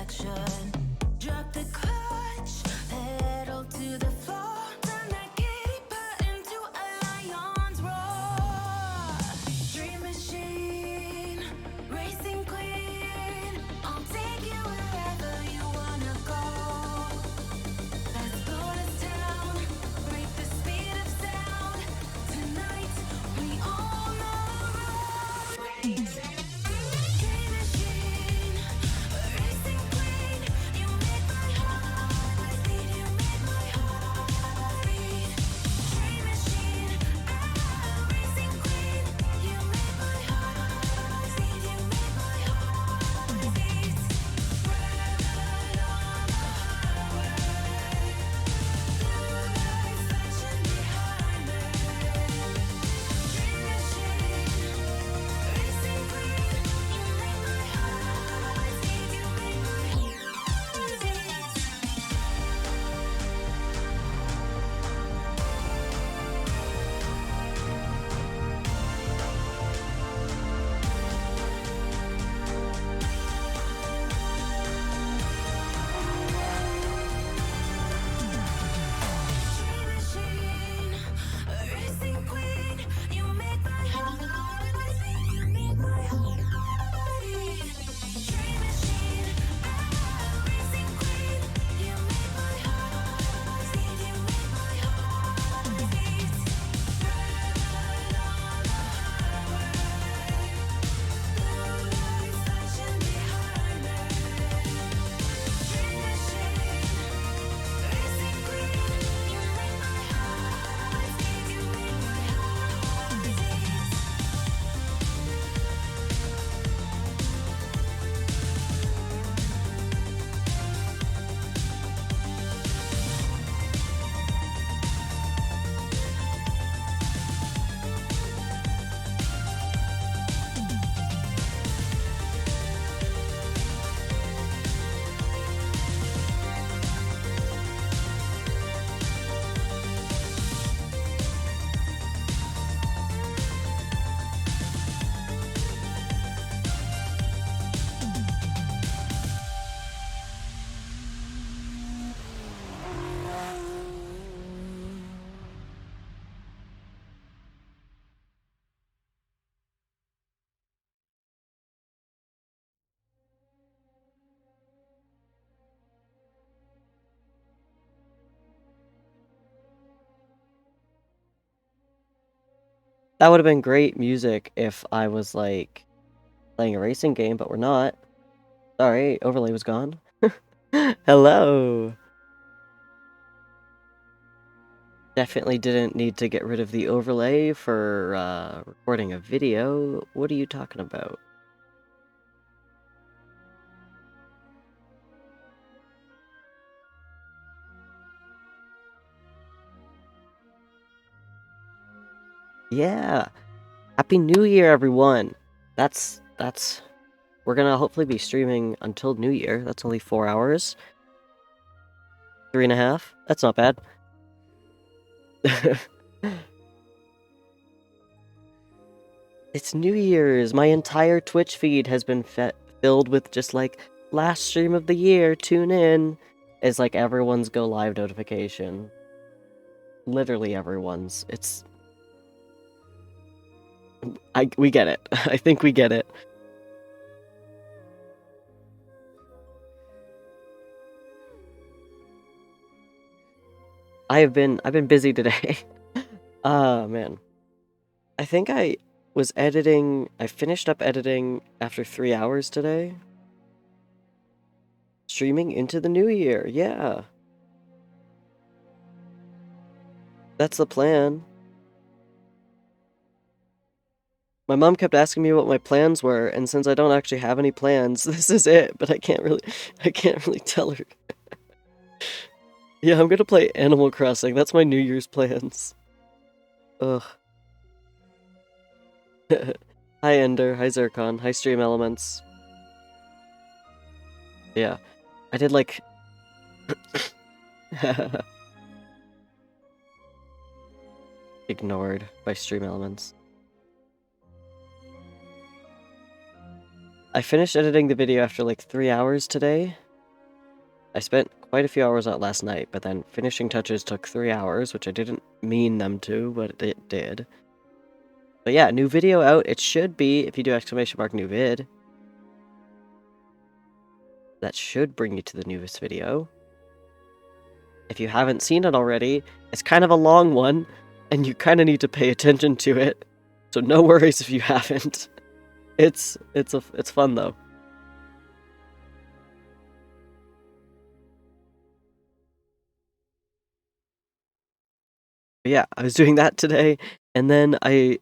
action. Drop the clutch, pedal to the floor. Turn that giddy button to a lion's roar. Dream machine, racing queen. I'll take you wherever you wanna go. Let's slow this down, break the speed of sound. Tonight we own the road. Dream machine, racing queen. You make my heart beat. You make my heart beat. Dream machine, racing queen. You make my heart beat. You make my heart beat. Red on the highway. Flashing behind me. Dream machine, racing queen. You make my heart beat. You make my heart beat. Dream machine, racing queen. You make my heart beat. You make my heart beat. Dream machine, racing queen. You make my heart beat. You make my heart beat. Red on the highway. Blue lights flashing behind me. Dream machine, racing queen. You make my heart beat. You make my heart beat. That would have been great music if I was, like, playing a racing game, but we're not. Sorry, overlay was gone. Hello! Definitely didn't need to get rid of the overlay for, recording a video. What are you talking about? Yeah! Happy New Year, everyone! We're gonna hopefully be streaming until New Year. That's only 4 hours. 3.5? That's not bad. It's New Year's! My entire Twitch feed has been filled with just like, last stream of the year, tune in! It's like everyone's go live notification. Literally everyone's. It's... we get it. I think we get it. I've been busy today. Man. I think I finished up editing after 3 hours today. Streaming into the new year, yeah. That's the plan. My mom kept asking me what my plans were, and since I don't actually have any plans, this is it, but I can't really tell her. Yeah, I'm gonna play Animal Crossing. That's my New Year's plans. Ugh. Hi Ender, hi Zircon, hi Stream Elements. Yeah. I did like... Ignored by Stream Elements. I finished editing the video after like 3 hours today, I spent quite a few hours on it last night, but then finishing touches took 3 hours, which I didn't mean them to, but it did. But yeah, new video out. It should be, if you do !, new vid. That should bring you to the newest video. If you haven't seen it already, it's kind of a long one, and you kind of need to pay attention to it. So no worries if you haven't. It's fun though. But yeah, I was doing that today, and then I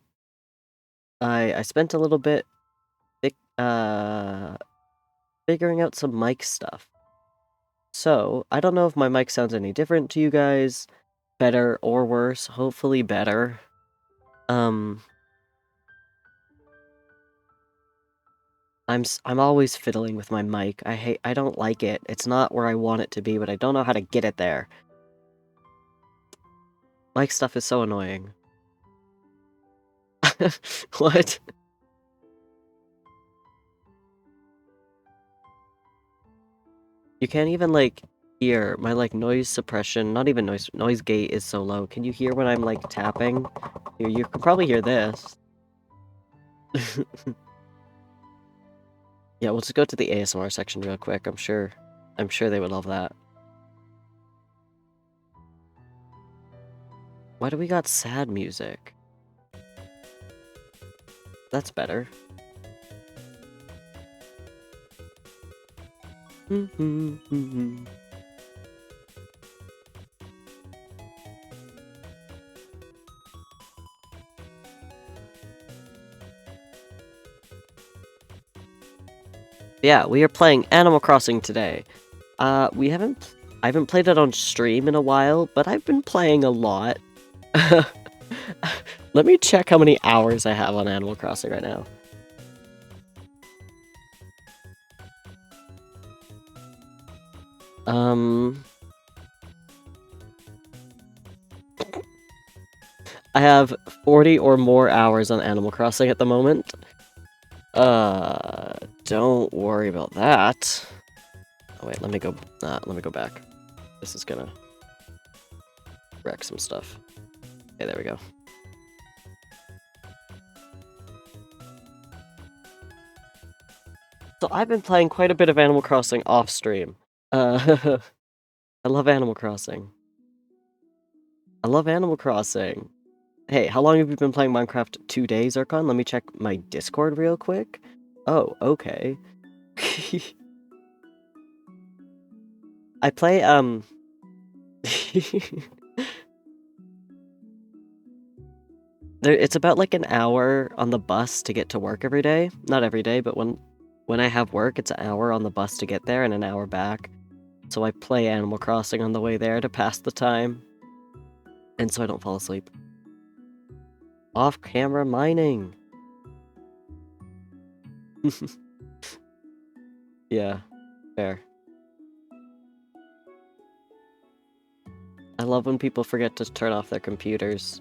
spent a little bit figuring out some mic stuff. So, I don't know if my mic sounds any different to you guys, better or worse, hopefully better. I'm always fiddling with my mic. I don't like it. It's not where I want it to be, but I don't know how to get it there. Mic stuff is so annoying. What? You can't even, like, hear my, like, noise suppression, not even noise gate is so low. Can you hear when I'm, like, tapping? Here, you can probably hear this. Yeah, we'll just go to the ASMR section real quick. I'm sure they would love that. Why do we got sad music? That's better. Yeah, we are playing Animal Crossing today. I haven't played it on stream in a while, but I've been playing a lot. Let me check how many hours I have on Animal Crossing right now. I have 40 or more hours on Animal Crossing at the moment. Don't worry about that. Oh wait, let me go back. This is gonna wreck some stuff. Okay, there we go. So I've been playing quite a bit of Animal Crossing off stream. I love Animal Crossing. I love Animal Crossing. Hey, how long have you been playing Minecraft? 2 days, Archon? Let me check my Discord real quick. Oh, okay. I play, it's about like an hour on the bus to get to work every day. Not every day, but when I have work, it's an hour on the bus to get there and an hour back. So I play Animal Crossing on the way there to pass the time. And so I don't fall asleep. Off-camera mining. Yeah, fair. I love when people forget to turn off their computers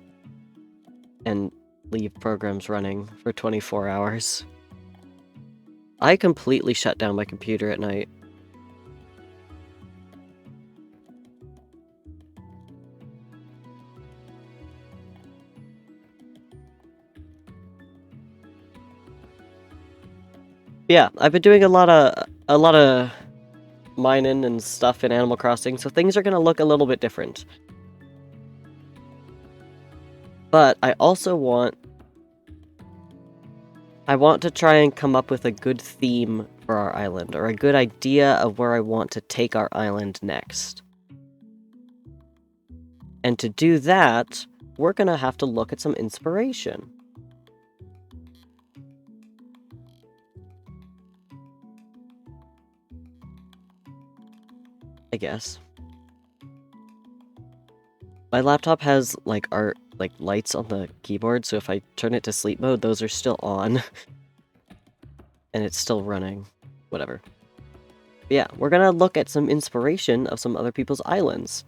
and leave programs running for 24 hours. I completely shut down my computer at night. Yeah, I've been doing a lot of mining and stuff in Animal Crossing, so things are gonna look a little bit different. But I also want to try and come up with a good theme for our island, or a good idea of where I want to take our island next. And to do that, we're gonna have to look at some inspiration. I guess. My laptop has, like, lights on the keyboard, so if I turn it to sleep mode, those are still on. And it's still running. Whatever. But yeah, we're gonna look at some inspiration of some other people's islands.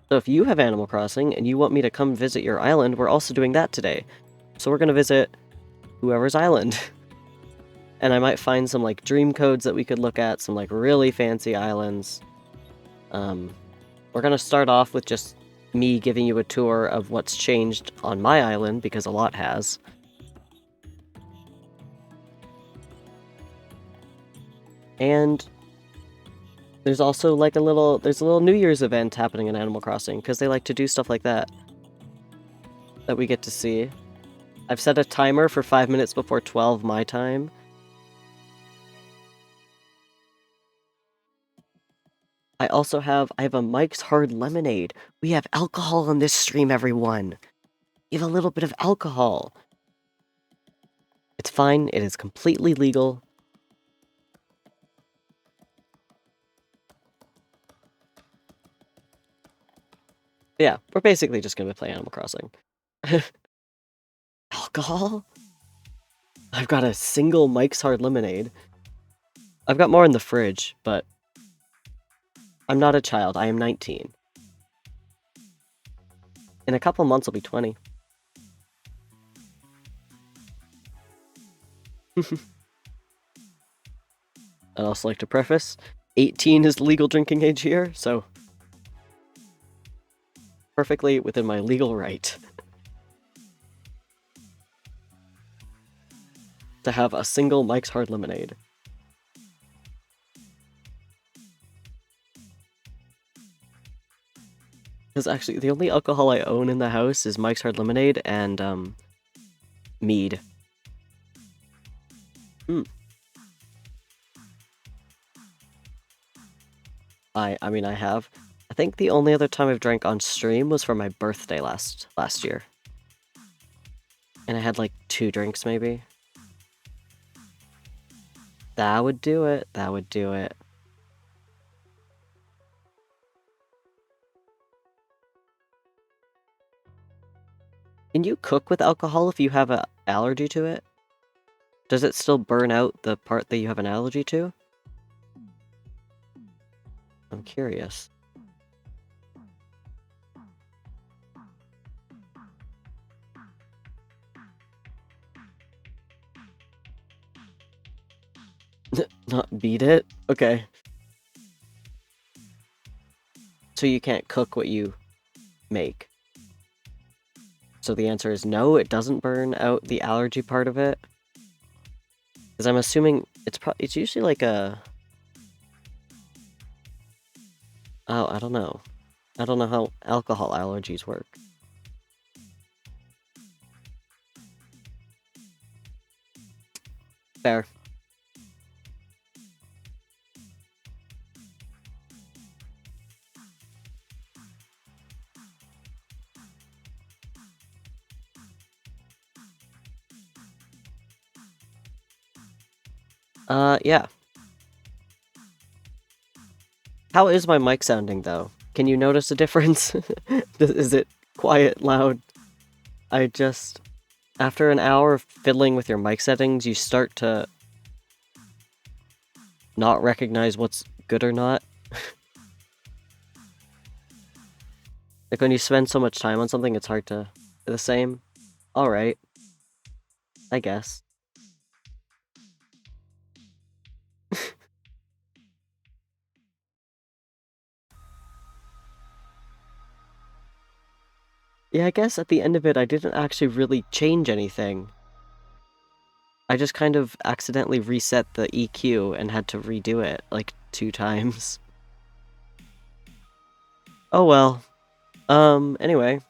So if you have Animal Crossing and you want me to come visit your island, we're also doing that today. So we're gonna visit whoever's island. And I might find some like dream codes that we could look at, some like really fancy islands. We're gonna start off with just me giving you a tour of what's changed on my island, because a lot has. And there's also like there's a little New Year's event happening in Animal Crossing, because they like to do stuff like that we get to see. I've set a timer for 5 minutes before 12 my time. I have a Mike's Hard Lemonade. We have alcohol on this stream, everyone. We have a little bit of alcohol. It's fine, it is completely legal. Yeah, we're basically just gonna play Animal Crossing. Alcohol? I've got a single Mike's Hard Lemonade. I've got more in the fridge, but I'm not a child. I am 19. In a couple months, I'll be 20. I'd also like to preface, 18 is the legal drinking age here, so perfectly within my legal right to have a single Mike's Hard Lemonade. Because actually, the only alcohol I own in the house is Mike's Hard Lemonade and, mead. I mean, I have. I think the only other time I've drank on stream was for my birthday last year. And I had like 2 drinks, maybe. That would do it. That would do it. Can you cook with alcohol if you have an allergy to it? Does it still burn out the part that you have an allergy to? I'm curious. Not beat it? Okay. So you can't cook what you make. So the answer is no, it doesn't burn out the allergy part of it. Because I'm assuming it's usually like a... Oh, I don't know. I don't know how alcohol allergies work. Fair. Yeah. How is my mic sounding, though? Can you notice a difference? Is it quiet, loud? After an hour of fiddling with your mic settings, you start to not recognize what's good or not. Like when you spend so much time on something, it's hard to... The same? Alright. I guess. Yeah, I guess at the end of it, I didn't actually really change anything. I just kind of accidentally reset the EQ and had to redo it, like, 2 times. Oh well. Anyway.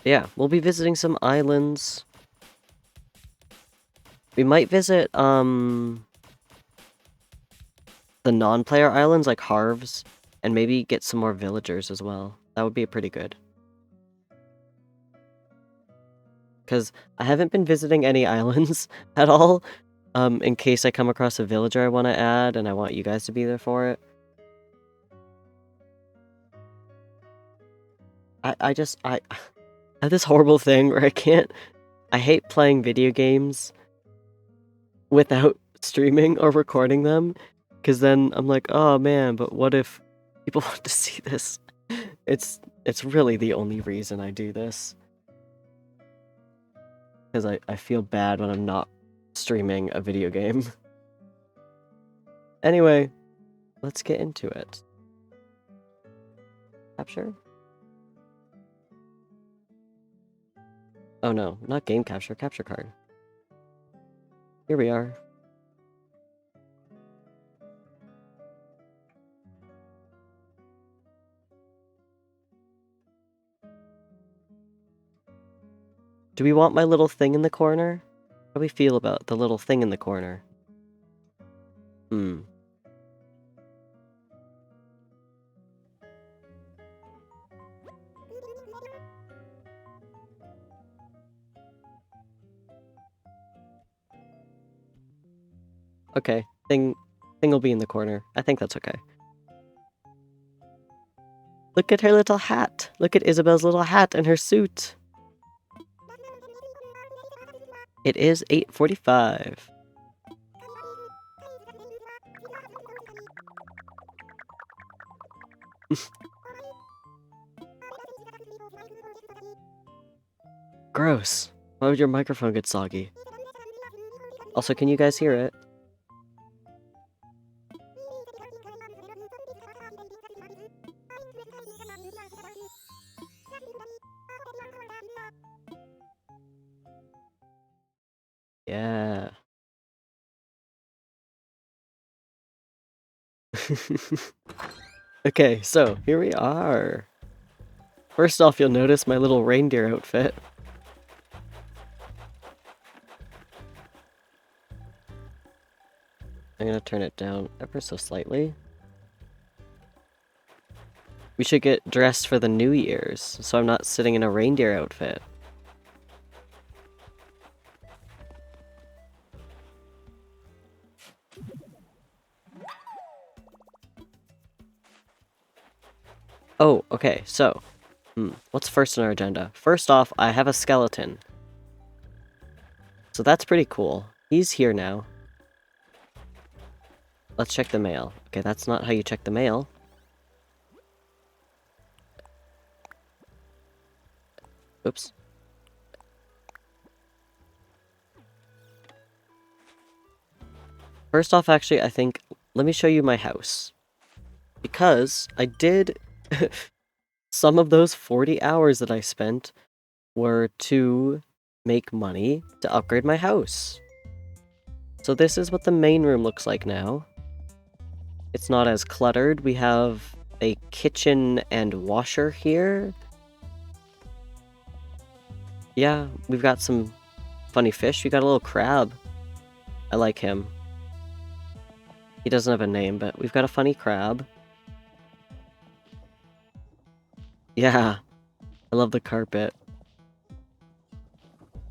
Yeah, we'll be visiting some islands. We might visit, the non-player islands, like Harv's, and maybe get some more villagers as well. That would be pretty good. Because I haven't been visiting any islands at all, in case I come across a villager I want to add, and I want you guys to be there for it. I have this horrible thing where I hate playing video games without streaming or recording them, because then I'm like, oh man, but what if people want to see this? It's really the only reason I do this. Because I feel bad when I'm not streaming a video game. Anyway, let's get into it. Capture? Oh no, not game capture, capture card. Here we are. Do we want my little thing in the corner? How do we feel about the little thing in the corner? Okay, thing will be in the corner. I think that's okay. Look at her little hat. Look at Isabel's little hat and her suit. It is 8:45. Gross. Why would your microphone get soggy? Also, can you guys hear it? Yeah. Okay, so here we are. First off, you'll notice my little reindeer outfit. I'm gonna turn it down ever so slightly. We should get dressed for the New Year's, so I'm not sitting in a reindeer outfit. Oh, okay, so, what's first on our agenda? First off, I have a skeleton. So that's pretty cool. He's here now. Let's check the mail. Okay, that's not how you check the mail. Oops. First off, actually, I think, let me show you my house. Because I did... some of those 40 hours that I spent were to make money to upgrade my house. So this is what the main room looks like now. It's not as cluttered. We have a kitchen and washer here. Yeah, we've got some funny fish. We got a little crab. I like him. He doesn't have a name, but we've got a funny crab. Yeah, I love the carpet.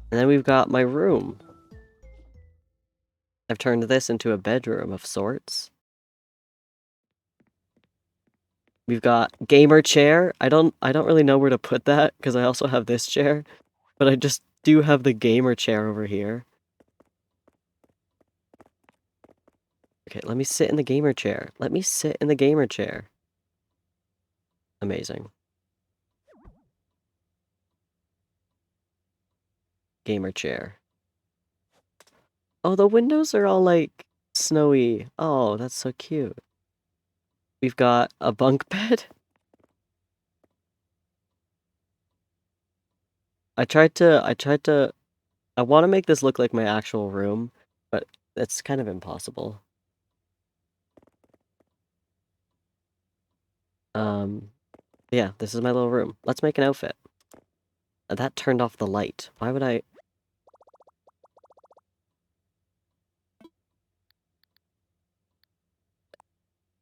And then we've got my room. I've turned this into a bedroom of sorts. We've got gamer chair. I don't really know where to put that because I also have this chair, but I just do have the gamer chair over here. Okay, let me sit in the gamer chair. Let me sit in the gamer chair. Amazing. Gamer chair. Oh, the windows are all like snowy. Oh, that's so cute. We've got a bunk bed. I want to make this look like my actual room, but it's kind of impossible. Yeah, this is my little room. Let's make an outfit. That turned off the light. Why would I?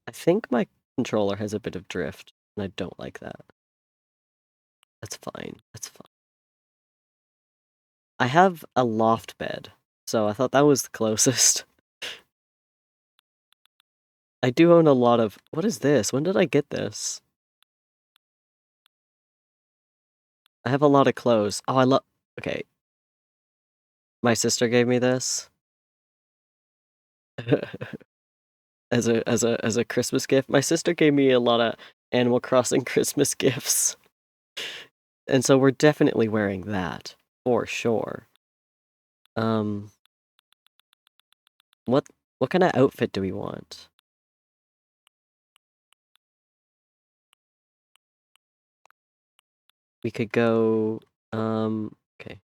I think my controller has a bit of drift, and I don't like that. That's fine. That's fine. I have a loft bed, so I thought that was the closest. I do own a lot of... What is this? When did I get this? I have a lot of clothes. Oh, I love... Okay. My sister gave me this. As a Christmas gift. My sister gave me a lot of Animal Crossing Christmas gifts. And so we're definitely wearing that, for sure. What kind of outfit do we want? We could go, okay.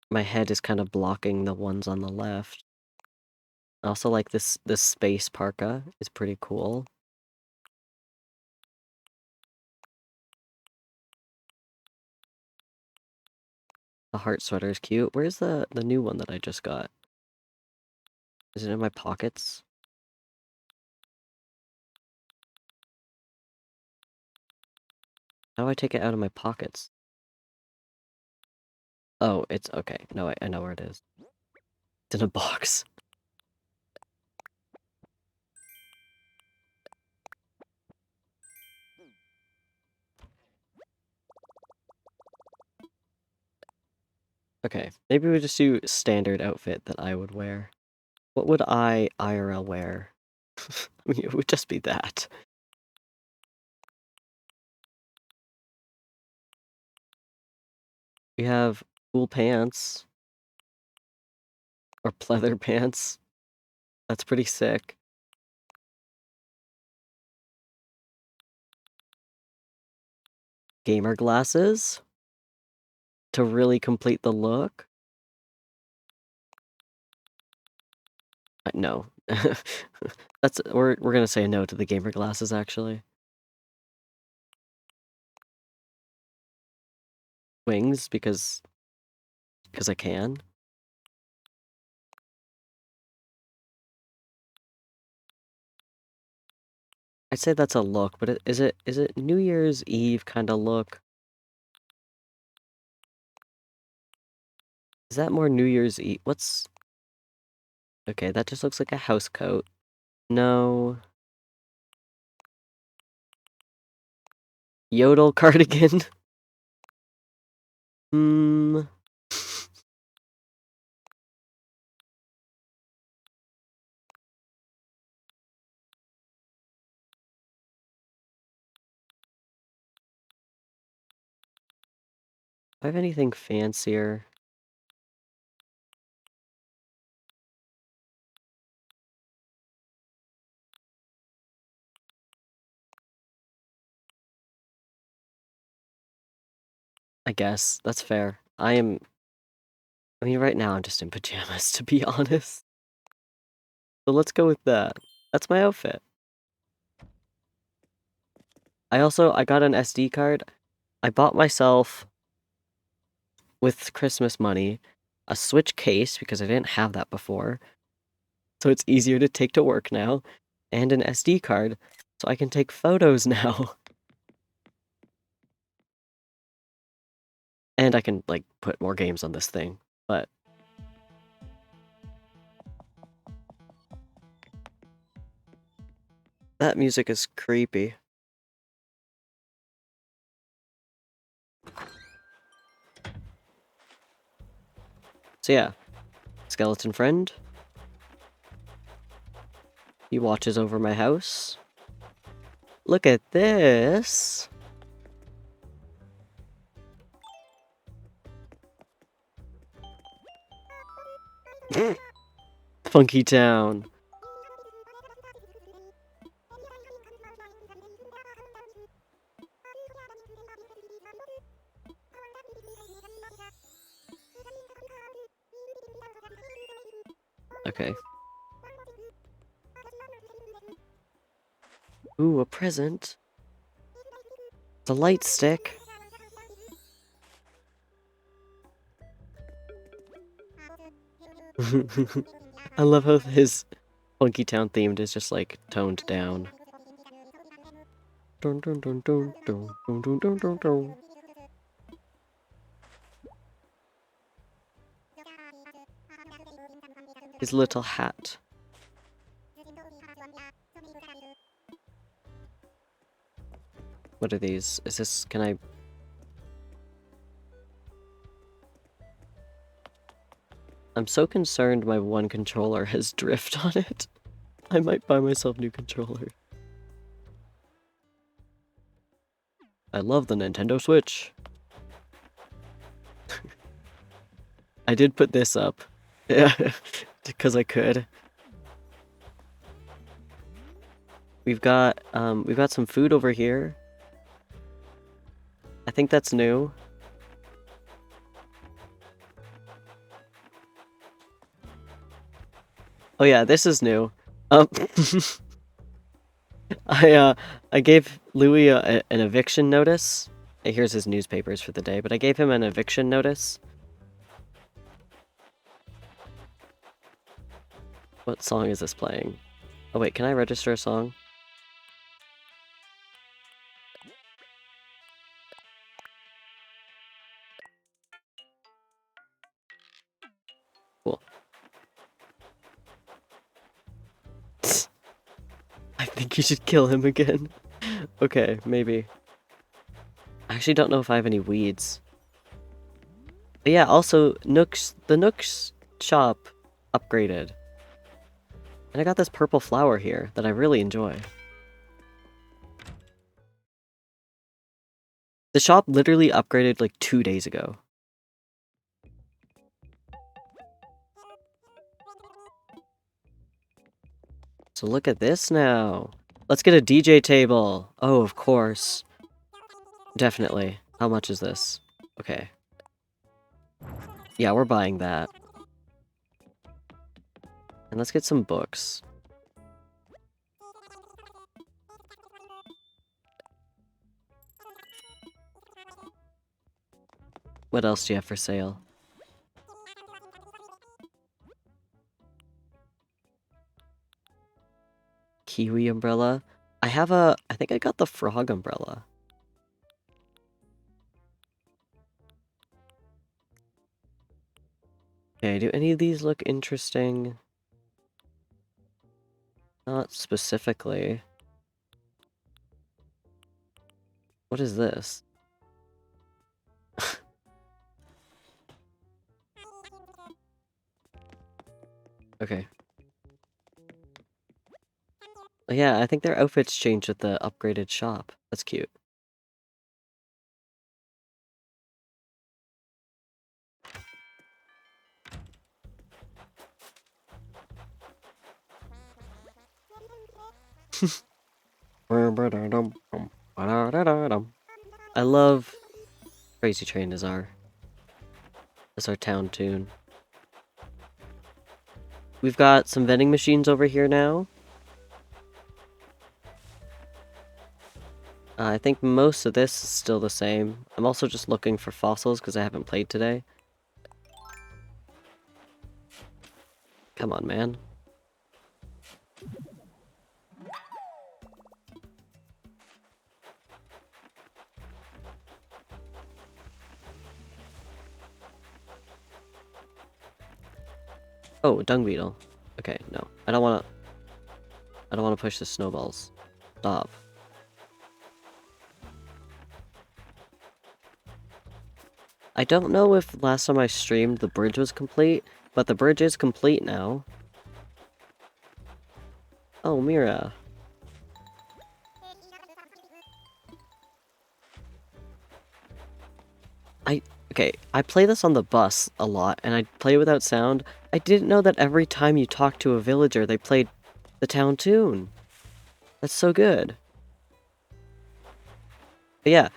My head is kind of blocking the ones on the left. I also like this space parka. It's pretty cool. The heart sweater is cute. Where's the new one that I just got? Is it in my pockets? How do I take it out of my pockets? Oh, it's okay. No, I know where it is. It's in a box. Okay, maybe we just do standard outfit that I would wear. What would I IRL wear? I mean, it would just be that. We have cool pants. Or pleather pants. That's pretty sick. Gamer glasses. To really complete the look. No. We're gonna say no to the gamer glasses, actually. Wings, because I can. I'd say that's a look, but is it New Year's Eve kind of look? Is that more New Year's Eve? What's... Okay, that just looks like a house coat. No. Yodel cardigan? Hmm... Do I have anything fancier? I guess. That's fair. I mean, right now I'm just in pajamas, to be honest. So let's go with that. That's my outfit. I got an SD card. I bought myself, with Christmas money, a Switch case, because I didn't have that before. So it's easier to take to work now. And an SD card, so I can take photos now. And I can, like, put more games on this thing. But... that music is creepy. So yeah, skeleton friend. He watches over my house. Look at this! Funky Town. Okay. Ooh, a present. The light stick. I love how his Funky Town themed is just like toned down. Dun, dun, dun, dun, dun, dun, dun, dun, dun, dun. His little hat. What are these? Is this... can I... I'm so concerned my one controller has drift on it. I might buy myself a new controller. I love the Nintendo Switch. I did put this up. Yeah, because I could. We've got some food over here. I think that's new. Oh yeah, this is new. I gave Louis an eviction notice. Here's his newspapers for the day, but I gave him an eviction notice. What song is this playing? Oh wait, can I register a song? Cool. I think you should kill him again. Okay, maybe. I actually don't know if I have any weeds. But yeah, also, the Nook's shop upgraded. And I got this purple flower here that I really enjoy. The shop literally upgraded like 2 days ago. So look at this now. Let's get a DJ table. Oh, of course. Definitely. How much is this? Okay. Yeah, we're buying that. And let's get some books. What else do you have for sale? Kiwi umbrella. I think I got the frog umbrella. Okay, do any of these look interesting? Not specifically. What is this? Okay. Yeah, I think their outfits changed with the upgraded shop. That's cute. I love Crazy Train as our town tune. We've got some vending machines over here now. I think most of this is still the same. I'm also just looking for fossils because I haven't played today. Come on, man. Oh, dung beetle. Okay, no. I don't wanna push the snowballs. Stop. I don't know if last time I streamed the bridge was complete, but the bridge is complete now. Oh, Mira. Okay, I play this on the bus a lot, and I play without sound. I didn't know that every time you talked to a villager, they played the town tune. That's so good. But yeah,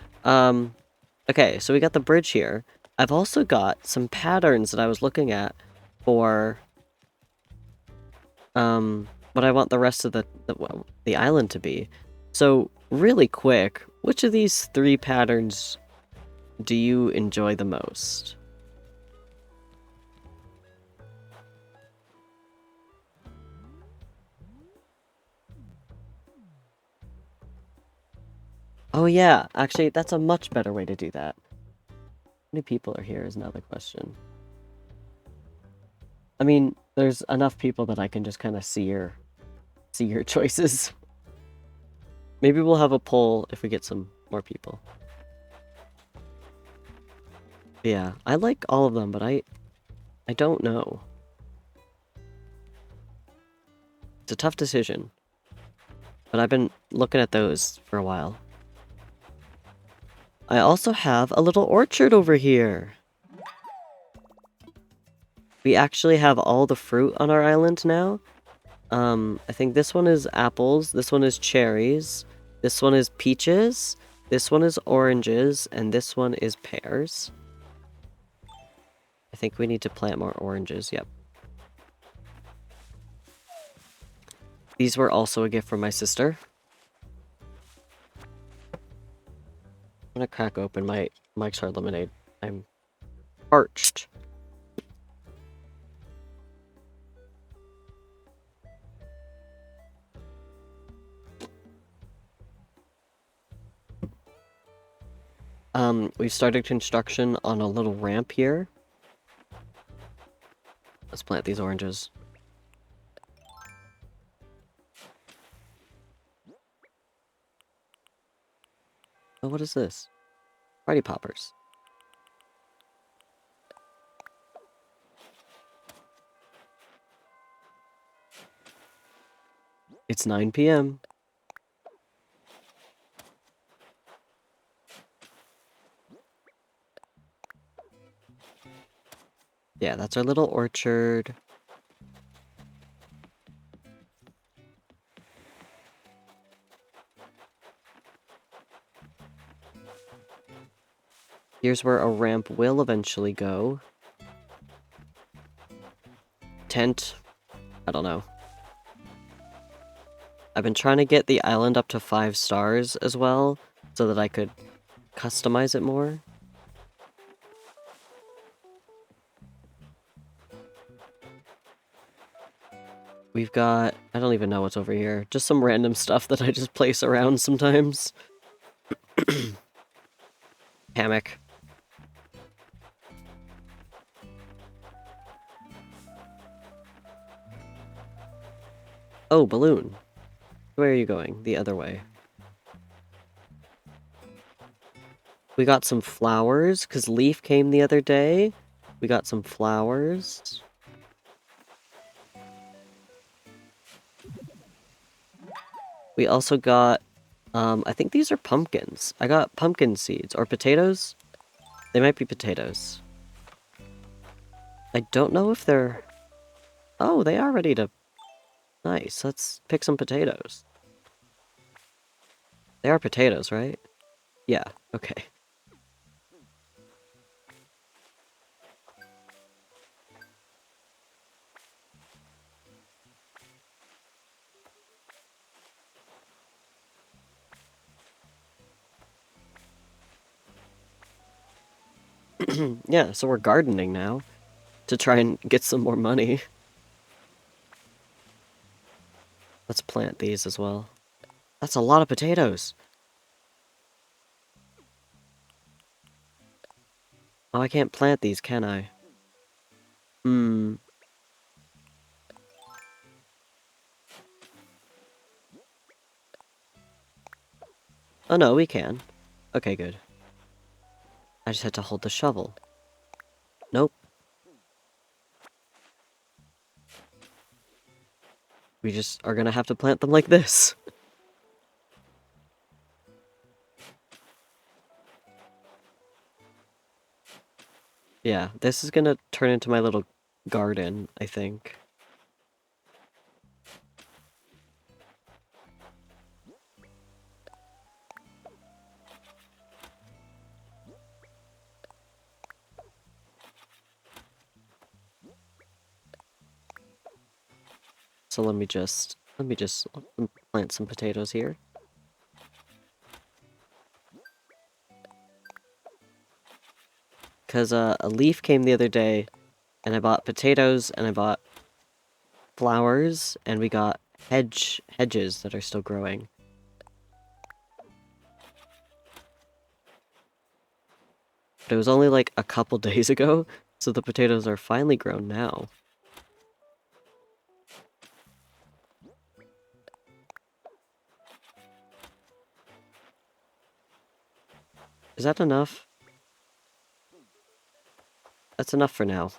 okay, so we got the bridge here. I've also got some patterns that I was looking at for, what I want the rest of the island to be. So, really quick, which of these 3 patterns do you enjoy the most? Oh yeah, actually, that's a much better way to do that. How many people are here is another question. I mean, there's enough people that I can just kind of see your choices. Maybe we'll have a poll if we get some more people. Yeah, I like all of them, but I don't know. It's a tough decision. But I've been looking at those for a while. I also have a little orchard over here. We actually have all the fruit on our island now. I think this one is apples, this one is cherries, this one is peaches, this one is oranges, and this one is pears. I think we need to plant more oranges, yep. These were also a gift from my sister. I'm gonna crack open my Mike's Hard Lemonade. I'm parched. We've started construction on a little ramp here. Let's plant these oranges. Oh, what is this? Party poppers. It's 9 p.m. Yeah, that's our little orchard. Here's where a ramp will eventually go. Tent. I don't know. I've been trying to get the island up to 5 stars as well, so that I could customize it more. We've got... I don't even know what's over here. Just some random stuff that I just place around sometimes. Hammock. Oh, balloon. Where are you going? The other way. We got some flowers, because Leaf came the other day. We got some flowers. We also got, I think these are pumpkins. I got pumpkin seeds, or potatoes? They might be potatoes. I don't know if they're... Oh, they are ready to... Nice, let's pick some potatoes. They are potatoes, right? Yeah, okay. Yeah, so we're gardening now to try and get some more money. Let's plant these as well. That's a lot of potatoes. Oh, I can't plant these, can I? Hmm. Oh no, we can. Okay, good. I just had to hold the shovel. Nope. We just are gonna have to plant them like this. Yeah, this is gonna turn into my little garden, I think. So let me just plant some potatoes here. Cause a leaf came the other day, and I bought potatoes, and I bought flowers, and we got hedges that are still growing. But it was only like a couple days ago, so the potatoes are finally grown now. Is that enough? That's enough for now.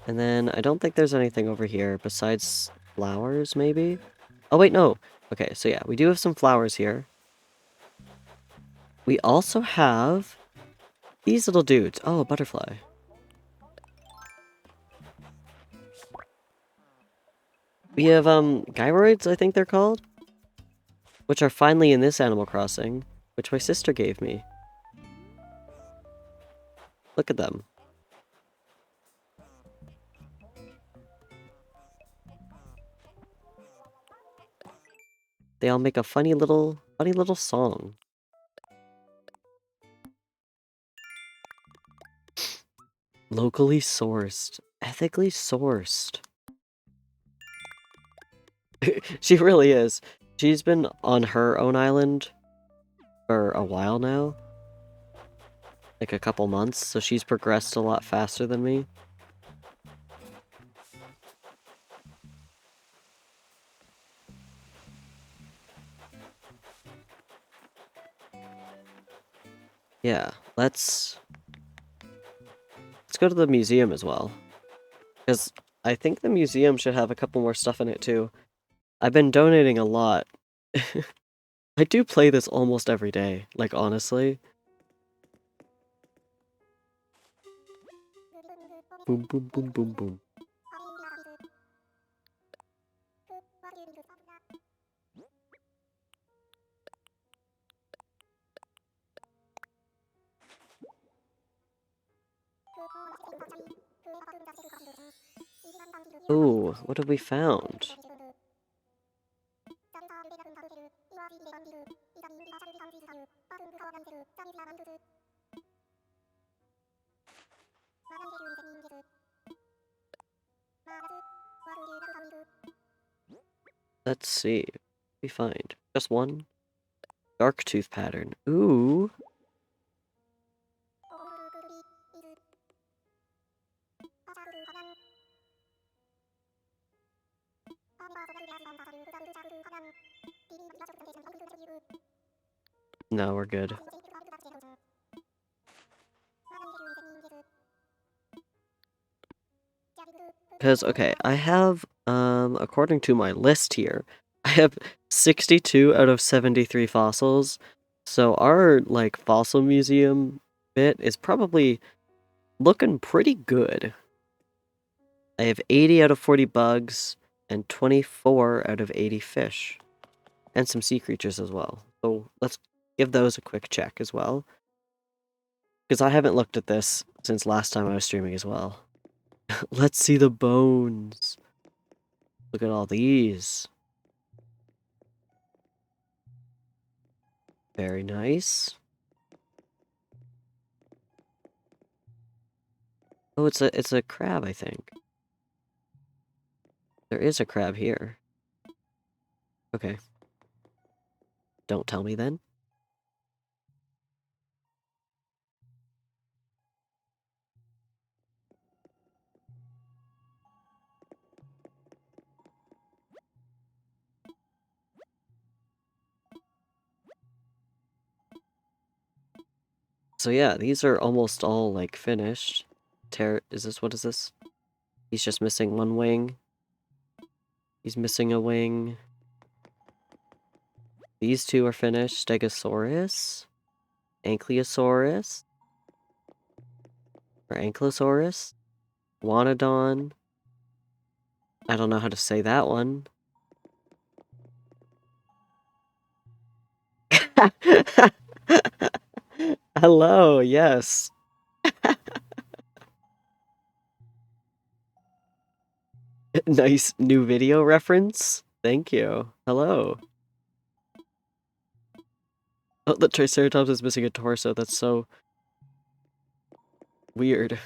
And then I don't think there's anything over here besides flowers, maybe? Oh, wait, no. Okay, so yeah, we do have some flowers here. We also have these little dudes. Oh, a butterfly. We have, gyroids, I think they're called, which are finally in this Animal Crossing, which my sister gave me. Look at them. They all make a funny little song. Locally sourced. Ethically sourced. She really is. She's been on her own island for a while now. Like a couple months, so she's progressed a lot faster than me. Yeah, let's go to the museum as well. Because I think the museum should have a couple more stuff in it too. I've been donating a lot. I do play this almost every day, like honestly. Boom, boom, boom, boom, boom. Ooh, what have we found? Let's see. What we find just one dark tooth pattern. Ooh. No, we're good. Because, okay, I have, according to my list here, I have 62 out of 73 fossils. So our, like, fossil museum bit is probably looking pretty good. I have 80 out of 40 bugs and 24 out of 80 fish. And some sea creatures as well. So let's give those a quick check as well. Because I haven't looked at this since last time I was streaming as well. Let's see the bones. Look at all these. Very nice. Oh, it's a crab, I think. There is a crab here. Okay. Don't tell me then. So yeah, these are almost all, like, finished. What is this? He's just missing one wing. He's missing a wing. These two are finished. Stegosaurus. Ankylosaurus. Or Ankylosaurus. Guanodon. I don't know how to say that one. Hello, yes. Nice new video reference. Thank you. Hello. Oh, the Triceratops is missing a torso. That's so weird.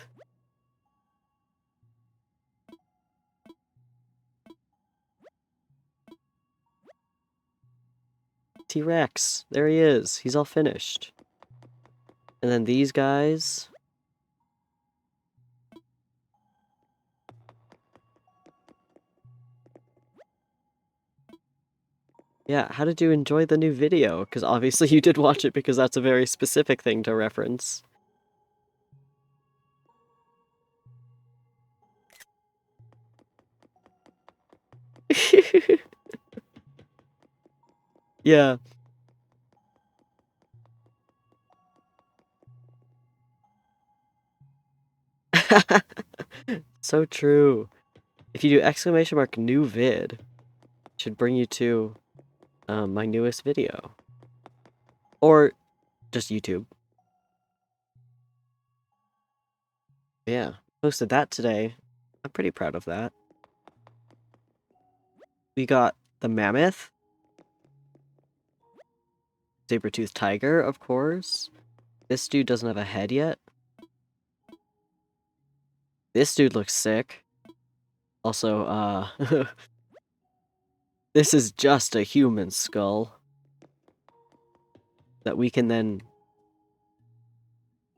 T-Rex. There he is. He's all finished. And then these guys. Yeah, how did you enjoy the new video? Because obviously you did watch it because that's a very specific thing to reference. Yeah. So true. If you do exclamation mark new vid, it should bring you to my newest video. Or just YouTube. Yeah, posted that today. I'm pretty proud of that. We got the mammoth. Saber-toothed tiger, of course. This dude doesn't have a head yet. This dude looks sick. Also, this is just a human skull that we can then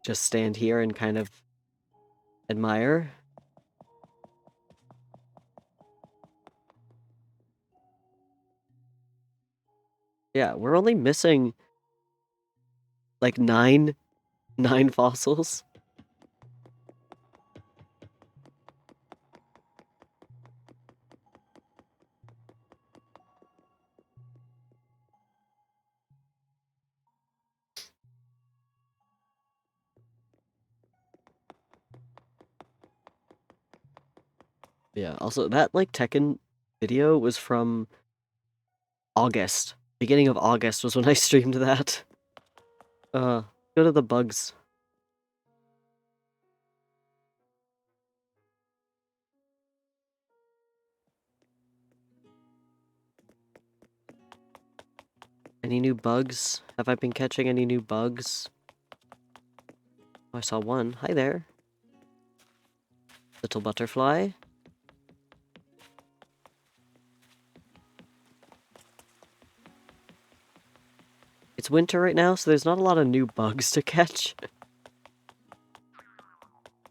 just stand here and kind of admire. Yeah, we're only missing like nine fossils. Yeah, also that like Tekken video was from August. Beginning of August was when I streamed that. Go to the bugs. Any new bugs? Have I been catching any new bugs? Oh, I saw one. Hi there. Little butterfly. It's winter right now, so there's not a lot of new bugs to catch.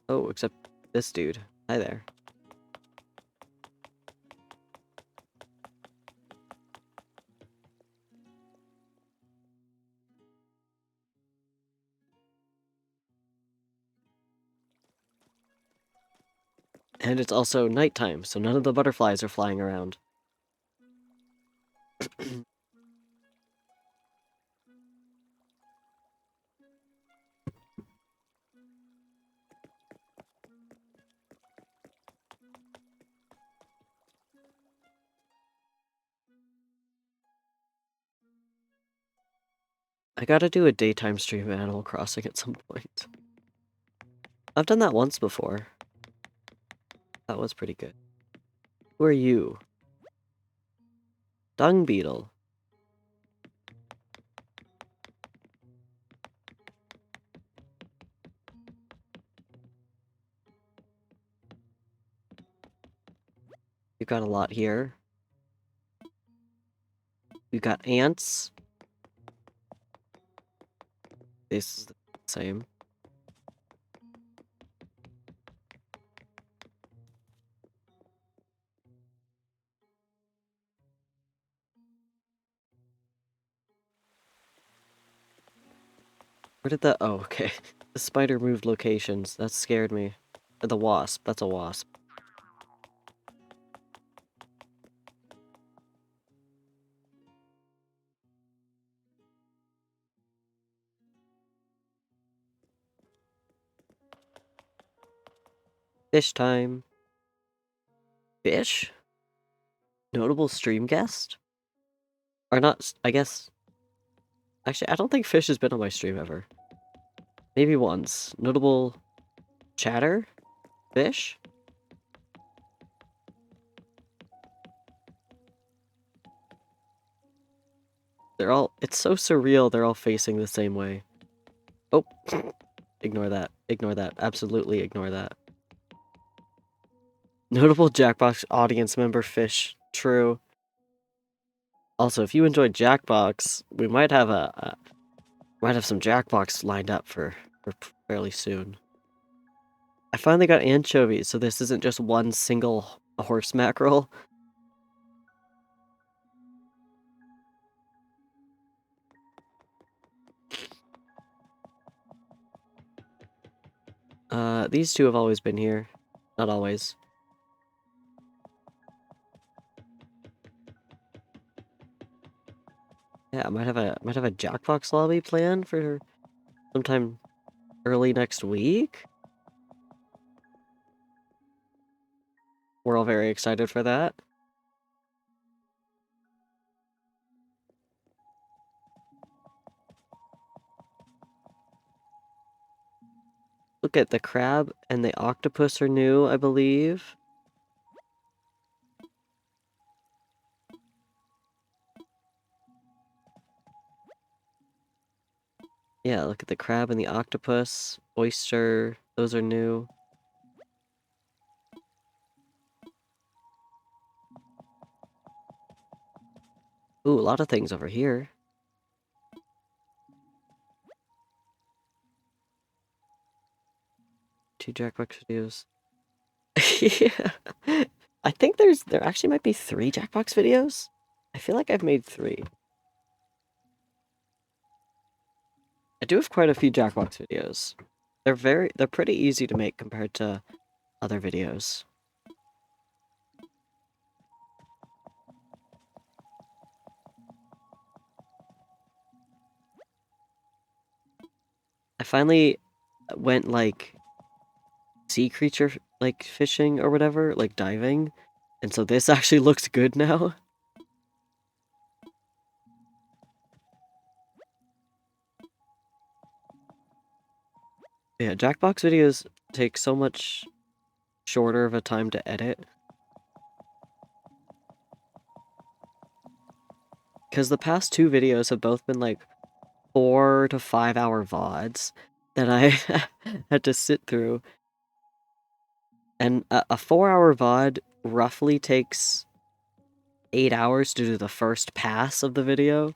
Oh, except this dude. Hi there. And it's also nighttime, so none of the butterflies are flying around. I gotta do a daytime stream of Animal Crossing at some point. I've done that once before. That was pretty good. Who are you? Dung beetle. You've got a lot here. We've got ants. This is the same. Where did the... Oh, okay. The spider moved locations. That scared me. The wasp. That's a wasp. Fish time. Fish? Notable stream guest? Or not, I guess... Actually, I don't think Fish has been on my stream ever. Maybe once. Notable chatter? Fish? They're all... It's so surreal they're all facing the same way. Oh. Ignore that. Ignore that. Absolutely ignore that. Notable Jackbox audience member Fish. True. Also, if you enjoyed Jackbox, we might have might have some Jackbox lined up for fairly soon. I finally got anchovies, so this isn't just one single horse mackerel. These two have always been here. Not always. I might have a Jackbox lobby planned for sometime early next week. We're all very excited for that. Look at the crab and the octopus are new, I believe. Yeah, look at the crab and the octopus, oyster, those are new. Ooh, a lot of things over here. 2 Jackbox videos. Yeah. I think there actually might be 3 Jackbox videos. I feel like I've made 3. I do have quite a few Jackbox videos. They're pretty easy to make compared to other videos. I finally went like sea creature like fishing or whatever, like diving. And so this actually looks good now. Yeah, Jackbox videos take so much shorter of a time to edit. Because the past 2 videos have both been like 4 to 5 hour VODs that I had to sit through. And a 4-hour VOD roughly takes 8 hours to do the first pass of the video.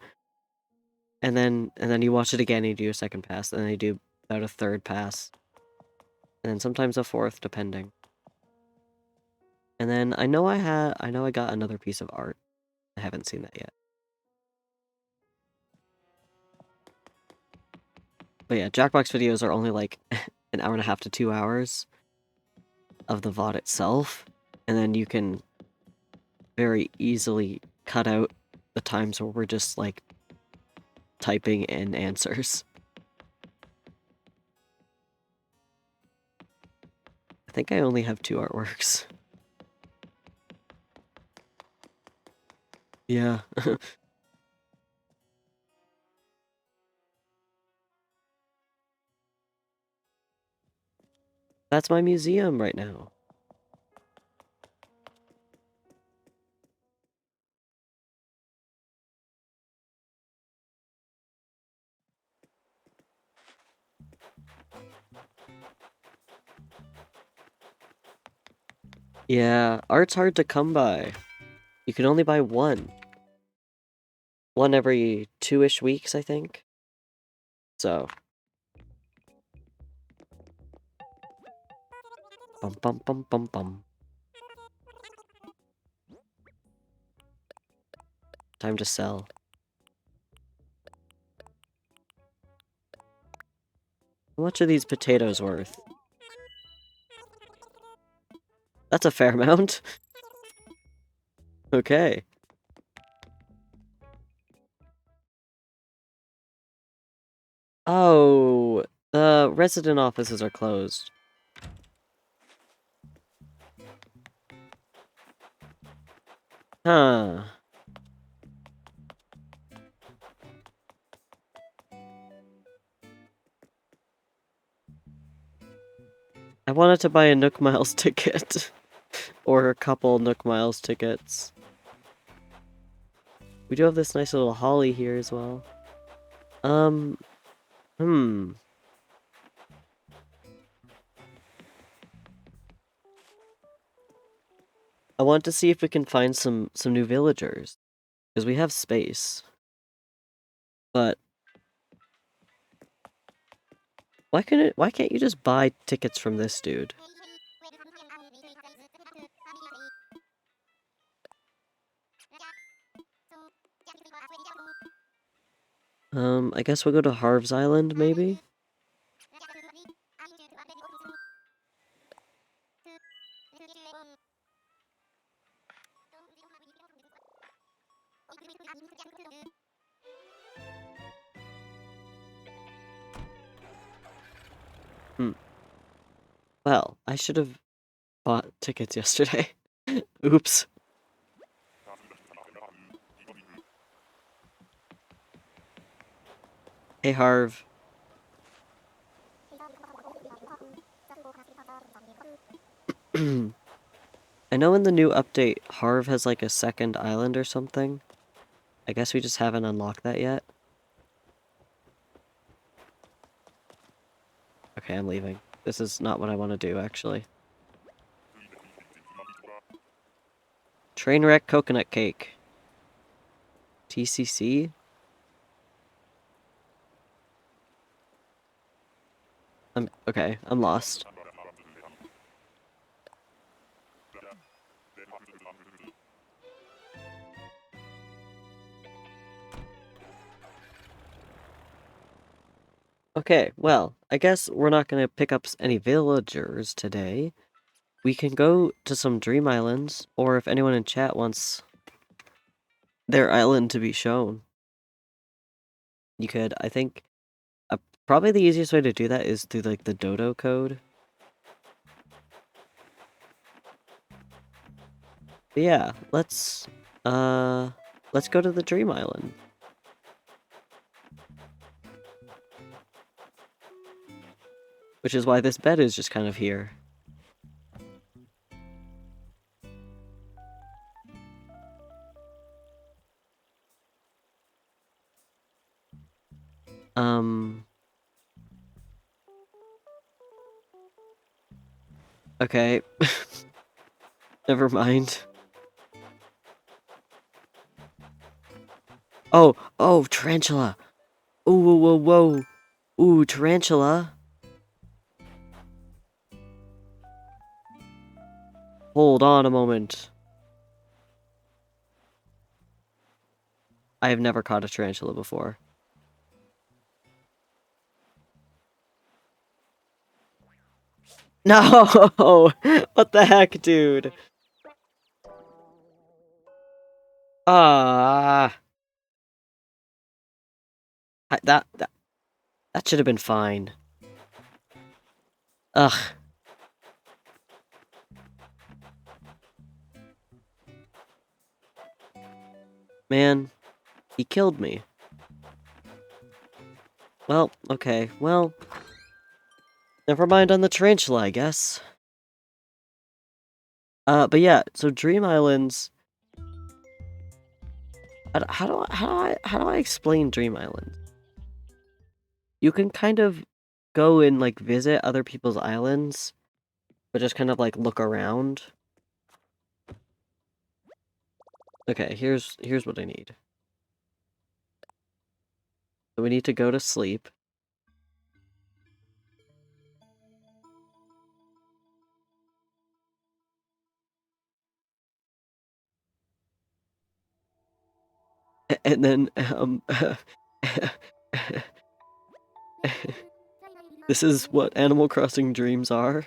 And then you watch it again and you do a second pass, and then you do about a third pass. And then sometimes a fourth, depending. And then I know I got another piece of art. I haven't seen that yet. But yeah, Jackbox videos are only like an hour and a half to 2 hours of the VOD itself. And then you can very easily cut out the times where we're just like typing in answers. I think I only have 2 artworks. Yeah. That's my museum right now. Yeah, art's hard to come by. You can only buy one. One every 2-ish weeks, I think. So. Bum bum bum bum bum. Time to sell. How much are these potatoes worth? That's a fair amount. Okay. Oh, the resident offices are closed. Huh. I wanted to buy a Nook Miles ticket. Or a couple Nook Miles tickets. We do have this nice little holly here as well. Hmm. I want to see if we can find some new villagers. Because we have space. But why can't you just buy tickets from this dude? I guess we'll go to Harv's Island, maybe? Well, I should have bought tickets yesterday. Oops. Hey, Harv. I know in the new update, Harv has like a second island or something. I guess we just haven't unlocked that yet. Okay, I'm leaving. This is not what I want to do, actually. Trainwreck coconut cake. TCC? Okay, I'm lost. Okay, well, I guess we're not gonna pick up any villagers today. We can go to some dream islands, or if anyone in chat wants their island to be shown, you could. I think probably the easiest way to do that is through like the dodo code. But yeah, let's go to the dream island. Which is why this bed is just kind of here. Okay. Never mind. Oh, tarantula! Ooh, whoa, whoa, whoa! Ooh, tarantula! Hold on a moment. I have never caught a tarantula before. No! What the heck, dude? Ah! That should have been fine. Ugh. Man, he killed me. Well, okay, well... Never mind on the tarantula, I guess. But yeah, so Dream Islands... How do I explain Dream Islands? You can kind of go and, like, visit other people's islands, but just kind of, like, look around. Okay, here's what I need. So we need to go to sleep. And then, this is what Animal Crossing dreams are.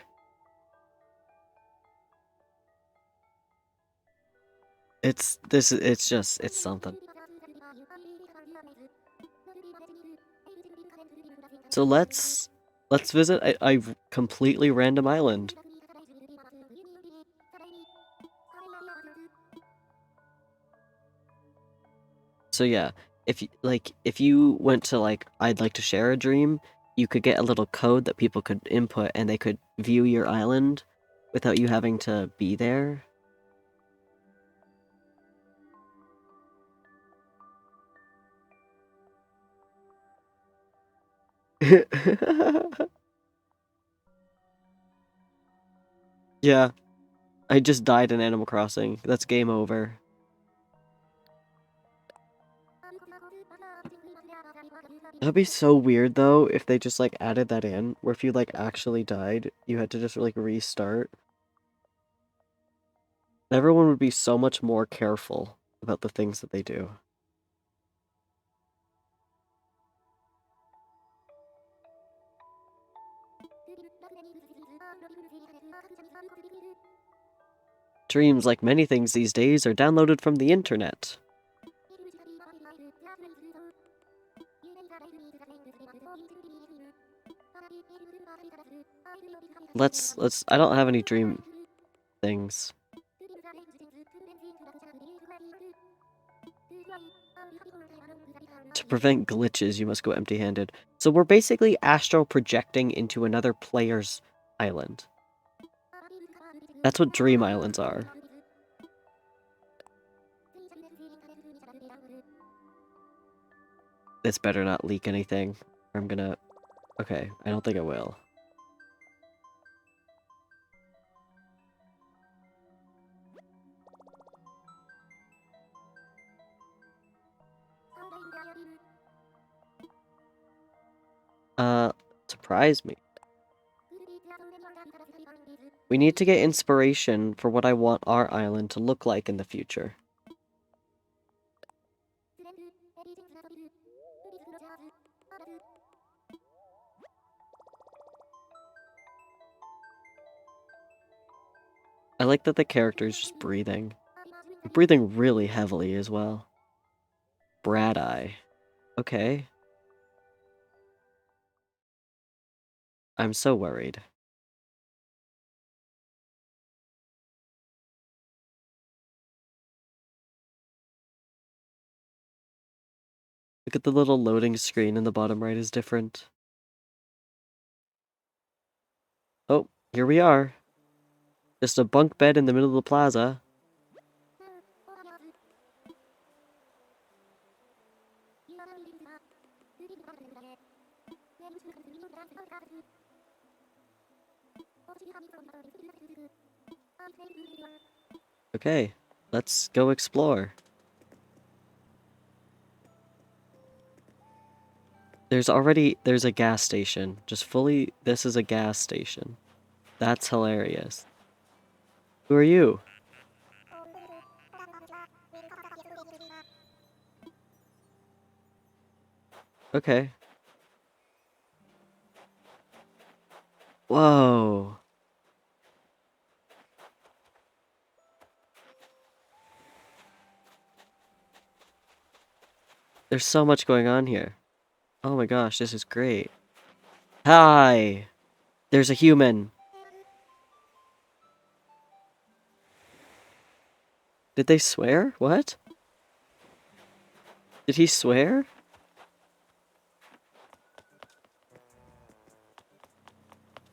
It's something. So let's visit a completely random island. So yeah, if you went to like I'd like to share a dream, you could get a little code that people could input and they could view your island without you having to be there. Yeah, I just died in Animal Crossing. That's game over. That'd be so weird though if they just like added that in, where if you like actually died, you had to just like restart. Everyone would be so much more careful about the things that they do. Dreams, like many things these days, are downloaded from the internet. Let's I don't have any dream things. To prevent glitches, you must go empty-handed. So we're basically astral projecting into another player's island. That's what dream islands are. This better not leak anything. I'm gonna... Okay, I don't think I will. Surprise me. We need to get inspiration for what I want our island to look like in the future. I like that the character is just breathing. Breathing really heavily as well. Brad Eye. Okay. I'm so worried. Look at the little loading screen in the bottom right is different. Oh, here we are. Just a bunk bed in the middle of the plaza. Okay, let's go explore. There's a gas station. This is a gas station. That's hilarious. Who are you? Okay. Whoa. There's so much going on here. Oh my gosh, this is great. Hi! There's a human. Did they swear? What? Did he swear?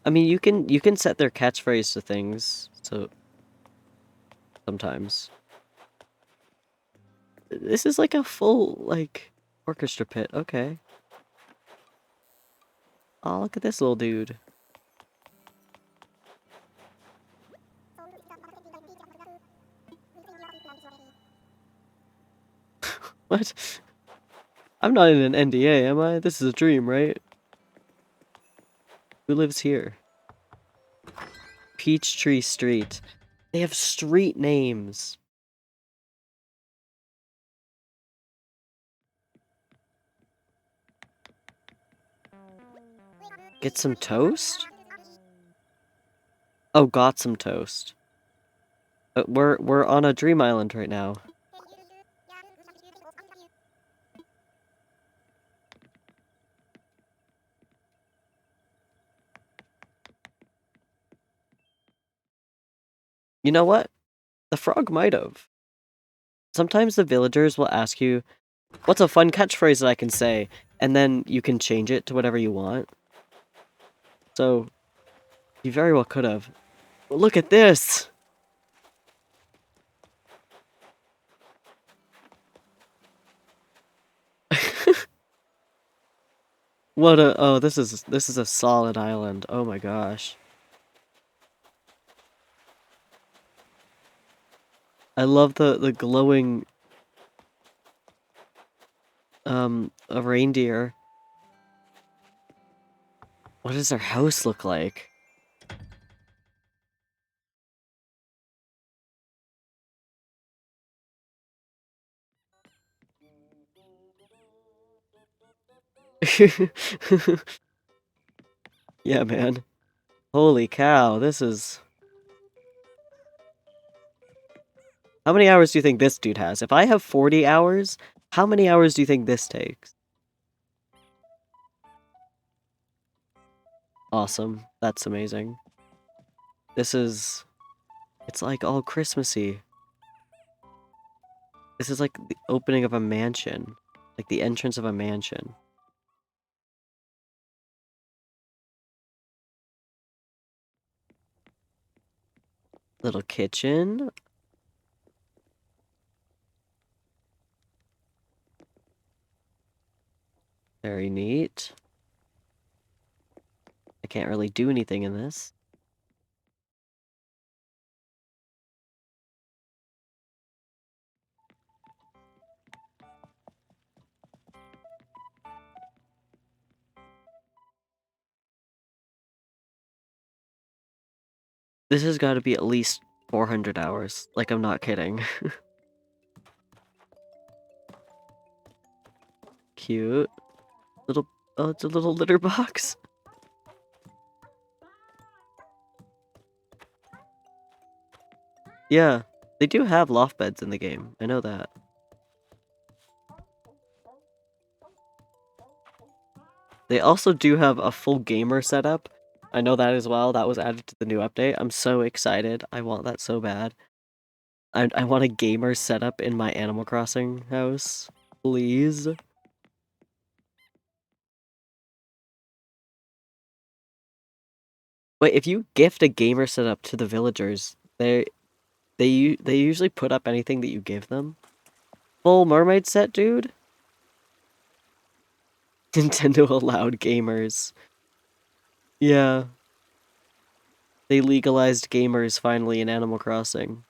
I mean, you can set their catchphrase to things, so sometimes. This is like a full, like, orchestra pit. Okay. Oh, look at this little dude. What? I'm not in an NDA, am I? This is a dream, right? Who lives here? Peachtree Street. They have street names. Get some toast? Oh, got some toast. But we're on a dream island right now. You know what? The frog might have. Sometimes the villagers will ask you, what's a fun catchphrase that I can say? And then you can change it to whatever you want. So, you very well could have. But look at this! Oh, this is a solid island. Oh my gosh. I love the glowing a reindeer. What does their house look like? Yeah, man. Holy cow, this is... How many hours do you think this dude has? If I have 40 hours, how many hours do you think this takes? Awesome. That's amazing. It's like all Christmassy. This is like the opening of a mansion. Like the entrance of a mansion. Little kitchen. Very neat. I can't really do anything in this. This has got to be at least 400 hours. Like, I'm not kidding. Cute. Little... Oh, it's a little litter box. Yeah, they do have loft beds in the game. I know that. They also do have a full gamer setup. I know that as well. That was added to the new update. I'm so excited. I want that so bad. I want a gamer setup in my Animal Crossing house. Please. Wait, if you gift a gamer setup to the villagers, they usually put up anything that you give them? Full mermaid set, dude? Nintendo allowed gamers. Yeah. They legalized gamers finally in Animal Crossing.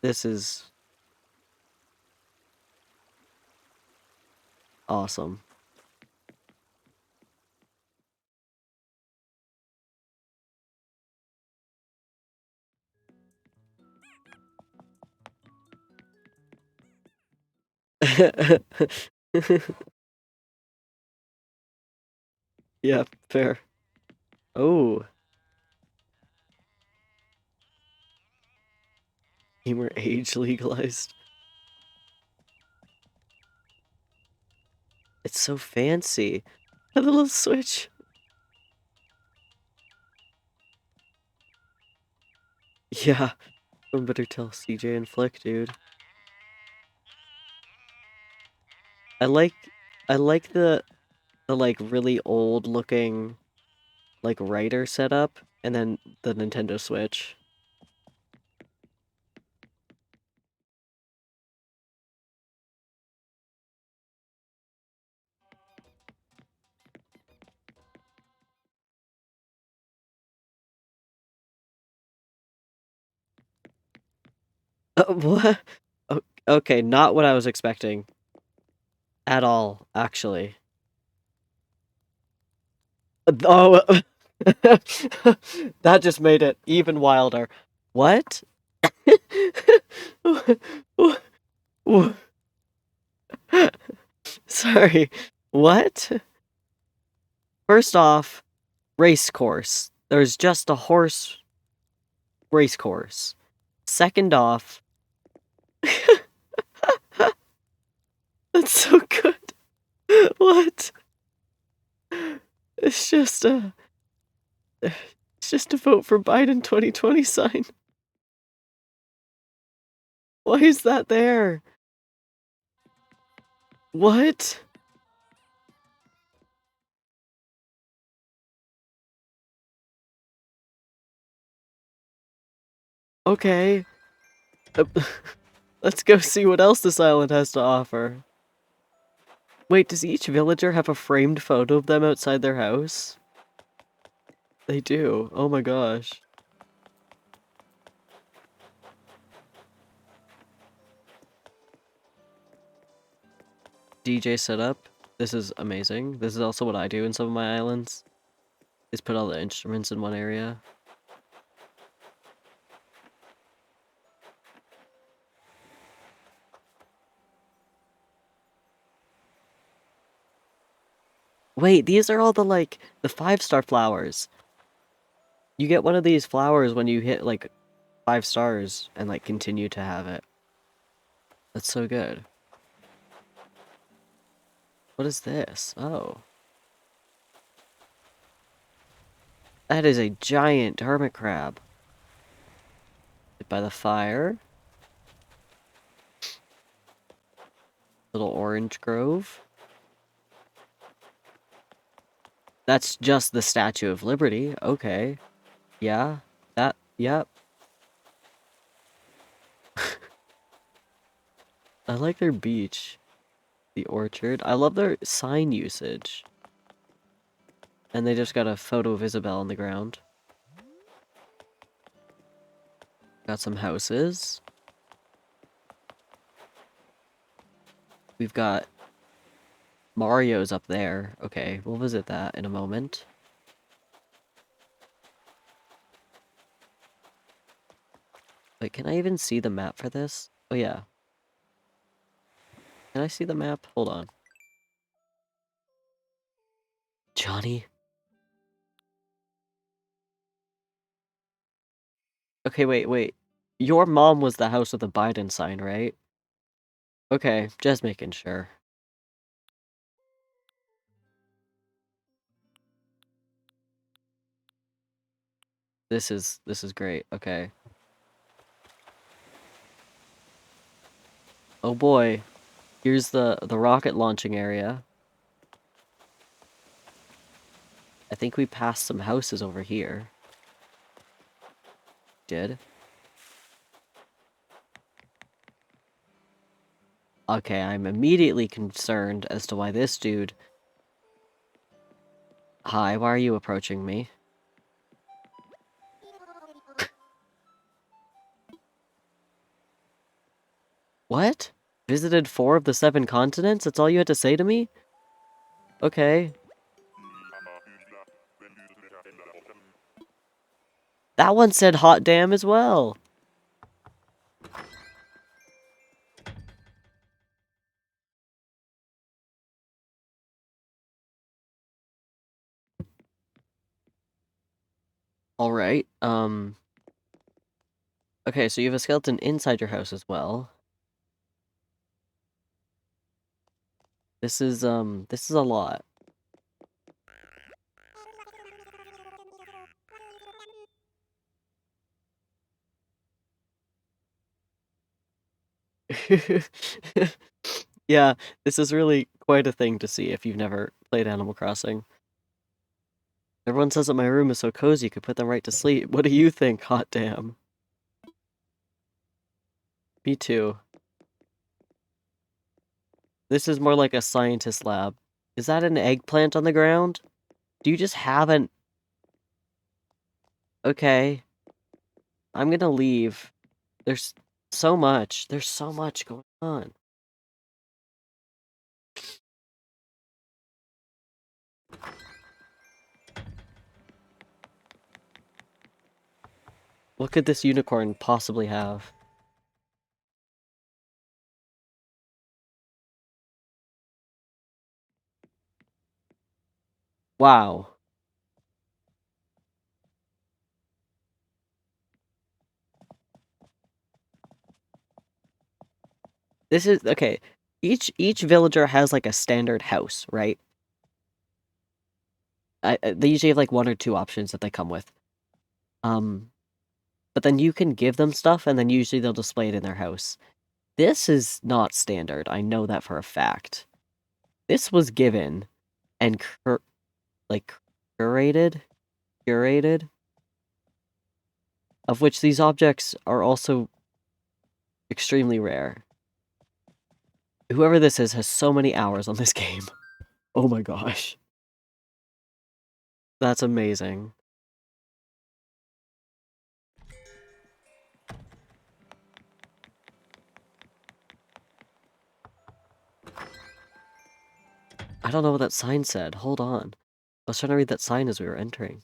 This is awesome. Yeah, fair. Oh, gamer age legalized. It's so fancy. A little switch. Yeah, one better tell CJ and Flick, dude. I like I like the like really old looking like writer setup and then the Nintendo Switch. What? Okay, not what I was expecting at all, actually. Oh, that just made it even wilder. What? Sorry. What? First off, race course. There's just a horse race course. Second off, that's so good. What? It's just a vote for Biden 2020 sign. Why is that there? What? Okay. Let's go see what else this island has to offer. Wait, does each villager have a framed photo of them outside their house? They do. Oh my gosh. DJ setup. This is amazing. This is also what I do in some of my islands. Is put all the instruments in one area. Wait, these are all the like the 5-star flowers. You get one of these flowers when you hit like 5 stars and like continue to have it. That's so good. What is this? Oh. That is a giant hermit crab. By the fire. Little orange grove. That's just the Statue of Liberty. Okay. Yeah. Yep. I like their beach. The orchard. I love their sign usage. And they just got a photo of Isabel on the ground. Got some houses. We've got Mario's up there. Okay, we'll visit that in a moment. Wait, can I even see the map for this? Oh, yeah. Can I see the map? Hold on. Johnny? Okay, wait. Your mom was the house with the Biden sign, right? Okay, just making sure. This is great. Okay. Oh boy. Here's the rocket launching area. I think we passed some houses over here. Did? Okay, I'm immediately concerned as to why this dude... Hi, why are you approaching me? What? Visited 4 of the 7 continents? That's all you had to say to me? Okay. That one said hot damn as well. Alright, okay, so you have a skeleton inside your house as well. This is a lot. Yeah, this is really quite a thing to see if you've never played Animal Crossing. Everyone says that my room is so cozy you could put them right to sleep. What do you think, hot damn? Me too. This is more like a scientist lab. Is that an eggplant on the ground? Do you just have an... Okay. I'm gonna leave. There's so much. There's so much going on. What could this unicorn possibly have? Wow. This is... Okay. Each villager has like a standard house, right? They usually have like 1 or 2 options that they come with. But then you can give them stuff and then usually they'll display it in their house. This is not standard. I know that for a fact. This was given and like curated, of which these objects are also extremely rare. Whoever this is has so many hours on this game. Oh my gosh. That's amazing. I don't know what that sign said. Hold on. I was trying to read that sign as we were entering.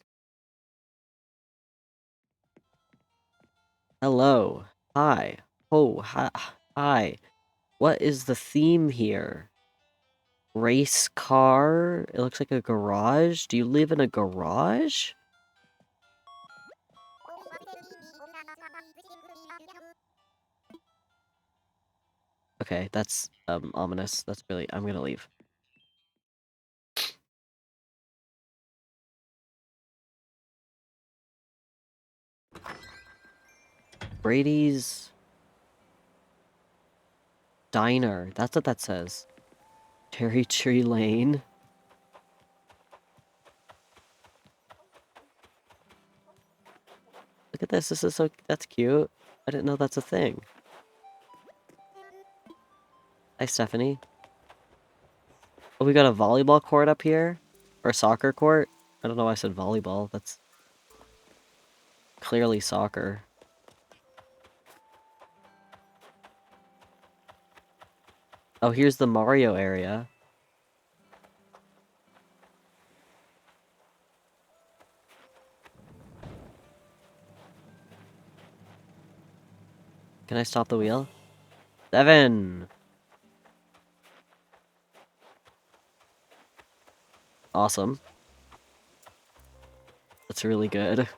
Hello. Hi. Oh, hi. What is the theme here? Race car? It looks like a garage. Do you live in a garage? Okay, that's ominous. That's really... I'm gonna leave. Brady's Diner. That's what that says. Cherry Tree Lane. Look at this. This is so... That's cute. I didn't know that's a thing. Hi, Stephanie. Oh, we got a volleyball court up here? Or a soccer court? I don't know why I said volleyball. That's clearly soccer. Oh, here's the Mario area. Can I stop the wheel? 7! Awesome. That's really good.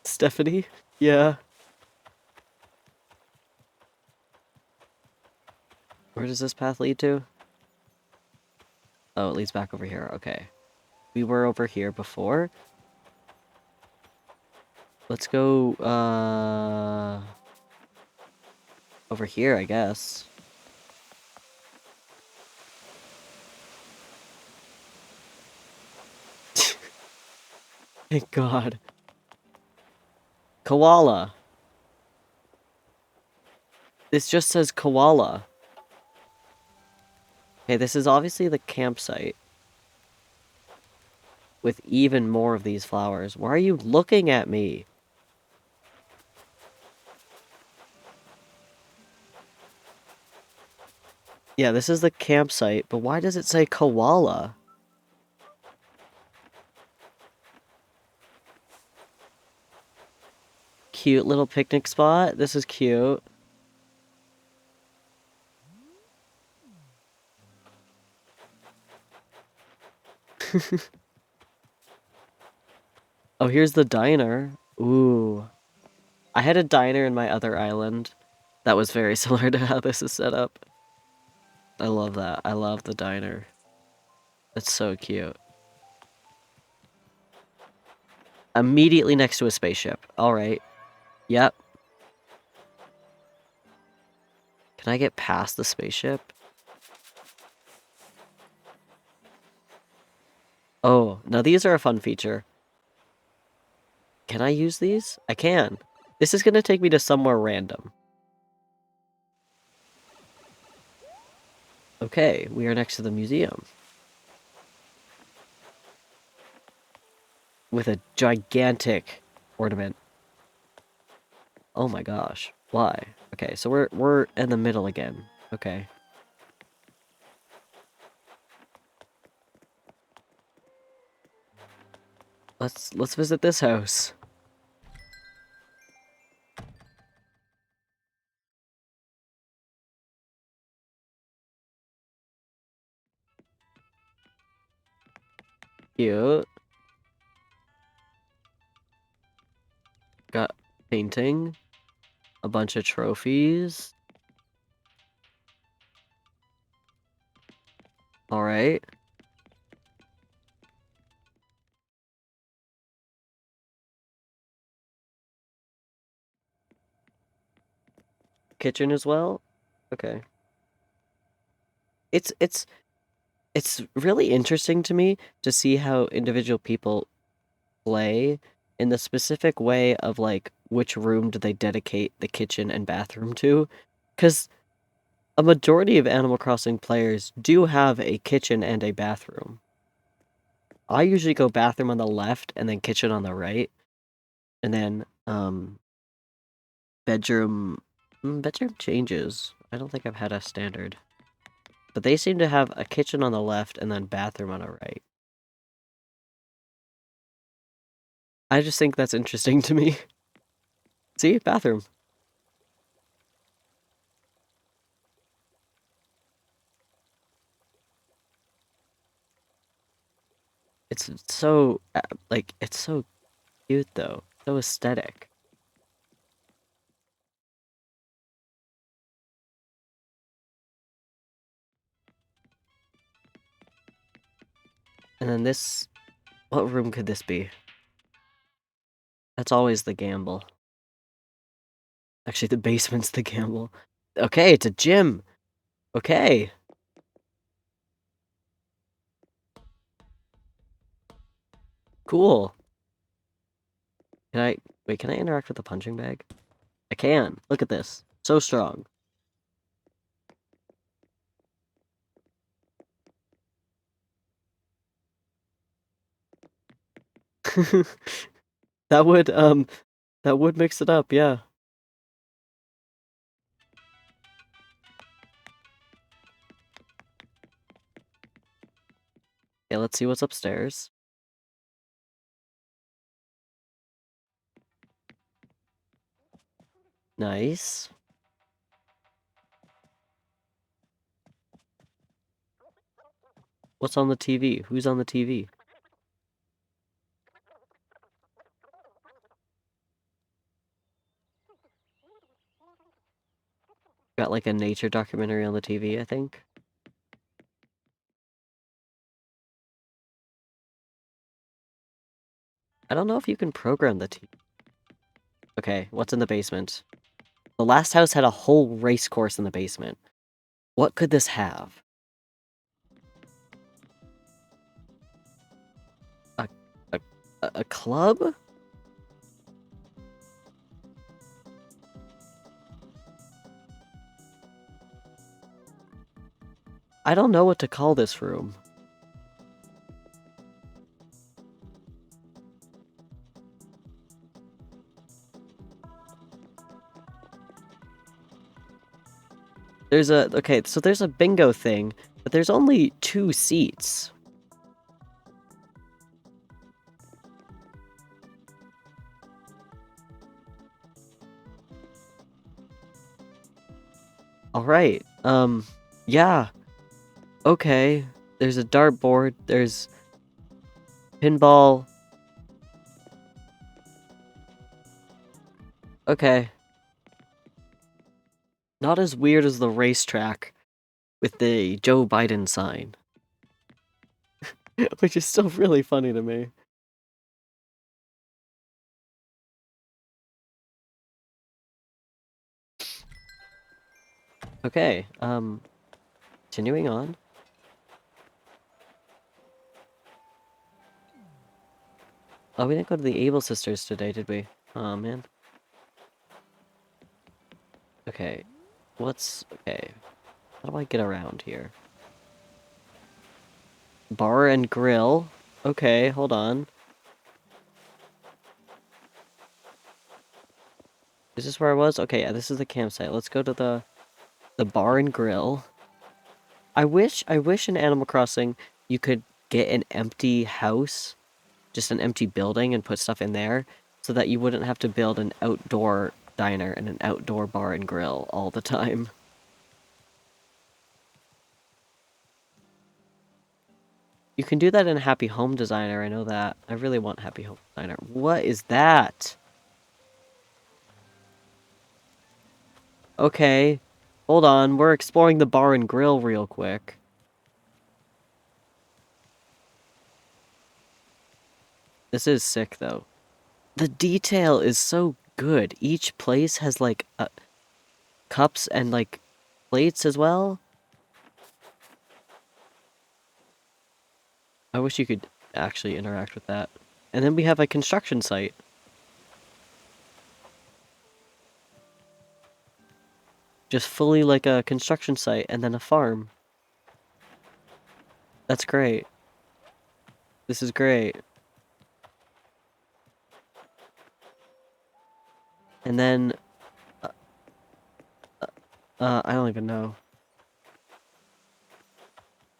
Stephanie? Yeah. Where does this path lead to? Oh, it leads back over here. Okay. We were over here before. Let's go, over here, I guess. Thank God. Koala. This just says koala. Okay, this is obviously the campsite. With even more of these flowers. Why are you looking at me? Yeah, this is the campsite, but why does it say koala? Cute little picnic spot. This is cute. Oh, here's the diner. Ooh. I had a diner in my other island that was very similar to how this is set up. I love that. I love the diner. It's so cute. Immediately next to a spaceship. Alright. Yep. Can I get past the spaceship? Oh, now these are a fun feature. Can I use these? I can. This is gonna take me to somewhere random. Okay, we are next to the museum. With a gigantic ornament. Oh my gosh. Why? Okay, so we're in the middle again. Okay. Let's visit this house. Cute. Got painting. A bunch of trophies. Alright. Kitchen as well? Okay. It's really interesting to me to see how individual people play in the specific way of like which room do they dedicate the kitchen and bathroom to? Because a majority of Animal Crossing players do have a kitchen and a bathroom. I usually go bathroom on the left and then kitchen on the right. And then bedroom bedroom changes. I don't think I've had a standard. But they seem to have a kitchen on the left and then bathroom on the right. I just think that's interesting to me. See? Bathroom. It's so, like, it's so cute, though. So aesthetic. And then this... What room could this be? That's always the gamble. Actually, the basement's the gamble. Okay, it's a gym. Okay. Cool. Can I... Wait, can I interact with the punching bag? I can. Look at this. So strong. That would mix it up, yeah. Okay, let's see what's upstairs. Nice. What's on the TV? Who's on the TV? Got like a nature documentary on the TV, I think. I don't know if you can program the TV. Okay, what's in the basement? The last house had a whole race course in the basement. What could this have? A, a, a club? I don't know what to call this room. Okay, so there's a bingo thing, but there's only 2 seats. Alright, yeah. Okay, there's a dartboard, there's pinball. Okay. Not as weird as the racetrack with the Joe Biden sign. Which is still really funny to me. Okay, continuing on. Oh, we didn't go to the Able Sisters today, did we? Oh, man. Okay, okay. How do I get around here? Bar and grill. Okay, hold on. Is this where I was? Okay, yeah, this is the campsite. Let's go to the bar and grill. I wish in Animal Crossing you could get an empty house, just an empty building, and put stuff in there, so that you wouldn't have to build an outdoor diner and an outdoor bar and grill all the time. You can do that in Happy Home Designer, I know that. I really want Happy Home Designer. What is that? Okay, hold on, we're exploring the bar and grill real quick. This is sick, though. The detail is so good. Each place has, like, cups and, like, plates as well. I wish you could actually interact with that. And then we have a construction site. Just fully like a construction site and then a farm. That's great. This is great. And then... I don't even know.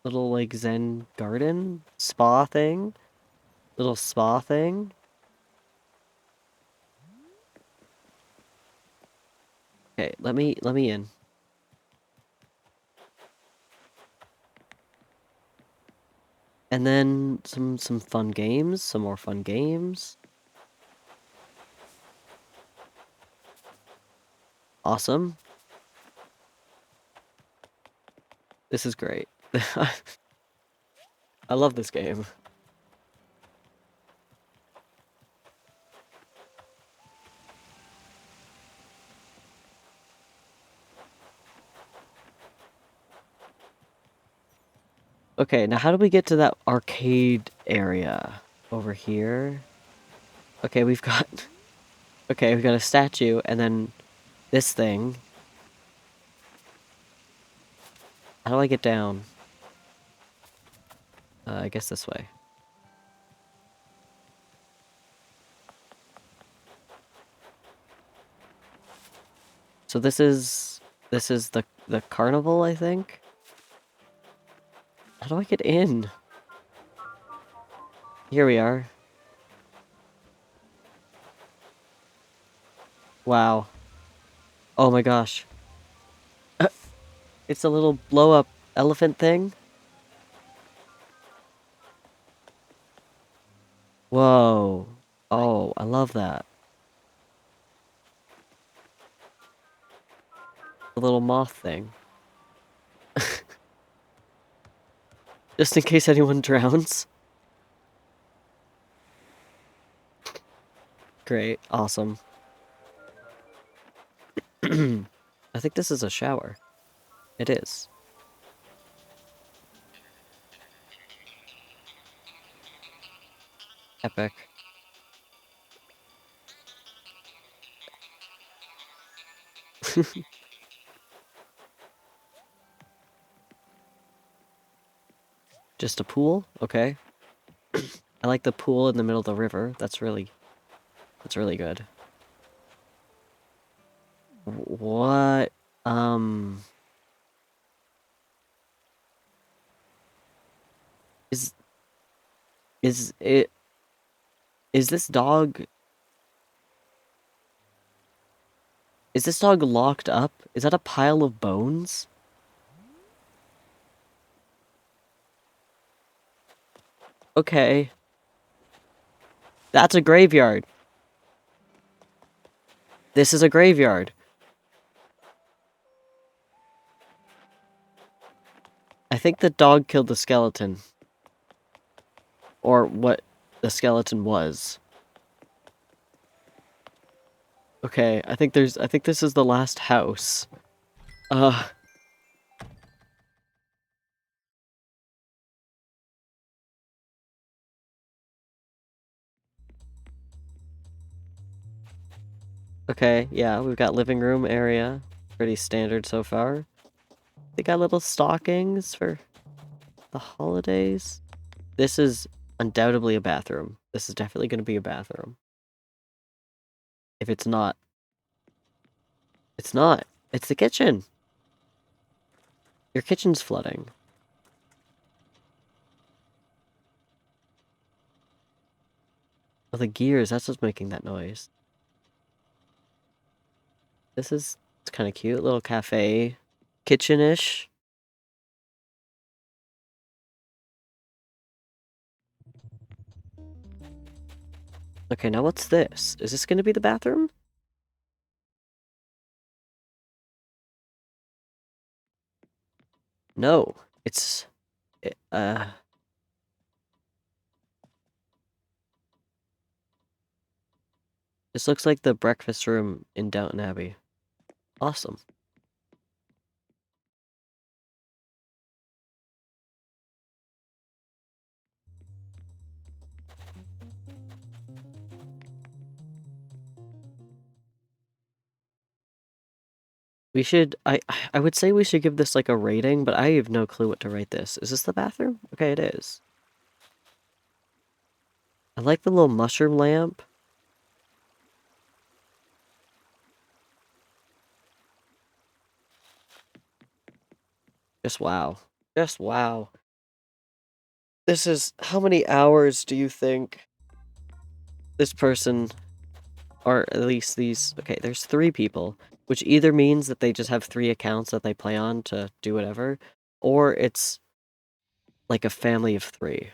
Little, like, Zen garden? Spa thing? Little spa thing? Okay, let me in. And then some fun games, some more fun games. Awesome. This is great. I love this game. Okay, now how do we get to that arcade area? Over here? Okay, we've got... Okay, we've got a statue, and then this thing. How do I get down? I guess this way. So this is the carnival, I think. How do I get in? Here we are. Wow. Oh my gosh. It's a little blow up elephant thing. Whoa. Oh, I love that. The little moth thing. Just in case anyone drowns. Great. Awesome. I think this is a shower. It is. Epic. Just a pool? Okay. I like the pool in the middle of the river. That's really good. What? Um... Is... Is it... Is this dog... Is this dog locked up? Is that a pile of bones? Okay. That's a graveyard. This is a graveyard. I think the dog killed the skeleton. Or what the skeleton was. Okay, I think this is the last house. Okay, yeah, we've got living room area. Pretty standard so far. They got little stockings for the holidays. This is undoubtedly a bathroom. This is definitely going to be a bathroom. If it's not, it's not. It's the kitchen. Your kitchen's flooding. Oh, the gears, that's what's making that noise. It's kind of cute. Little cafe. Kitchen-ish. Okay, now what's this? Is this going to be the bathroom? No. It's... This looks like the breakfast room in Downton Abbey. Awesome. We should... I would say we should give this like a rating, but I have no clue what to rate this. Is this the bathroom? Okay, it is. I like the little mushroom lamp. Just wow. Just wow. This is... How many hours do you think this person, or at least these... Okay, there's 3 people, which either means that they just have 3 accounts that they play on to do whatever, or it's like a family of 3.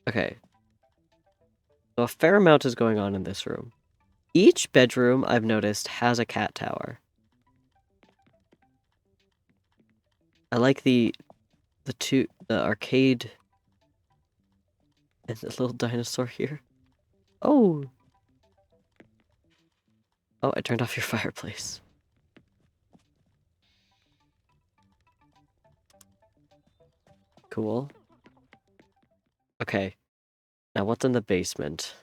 Okay. So a fair amount is going on in this room. Each bedroom, I've noticed, has a cat tower. I like the arcade and the little dinosaur here. Oh! Oh, I turned off your fireplace. Cool. Okay. Now what's in the basement?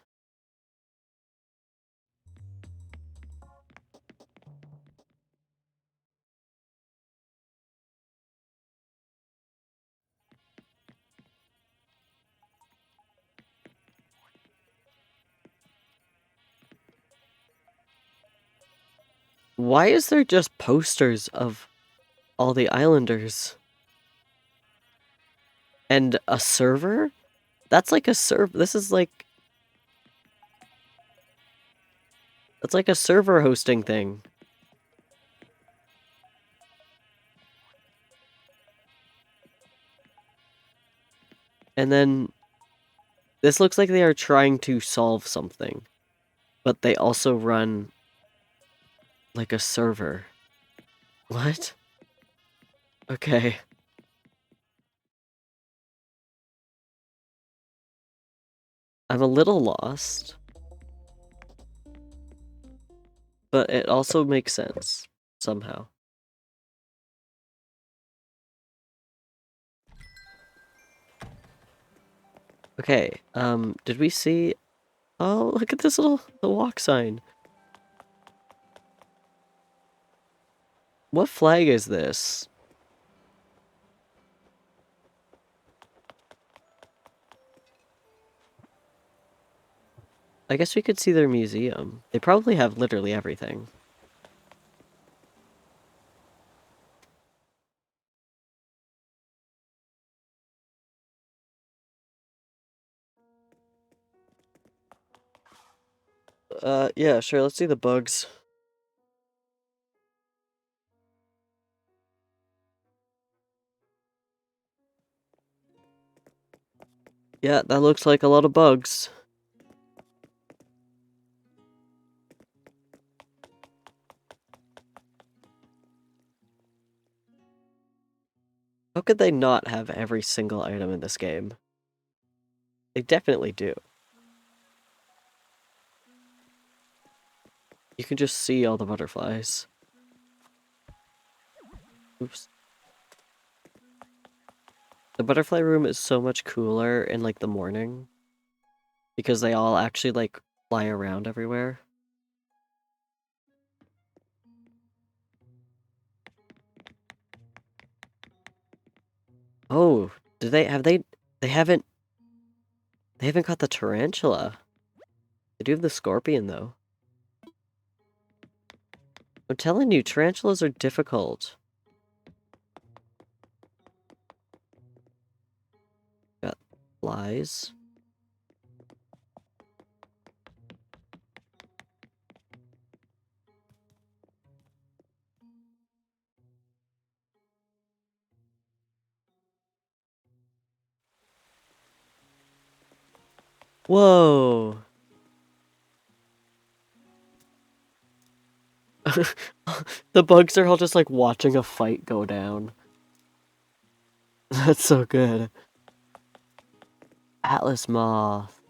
Why is there just posters of all the islanders? And a server? That's like a this is like... That's like a server hosting thing. And then... This looks like they are trying to solve something. But they also run... like a server. What? Okay. I'm a little lost. But it also makes sense. Somehow. Okay, did we see... Oh, look at this little... the walk sign. What flag is this? I guess we could see their museum. They probably have literally everything. Yeah, sure, let's see the bugs. Yeah, that looks like a lot of bugs. How could they not have every single item in this game? They definitely do. You can just see all the butterflies. Oops. The butterfly room is so much cooler in, like, the morning. Because they all actually, like, fly around everywhere. Oh, do they have they haven't got the tarantula. They do have the scorpion though. I'm telling you, tarantulas are difficult. Got flies. Whoa. The bugs are all just like watching a fight go down. That's so good. Atlas moth.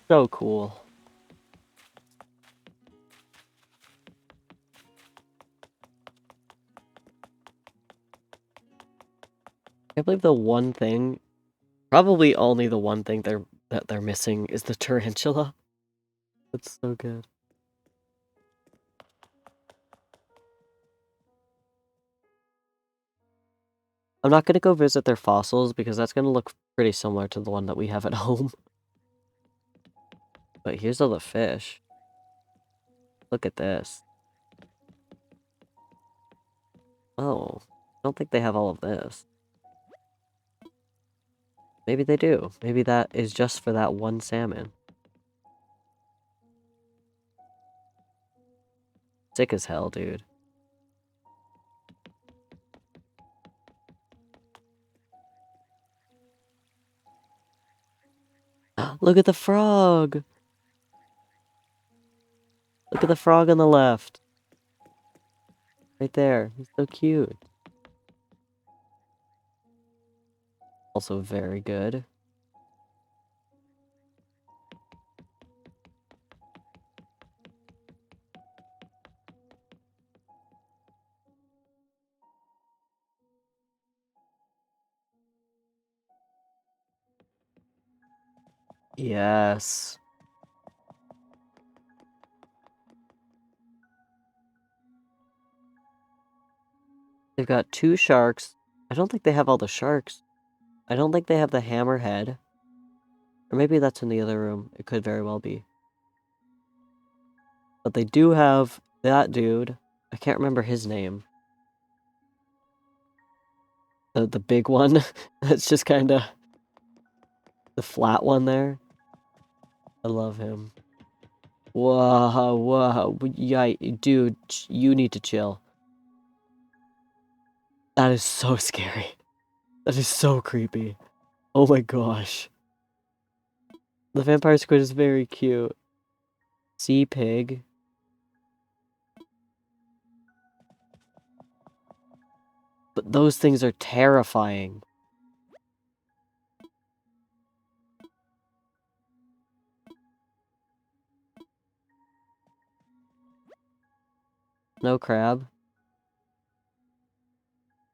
So cool. I believe the one thing, probably only the one thing that they're missing is the tarantula. That's so good. I'm not gonna go visit their fossils because that's gonna look pretty similar to the one that we have at home. But here's all the fish. Look at this. Oh, I don't think they have all of this. Maybe they do. Maybe that is just for that one salmon. Sick as hell, dude. Look at the frog! Look at the frog on the left. Right there. He's so cute. Also very good. Yes. They've got 2 sharks. I don't think they have all the sharks. I don't think they have the hammerhead. Or maybe that's in the other room. It could very well be. But they do have that dude. I can't remember his name. The big one. That's just kind of the flat one there. I love him. Whoa, whoa, yeah, dude, you need to chill. That is so scary. That is so creepy. Oh my gosh. The vampire squid is very cute. Sea pig. But those things are terrifying. No crab.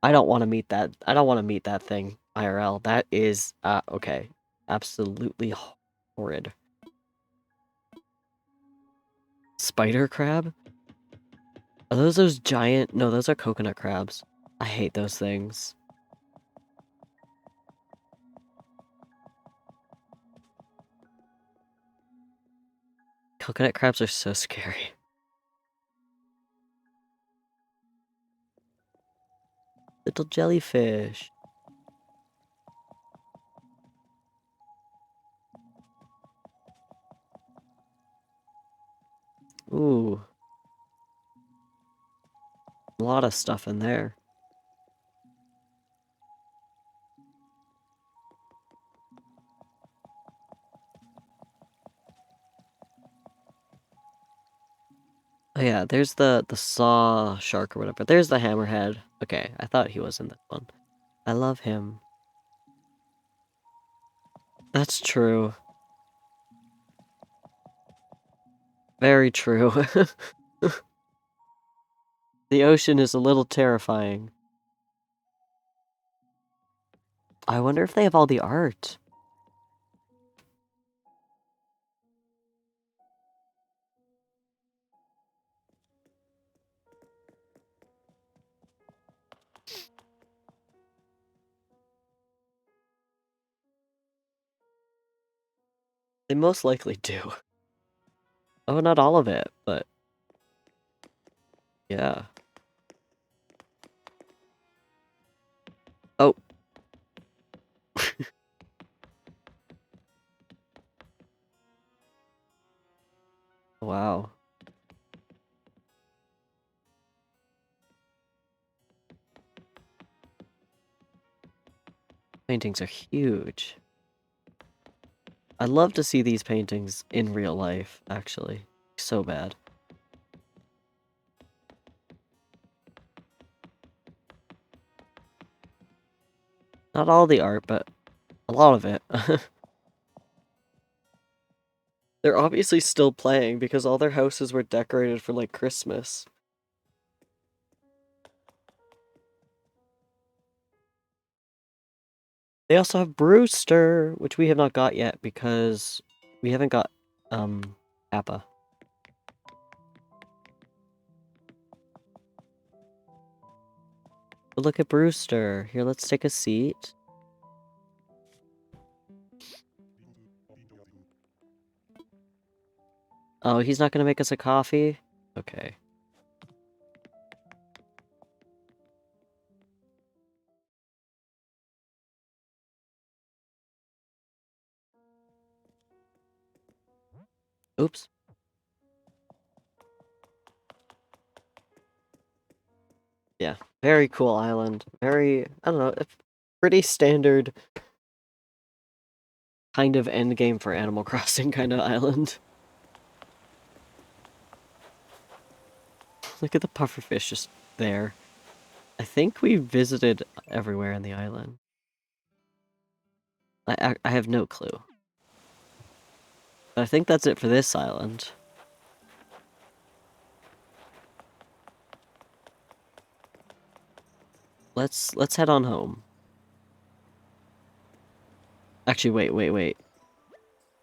I don't want to meet that. I don't want to meet that thing IRL. That is, okay. Absolutely horrid. Spider crab? Are those giant? No, those are coconut crabs. I hate those things. Coconut crabs are so scary. Little jellyfish. Ooh. A lot of stuff in there. Oh yeah, there's the saw shark or whatever. There's the hammerhead. Okay, I thought he was in this one. I love him. That's true. Very true. The ocean is a little terrifying. I wonder if they have all the art. They most likely do. Oh, not all of it, but yeah. Oh. Wow. Paintings are huge. I'd love to see these paintings in real life, actually. So bad. Not all the art, but a lot of it. They're obviously still playing because all their houses were decorated for like Christmas. They also have Brewster, which we have not got yet because we haven't got Appa. But look at Brewster. Here, let's take a seat. Oh, he's not gonna make us a coffee? Okay. Oops. Yeah, very cool island. Very, I don't know, a pretty standard kind of endgame for Animal Crossing kind of island. Look at the pufferfish just there. I think we visited everywhere in the island. I have no clue. But I think that's it for this island. Let's head on home. Actually, wait.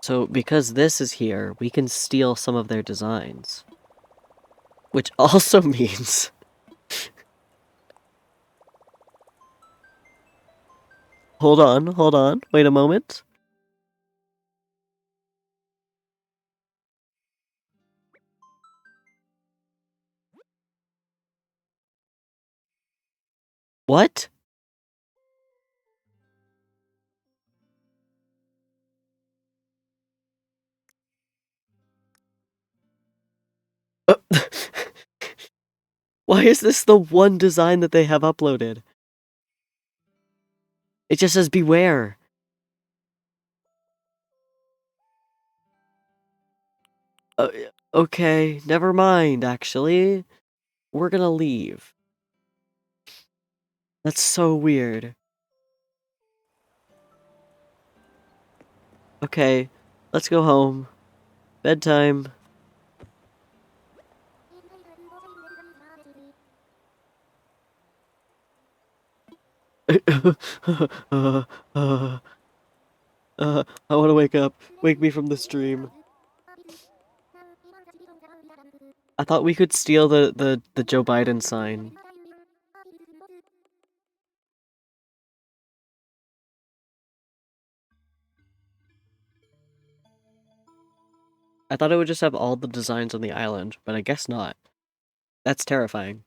So, because this is here, we can steal some of their designs. Which also means... Hold on. Wait a moment. What? Why is this the one design that they have uploaded? It just says beware. Uh, okay, never mind, actually. We're gonna leave. That's so weird. Okay, let's go home. Bedtime. uh, uh, I want to wake up. Wake me from this dream. I thought we could steal the Joe Biden sign. I thought it would just have all the designs on the island, but I guess not. That's terrifying.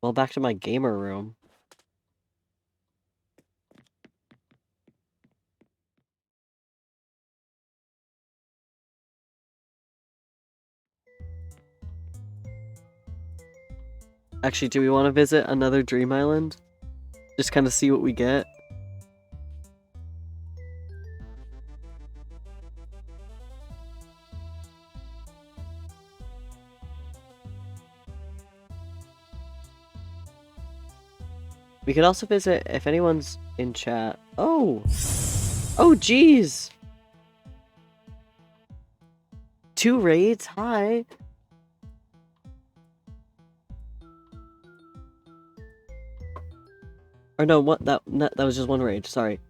Well, back to my gamer room. Actually, do we want to visit another dream island? Just kind of see what we get? We could also visit if anyone's in chat. Oh! Oh, jeez! 2 raids? Hi! Or no, what? That was just 1 raid, sorry.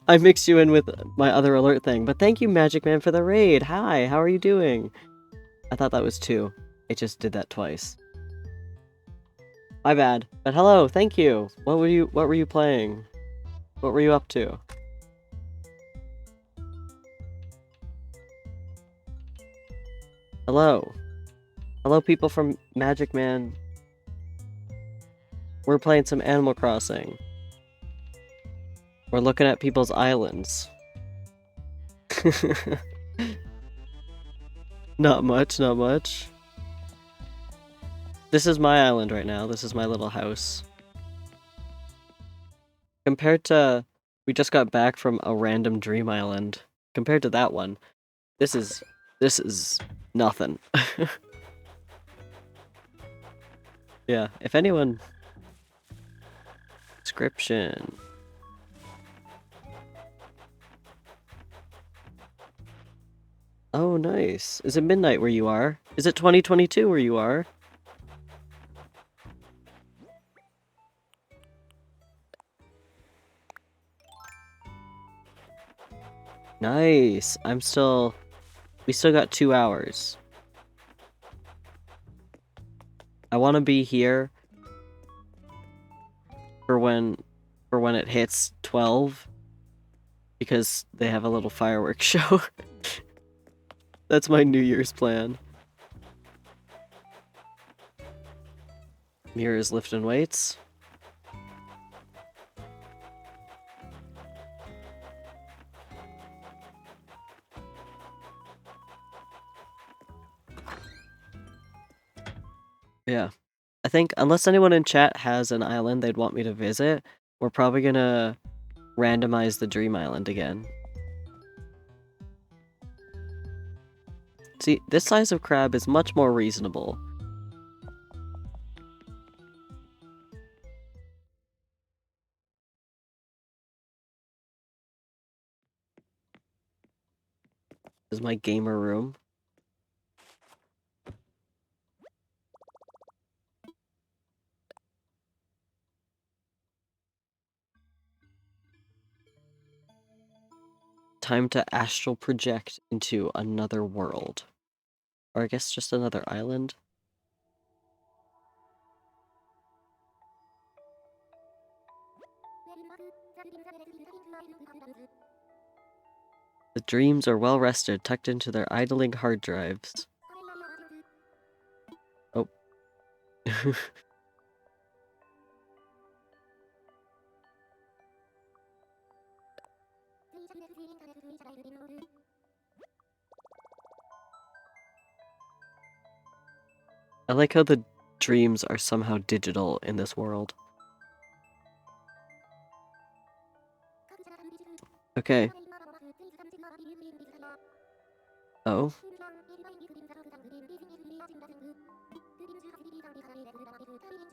I mixed you in with my other alert thing, but thank you, Magic Man, for the raid! Hi, how are you doing? I thought that was 2. It just did that twice. My bad. But hello, thank you! What were you playing? What were you up to? Hello. Hello, people from Magic Man. We're playing some Animal Crossing. We're looking at people's islands. Not much. This is my island right now. This is my little house. Compared to... We just got back from a random dream island. Compared to that one, this is nothing. Yeah, if anyone... Description. Oh, nice. Is it midnight where you are? Is it 2022 where you are? Nice. We still got 2 hours. I want to be here for when it hits 12 because they have a little fireworks show. That's my New Year's plan. Mirrors lifting weights. Yeah. I think unless anyone in chat has an island they'd want me to visit, we're probably gonna randomize the Dream Island again. See, this size of crab is much more reasonable. This is my gamer room. Time to astral project into another world. Or I guess just another island. The dreams are well rested, tucked into their idling hard drives. Oh. I like how the dreams are somehow digital in this world. Okay. Oh.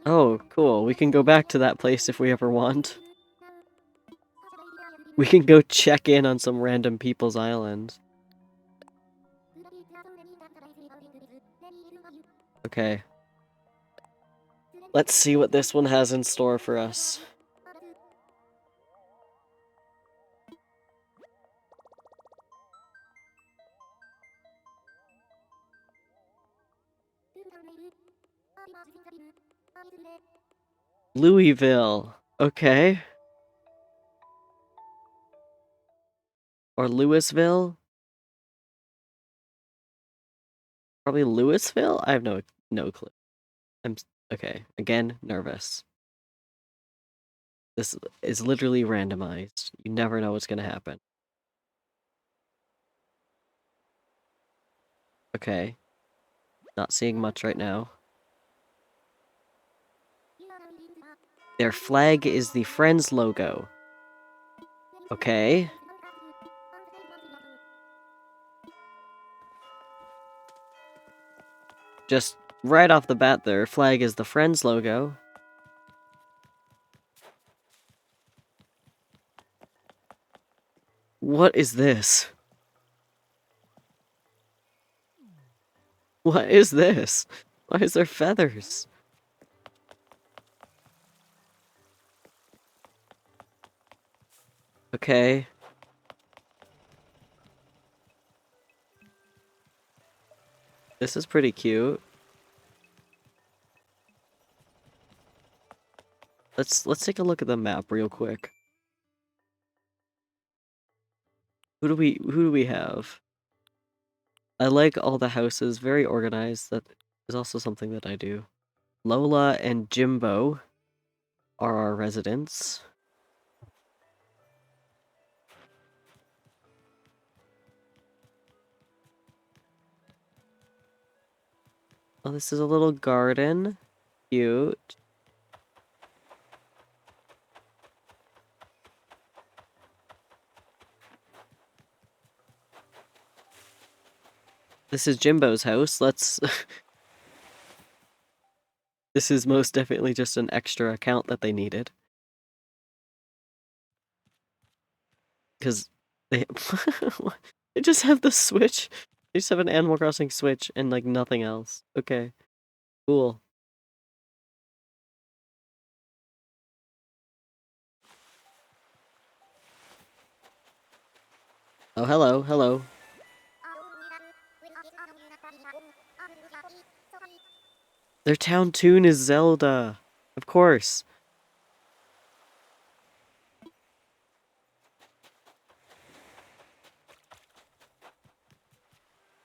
Oh, cool. We can go back to that place if we ever want. We can go check in on some random people's islands. Okay. Let's see what this one has in store for us. Louisville. Okay. Or Louisville? Probably Louisville? I have no clue. Okay. Again, nervous. This is literally randomized. You never know what's gonna happen. Okay. Not seeing much right now. Their flag is the Friends logo. Okay. Just right off the bat, their flag is the Friends logo. What is this? What is this? Why is there feathers? Okay. This is pretty cute. Let's take a look at the map real quick. Who do we have? I like all the houses, very organized. That is also something that I do. Lola and Jimbo are our residents. Oh, this is a little garden. Cute. This is Jimbo's house. Let's... This is most definitely just an extra account that they needed. Because they... they just have the Switch. They just have an Animal Crossing Switch and, like, nothing else. Okay. Cool. Oh, hello, hello. Their town tune is Zelda. Of course.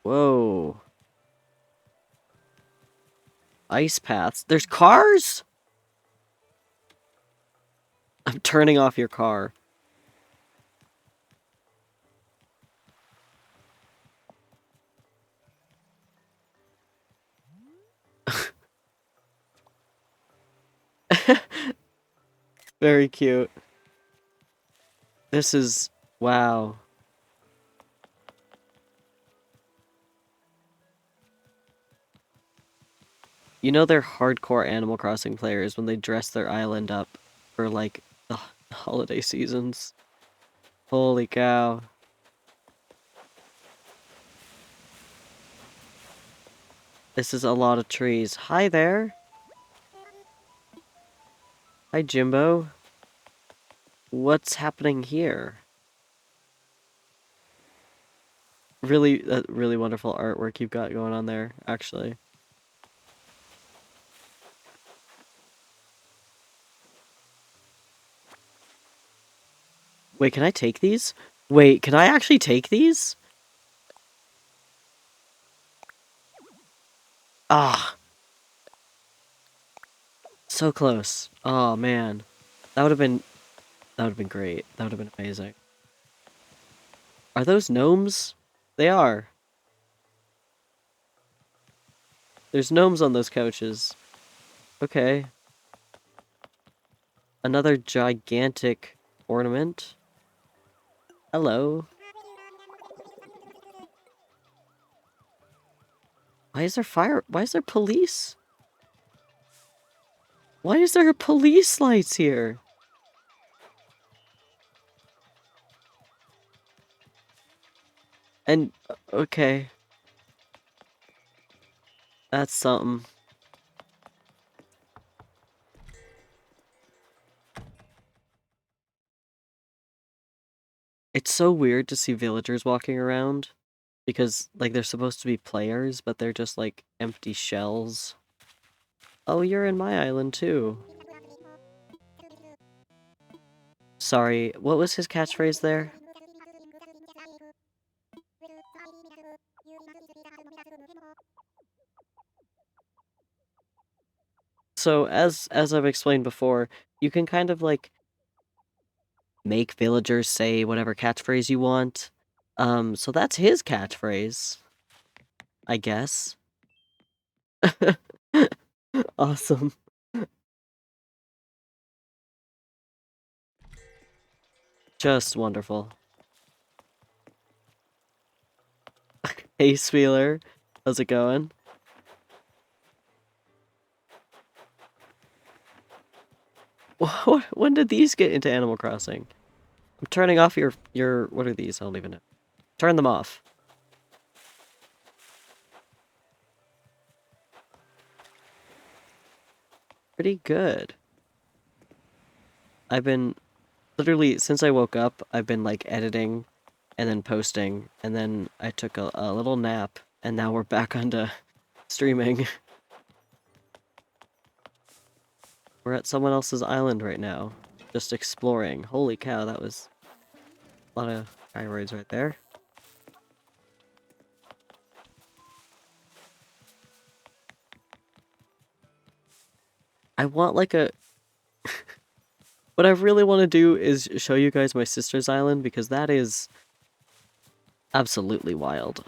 Whoa. Ice paths. There's cars? I'm turning off your car. Very cute. This is... wow. You know they're hardcore Animal Crossing players when they dress their island up for, like, the holiday seasons. Holy cow. This is a lot of trees. Hi there. Hi, Jimbo. What's happening here? Really, really wonderful artwork you've got going on there, actually. Wait, can I take these? Wait, can I actually take these? Ah, so close. Oh man, that would have been great. That would have been amazing. Are those gnomes? They are. There's gnomes on those couches. Okay. Another gigantic ornament. Hello. Why is there fire? Why is there police? Why is there police lights here? And, okay. That's something. It's so weird to see villagers walking around because, like, they're supposed to be players, but they're just, like, empty shells. Oh, you're in my island, too. Sorry, what was his catchphrase there? So, as I've explained before, you can kind of, like, make villagers say whatever catchphrase you want. So that's his catchphrase, I guess. Awesome. Just wonderful. Hey, Spieler. How's it going? When did these get into Animal Crossing? I'm turning off your... What are these? I don't even know. Turn them off. Pretty good. I've been... Literally, since I woke up, I've been, like, editing and then posting, and then I took a little nap, and now we're back onto streaming. We're at someone else's island right now, just exploring. Holy cow, that was a lot of words right there. I want like a... What I really want to do is show you guys my sister's island, because that is absolutely wild.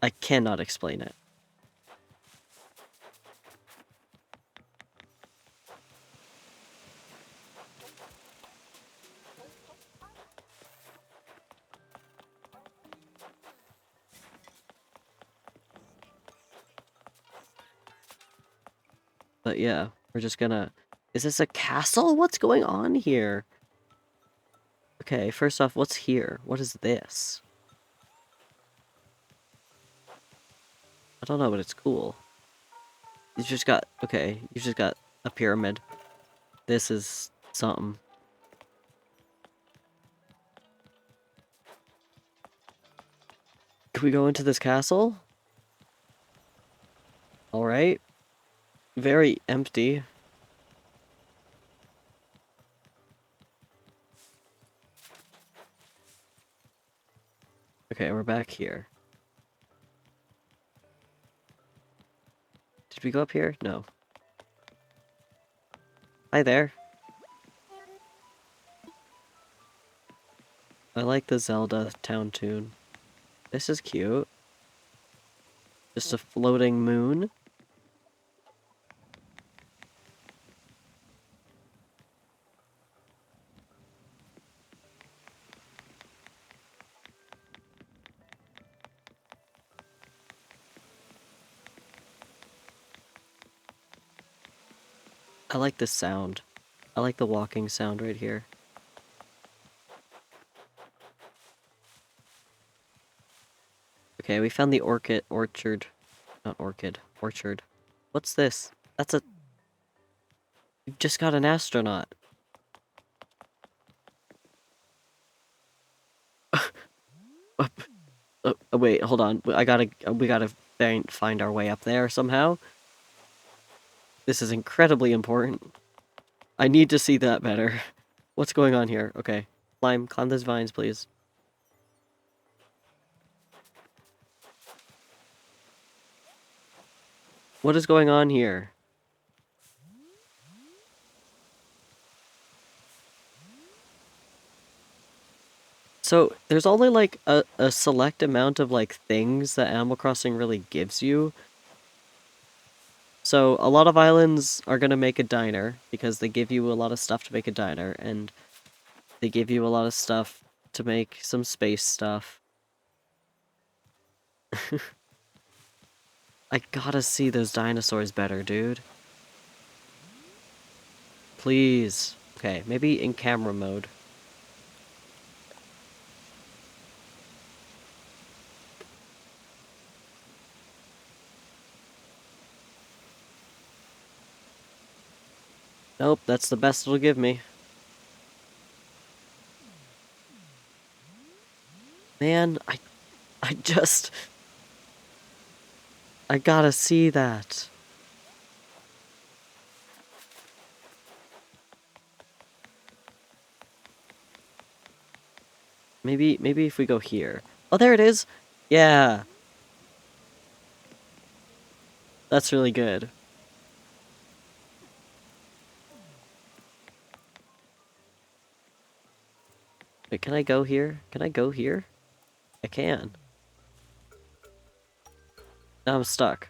I cannot explain it. But yeah, we're just gonna... Is this a castle? What's going on here? Okay, first off, what's here? What is this? I don't know, but it's cool. You just got... Okay, you just got a pyramid. This is something. Can we go into this castle? Alright. Very empty. Okay, we're back here. Did we go up here? No. Hi there. I like the Zelda town tune. This is cute. Just a floating moon. I like this sound. I like the walking sound right here. Okay, we found the orchard. Not orchid. Orchard. What's this? That's a... You've just got an astronaut. Wait, hold on. We gotta find our way up there somehow. This is incredibly important. I need to see that better. What's going on here? Okay. Climb those vines, please. What is going on here? So, there's only like a select amount of like things that Animal Crossing really gives you. So, a lot of islands are gonna make a diner because they give you a lot of stuff to make a diner, and they give you a lot of stuff to make some space stuff. I gotta see those dinosaurs better, dude. Please. Okay, maybe in camera mode. Nope, that's the best it'll give me. Man, I just... I gotta see that. Maybe if we go here. Oh, there it is! Yeah! That's really good. Wait, can I go here? Can I go here? I can. Now I'm stuck.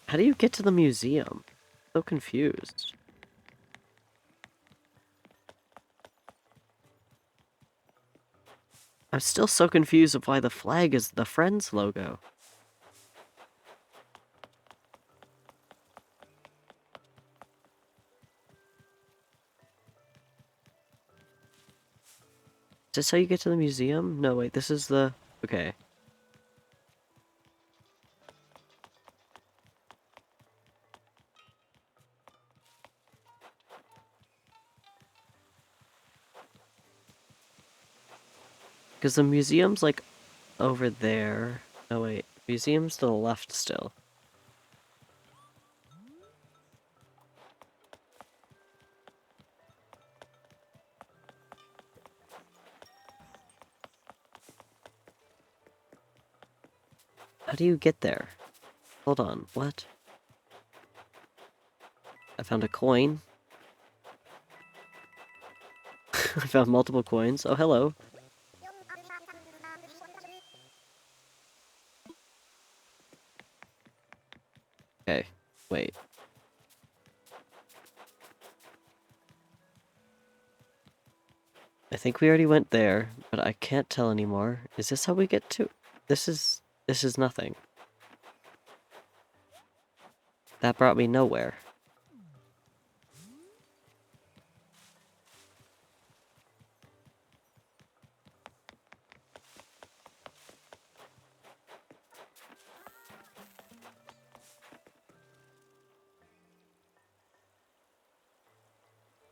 How do you get to the museum? So confused. I'm still so confused of why the flag is the Friends logo. Is this how you get to the museum? No, wait, this is the... Okay. Because the museum's, like, over there. No, wait. Museum's to the left still. How do you get there? Hold on, what? I found a coin. I found multiple coins. Oh, hello. Okay, wait. I think we already went there, but I can't tell anymore. Is this how we get to... This is nothing. That brought me nowhere.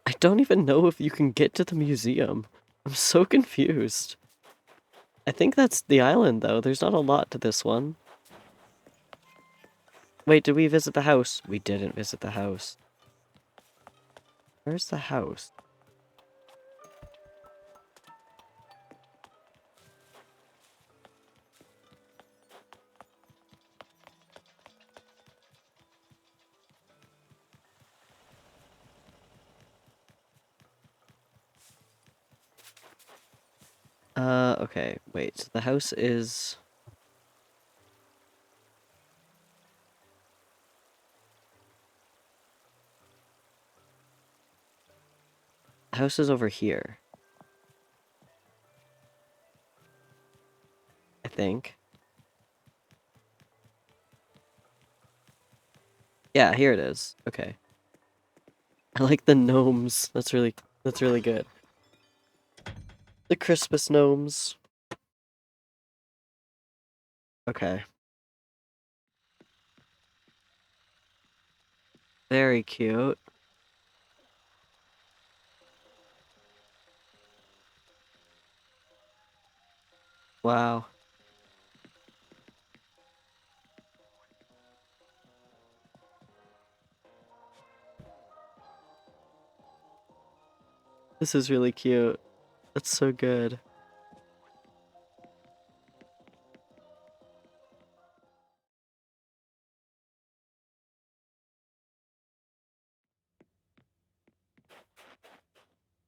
I don't even know if you can get to the museum. I'm so confused. I think that's the island, though. There's not a lot to this one. Wait, did we visit the house? We didn't visit the house. Where's the house? Okay, wait. The house is... The house is over here. I think. Yeah, here it is. Okay. I like the gnomes. That's really good. The Christmas gnomes. Okay. Very cute. Wow. This is really cute. That's so good.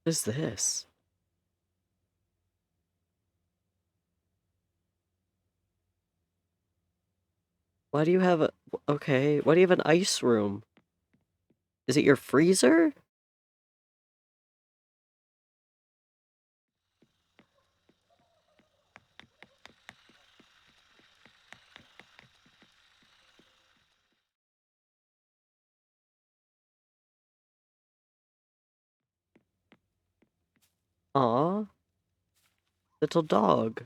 What is this? Why do you have a... Okay, why do you have an ice room? Is it your freezer? Aw, little dog.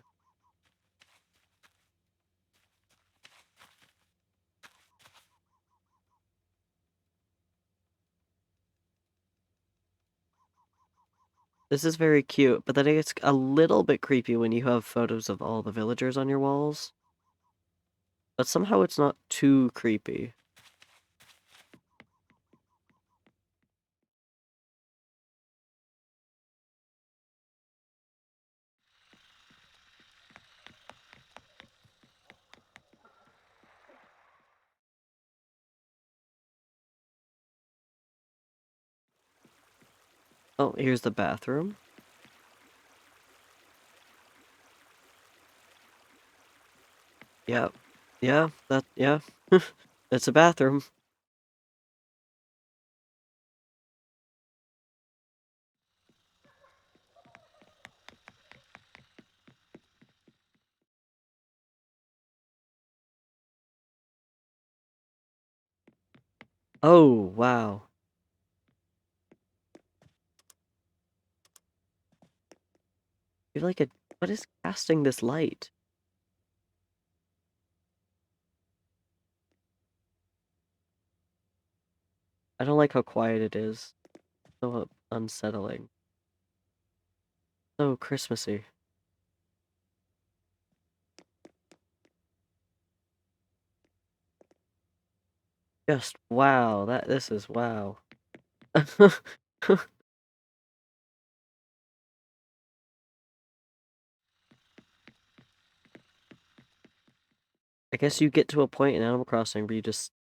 This is very cute, but then it gets a little bit creepy when you have photos of all the villagers on your walls. But somehow it's not too creepy. Oh, here's the bathroom. Yeah. Yeah, yeah. It's a bathroom. Oh, wow. You're like a... What is casting this light? I don't like how quiet it is. So unsettling. So Christmassy. Just wow, this is wow. I guess you get to a point in Animal Crossing where you just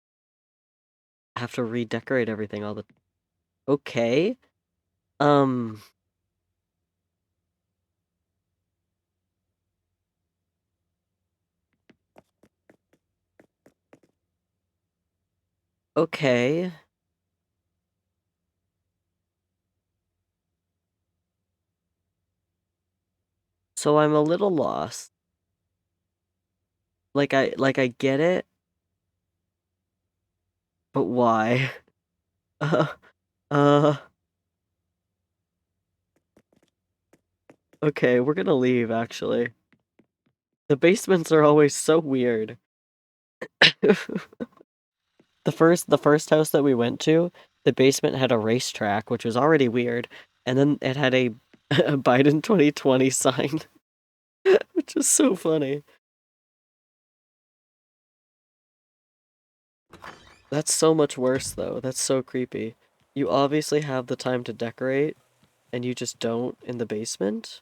have to redecorate everything all the... Okay. Um, okay. So I'm a little lost. Like I get it, but why? Uh, uh, okay, we're gonna leave actually. The basements are always so weird. The first house that we went to, the basement had a racetrack, which was already weird, and then it had a, a Biden 2020 sign, which is so funny. That's so much worse though. That's so creepy. You obviously have the time to decorate, and you just don't in the basement?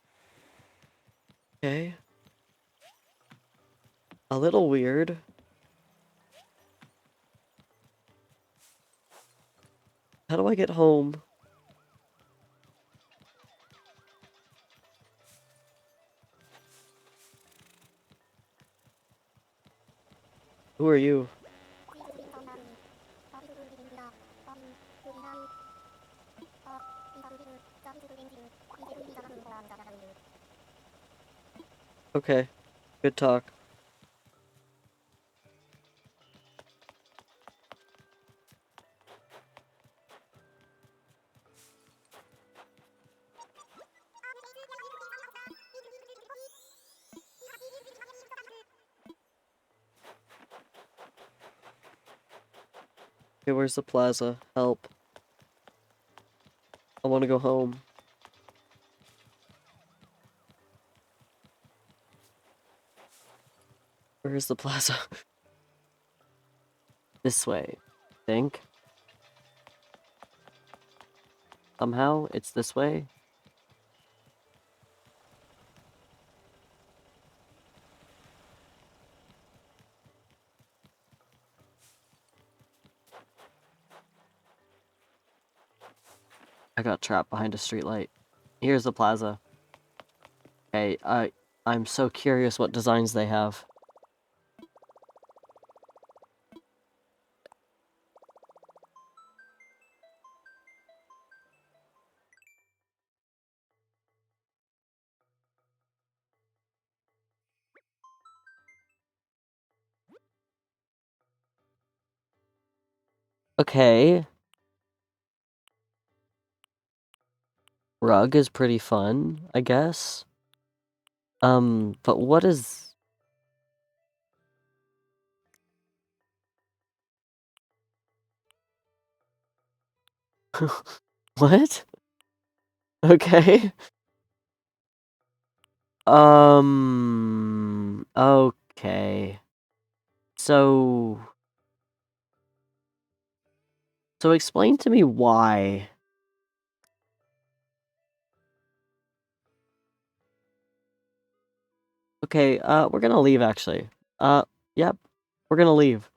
Okay. A little weird. How do I get home? Who are you? Okay. Good talk. Okay, where's the plaza? Help. I want to go home. Where's the plaza? This way. Think. Somehow, it's this way. I got trapped behind a streetlight. Here's the plaza. Hey, I'm so curious what designs they have. Okay. Rug is pretty fun, I guess. But what is... What? Okay. Okay. So... So explain to me why. Okay, we're gonna leave, actually. Yep. We're gonna leave.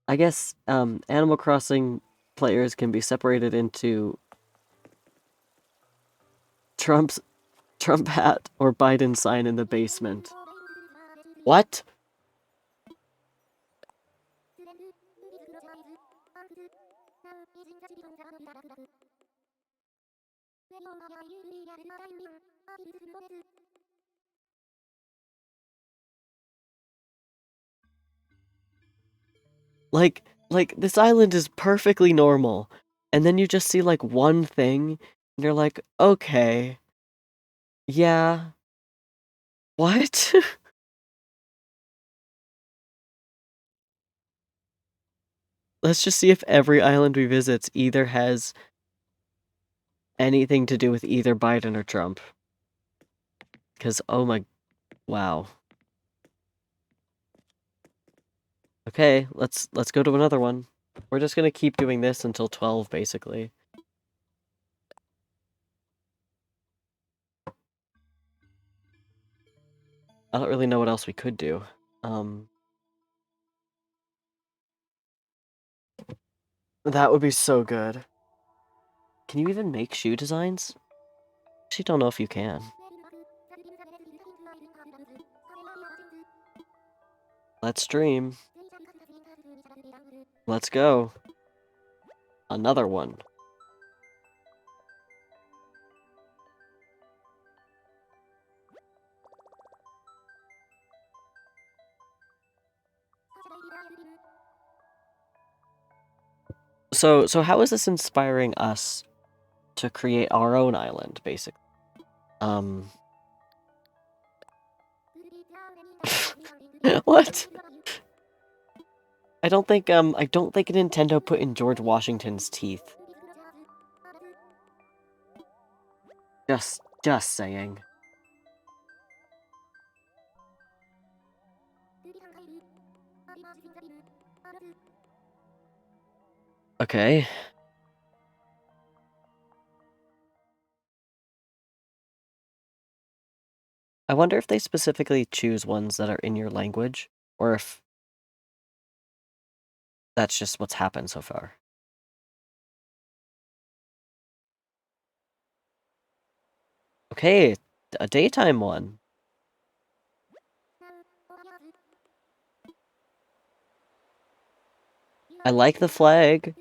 I guess, Animal Crossing players can be separated into Trump's Trump hat or Biden sign in the basement. What? Like, this island is perfectly normal. And then you just see, like, one thing, and you're like, okay. Yeah. What? Let's just see if every island we visit either has anything to do with either Biden or Trump. Because, oh my... Wow. Okay, let's go to another one. We're just gonna keep doing this until 12, basically. I don't really know what else we could do. That would be so good. Can you even make shoe designs? Actually, don't know if you can. Let's dream. Let's go. Another one. So how is this inspiring us to create our own island, basically? What? I don't think Nintendo put in George Washington's teeth. Just saying. Okay. I wonder if they specifically choose ones that are in your language, or if that's just what's happened so far. Okay, a daytime one. I like the flag.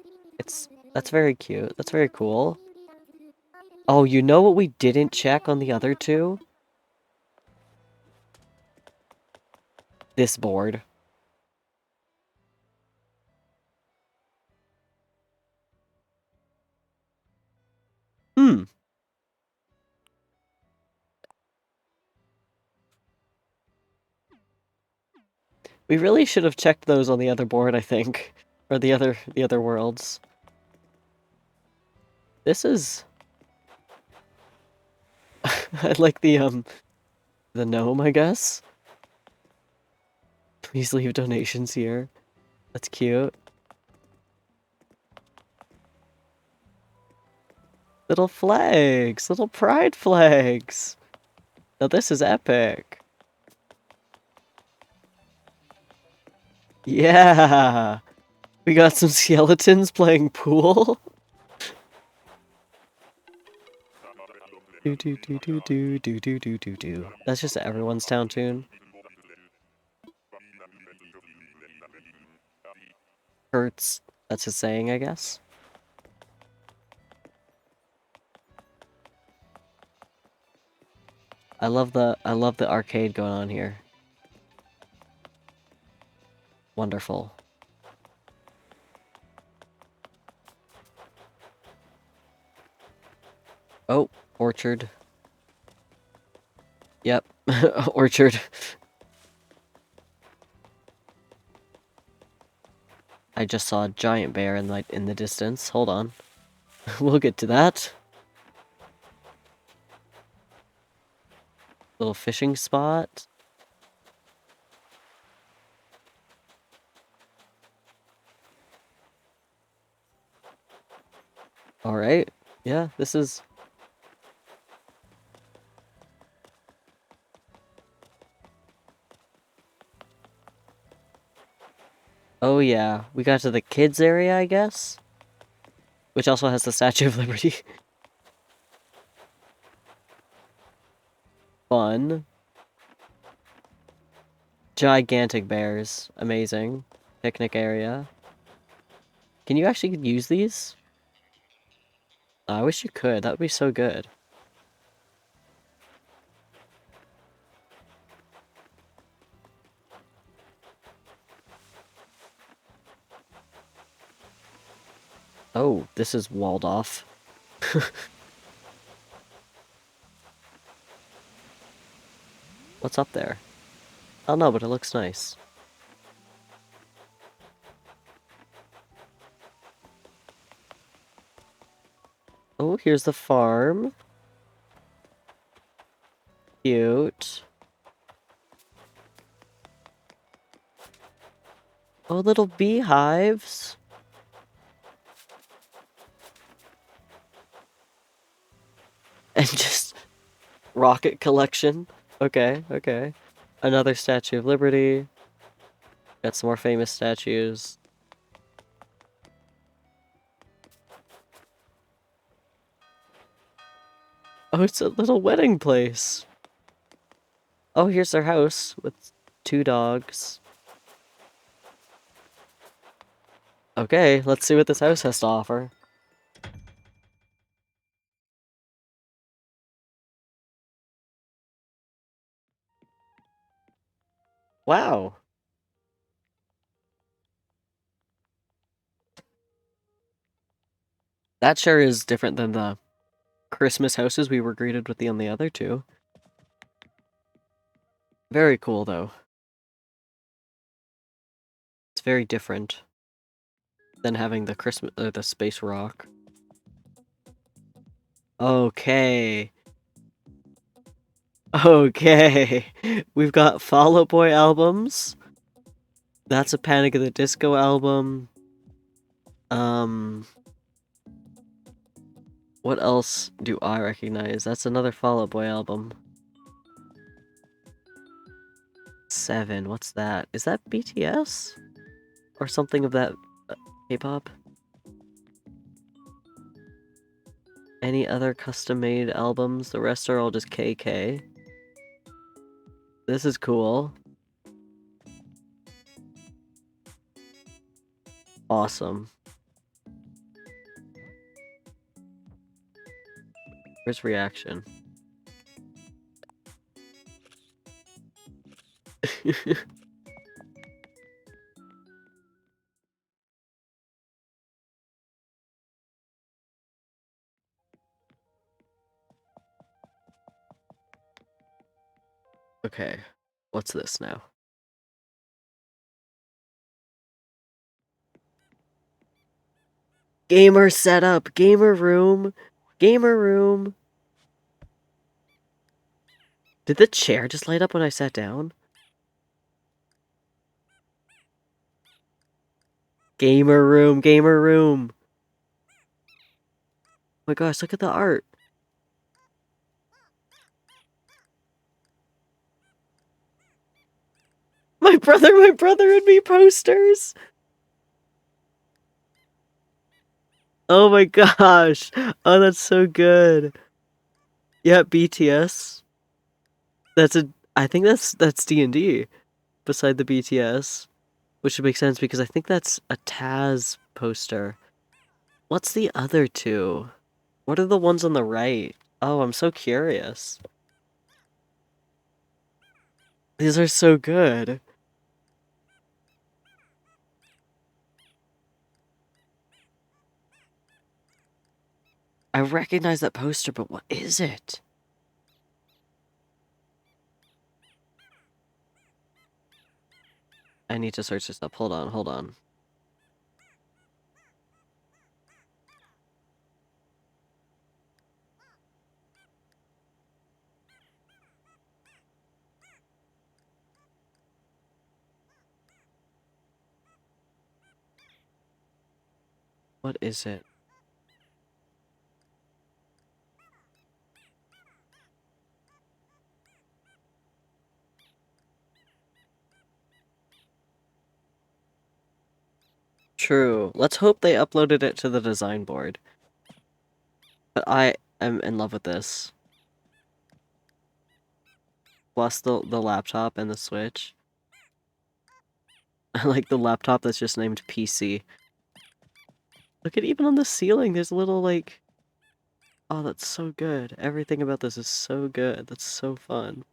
That's very cute. That's very cool. Oh, you know what we didn't check on the other two? This board. Hmm. We really should have checked those on the other board, I think. Or the other worlds. This is I like the gnome, I guess. Please leave donations here. That's cute. Little flags, little pride flags. Now this is epic. Yeah. We got some skeletons playing pool. Do do do do do do do do do do. That's just everyone's town tune. Hurts. That's his saying, I guess. I love the arcade going on here. Wonderful. Oh, orchard. Yep, orchard. I just saw a giant bear in the distance. Hold on. We'll get to that. Little fishing spot. All right. Yeah, this is... Oh yeah, we got to the kids area, I guess? Which also has the Statue of Liberty. Fun. Gigantic bears. Amazing. Picnic area. Can you actually use these? I wish you could. That would be so good. Oh, this is walled off. What's up there? I don't know, but it looks nice. Oh, here's the farm. Cute. Oh, little beehives. And just rocket collection. Okay, okay. Another Statue of Liberty. Got some more famous statues. Oh, it's a little wedding place. Oh, here's their house with 2 dogs. Okay, let's see what this house has to offer. Wow. That sure is different than the Christmas houses we were greeted with on the other two. Very cool, though. It's very different than having the space rock. Okay. Okay. We've got Fall Out Boy albums. That's a Panic at the Disco album. What else do I recognize? That's another Fall Out Boy album. 7, what's that? Is that BTS? Or something of that K-pop? Any other custom-made albums? The rest are all just KK. This is cool. Awesome. Where's reaction? Okay, what's this now? Gamer setup, gamer room, gamer room. Did the chair just light up when I sat down? Gamer room, gamer room. Oh my gosh, look at the art. My brother and me posters. Oh my gosh. Oh, that's so good. Yeah, BTS. That's a I think that's D&D beside the BTS, which would make sense because I think that's a Taz poster. What's the other two? What are the ones on the right? Oh, I'm so curious. These are so good. I recognize that poster, but what is it? I need to search this up. Hold on, hold on. What is it? True. Let's hope they uploaded it to the design board. But I am in love with this. Plus the laptop and the Switch. I like the laptop that's just named PC. Look at even on the ceiling, there's a little like... Oh, that's so good. Everything about this is so good. That's so fun.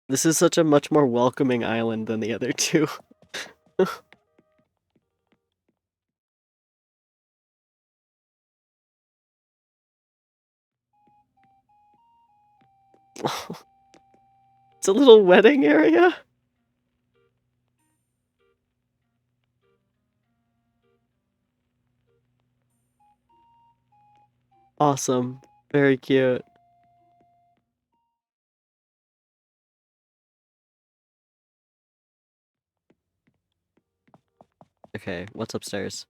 This is such a much more welcoming island than the other two. It's a little wedding area. Awesome. Very cute. Okay, what's upstairs?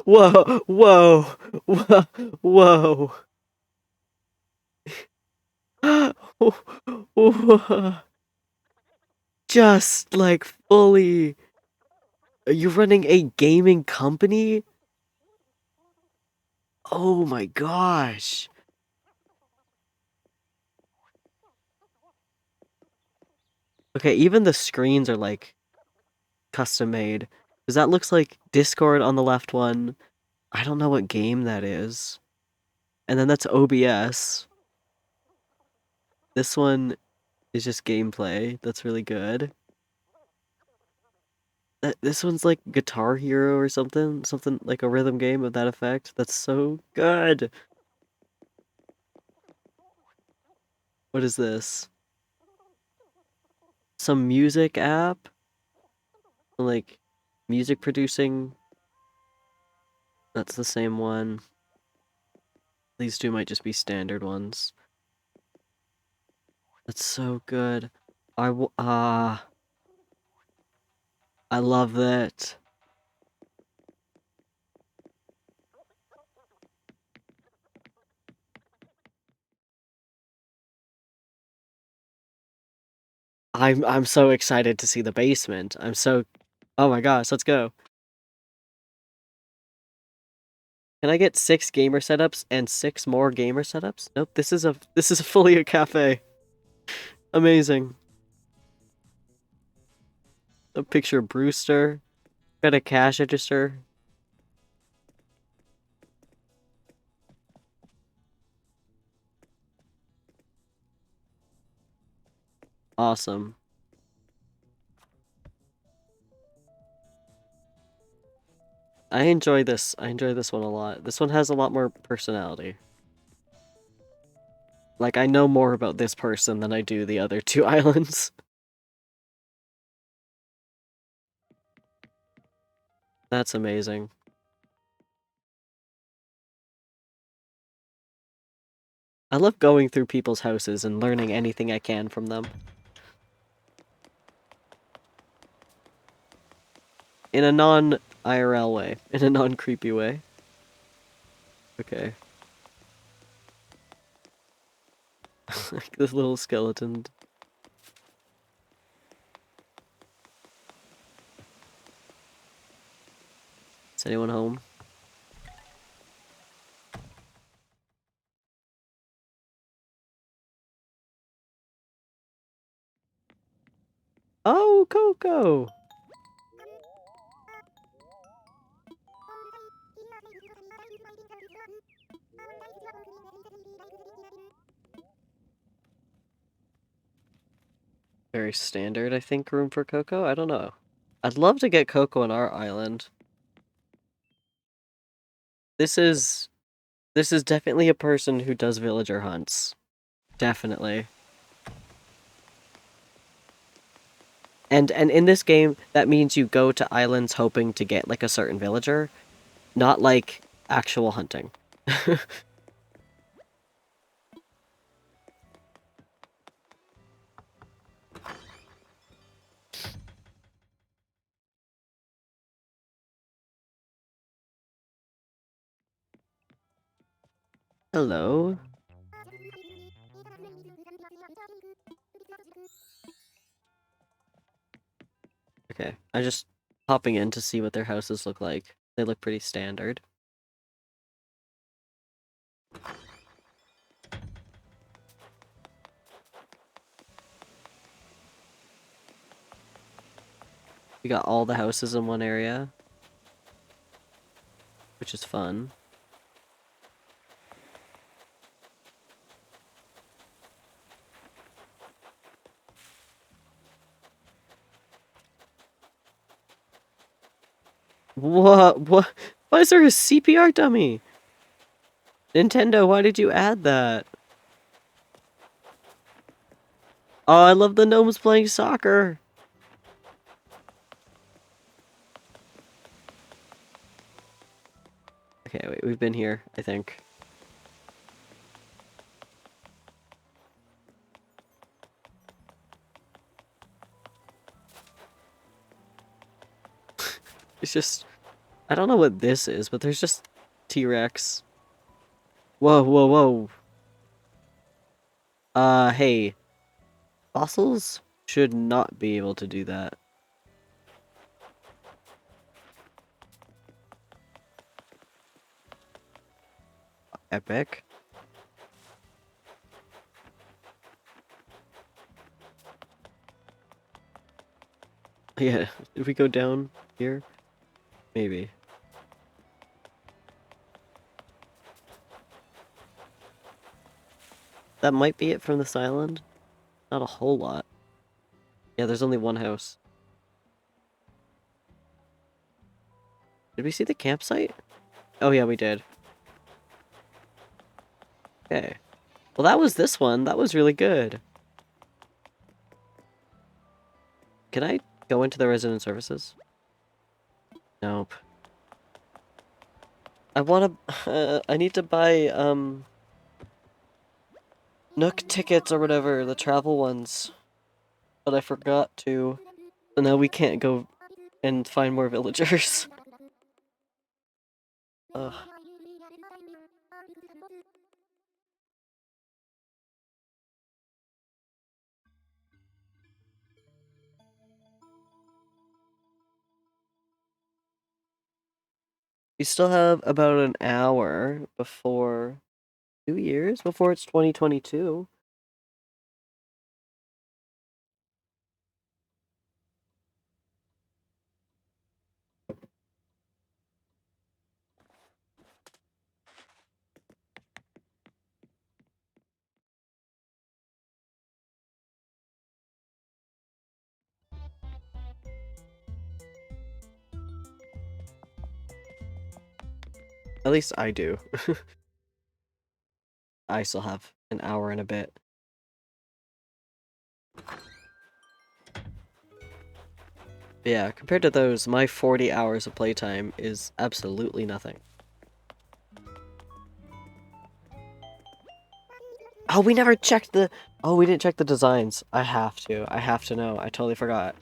Whoa, whoa, whoa, whoa. Just like fully. Are you running a gaming company? Oh my gosh. Okay, even the screens are like custom made. Because that looks like Discord on the left one. I don't know what game that is. And then that's OBS. This one is just gameplay. That's really good. This one's like Guitar Hero or something. Something like a rhythm game of that effect. That's so good. What is this? Some music app? Like music producing. That's the same one. These two might just be standard ones. That's so good. I love that. I'm so excited to see the basement. Oh my gosh, let's go. Can I get 6 gamer setups and 6 more gamer setups? Nope, this is fully a cafe. Amazing. A picture of Brewster. Got a cash register. Awesome. I enjoy this. I enjoy this one a lot. This one has a lot more personality. Like, I know more about this person than I do the other two islands. That's amazing. I love going through people's houses and learning anything I can from them. In a non-IRL way. In a non-creepy way. Okay. Like this little skeleton. Is anyone home? Oh, Coco! Very standard, I think, room for Coco? I don't know. I'd love to get Coco on our island. This is definitely a person who does villager hunts. Definitely. And in this game, that means you go to islands hoping to get like a certain villager, not like actual hunting. Hello. Okay, I'm just popping in to see what their houses look like. They look pretty standard. We got all the houses in one area, which is fun. What? What? Why is there a CPR dummy? Nintendo, why did you add that? Oh, I love the gnomes playing soccer. Okay, wait, we've been here, I think. It's just, I don't know what this is, but there's just T-Rex. Whoa, whoa, whoa. Hey. Fossils should not be able to do that. Epic. Yeah, did we go down here? Maybe. That might be it from this island. Not a whole lot. Yeah, there's only one house. Did we see the campsite? Oh yeah, we did. Okay. Well, that was this one. That was really good. Can I go into the resident services? Nope. I wanna... I need to buy, Nook tickets or whatever, the travel ones. But I forgot to. So now we can't go and find more villagers. Ugh. We still have about an hour before 2 years before it's 2022. At least I do. I still have an hour and a bit. Yeah, compared to those, my 40 hours of playtime is absolutely nothing. Oh, we never checked the... Oh, we didn't check the designs. I have to. I have to know. I totally forgot.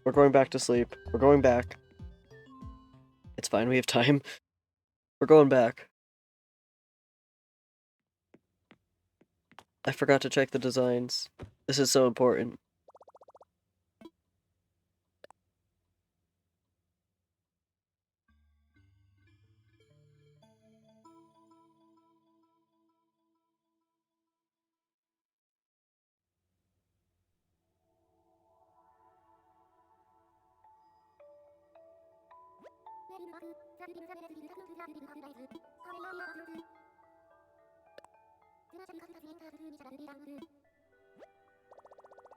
We're going back to sleep. We're going back. It's fine, we have time. We're going back. I forgot to check the designs. This is so important.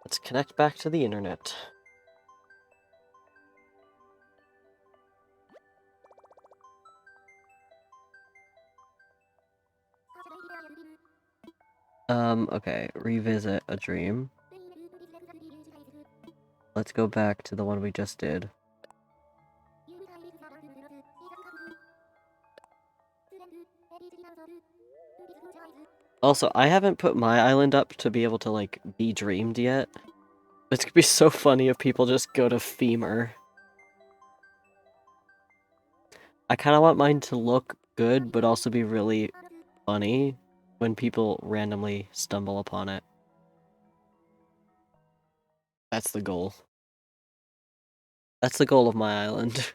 Let's connect back to the internet. Okay, revisit a dream. Let's go back to the one we just did. Also, I haven't put my island up to be able to, like, be dreamed yet. It's gonna be so funny if people just go to Femur. I kind of want mine to look good, but also be really funny when people randomly stumble upon it. That's the goal. That's the goal of my island.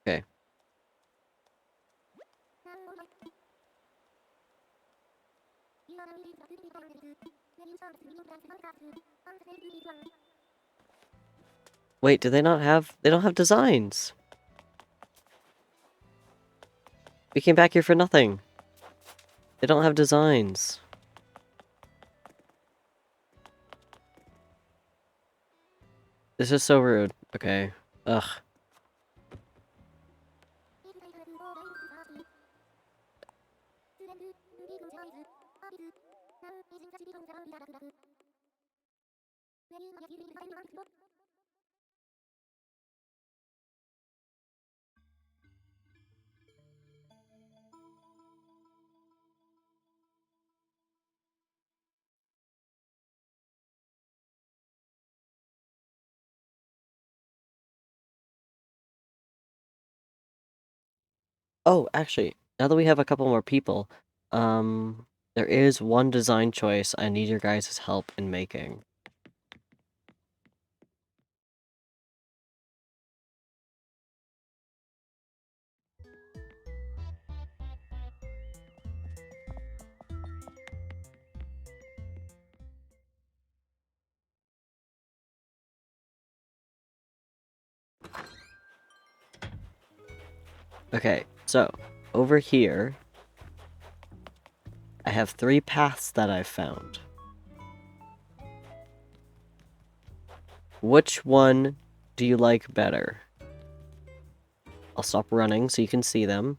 Okay. Wait, do they not have... They don't have designs. We came back here for nothing. They don't have designs. This is so rude. Okay. Ugh. Oh, actually, now that we have a couple more people, there is one design choice I need your guys' help in making. Okay, so, over here, I have 3 paths that I've found. Which one do you like better? I'll stop running so you can see them.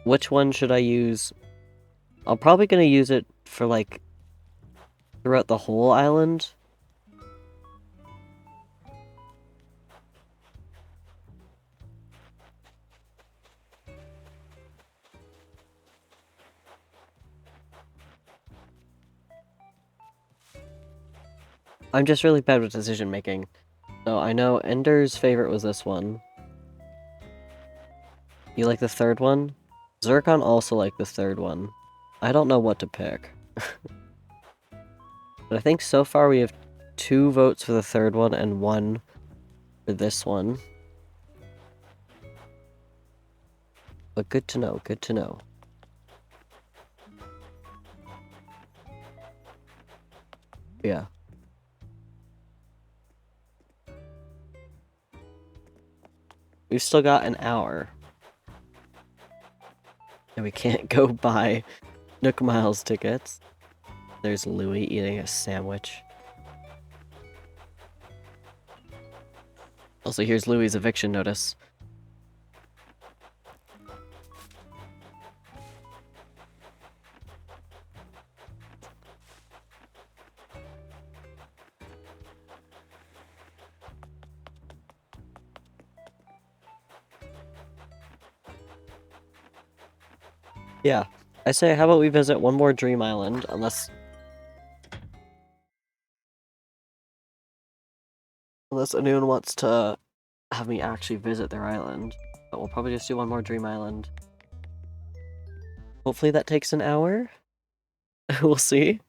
Which one should I use? I'm probably gonna use it for, like, throughout the whole island. I'm just really bad with decision making. So I know Ender's favorite was this one. You like the third one? Zircon also liked the third one. I don't know what to pick. But I think so far we have 2 votes for the third one and 1 for this one. But good to know, good to know. Yeah. We've still got an hour. And we can't go buy Nook Miles tickets. There's Louie eating a sandwich. Also, here's Louie's eviction notice. Yeah. I say, how about we visit one more Dream Island, unless anyone wants to have me actually visit their island. But we'll probably just do one more Dream Island. Hopefully that takes an hour. We'll see.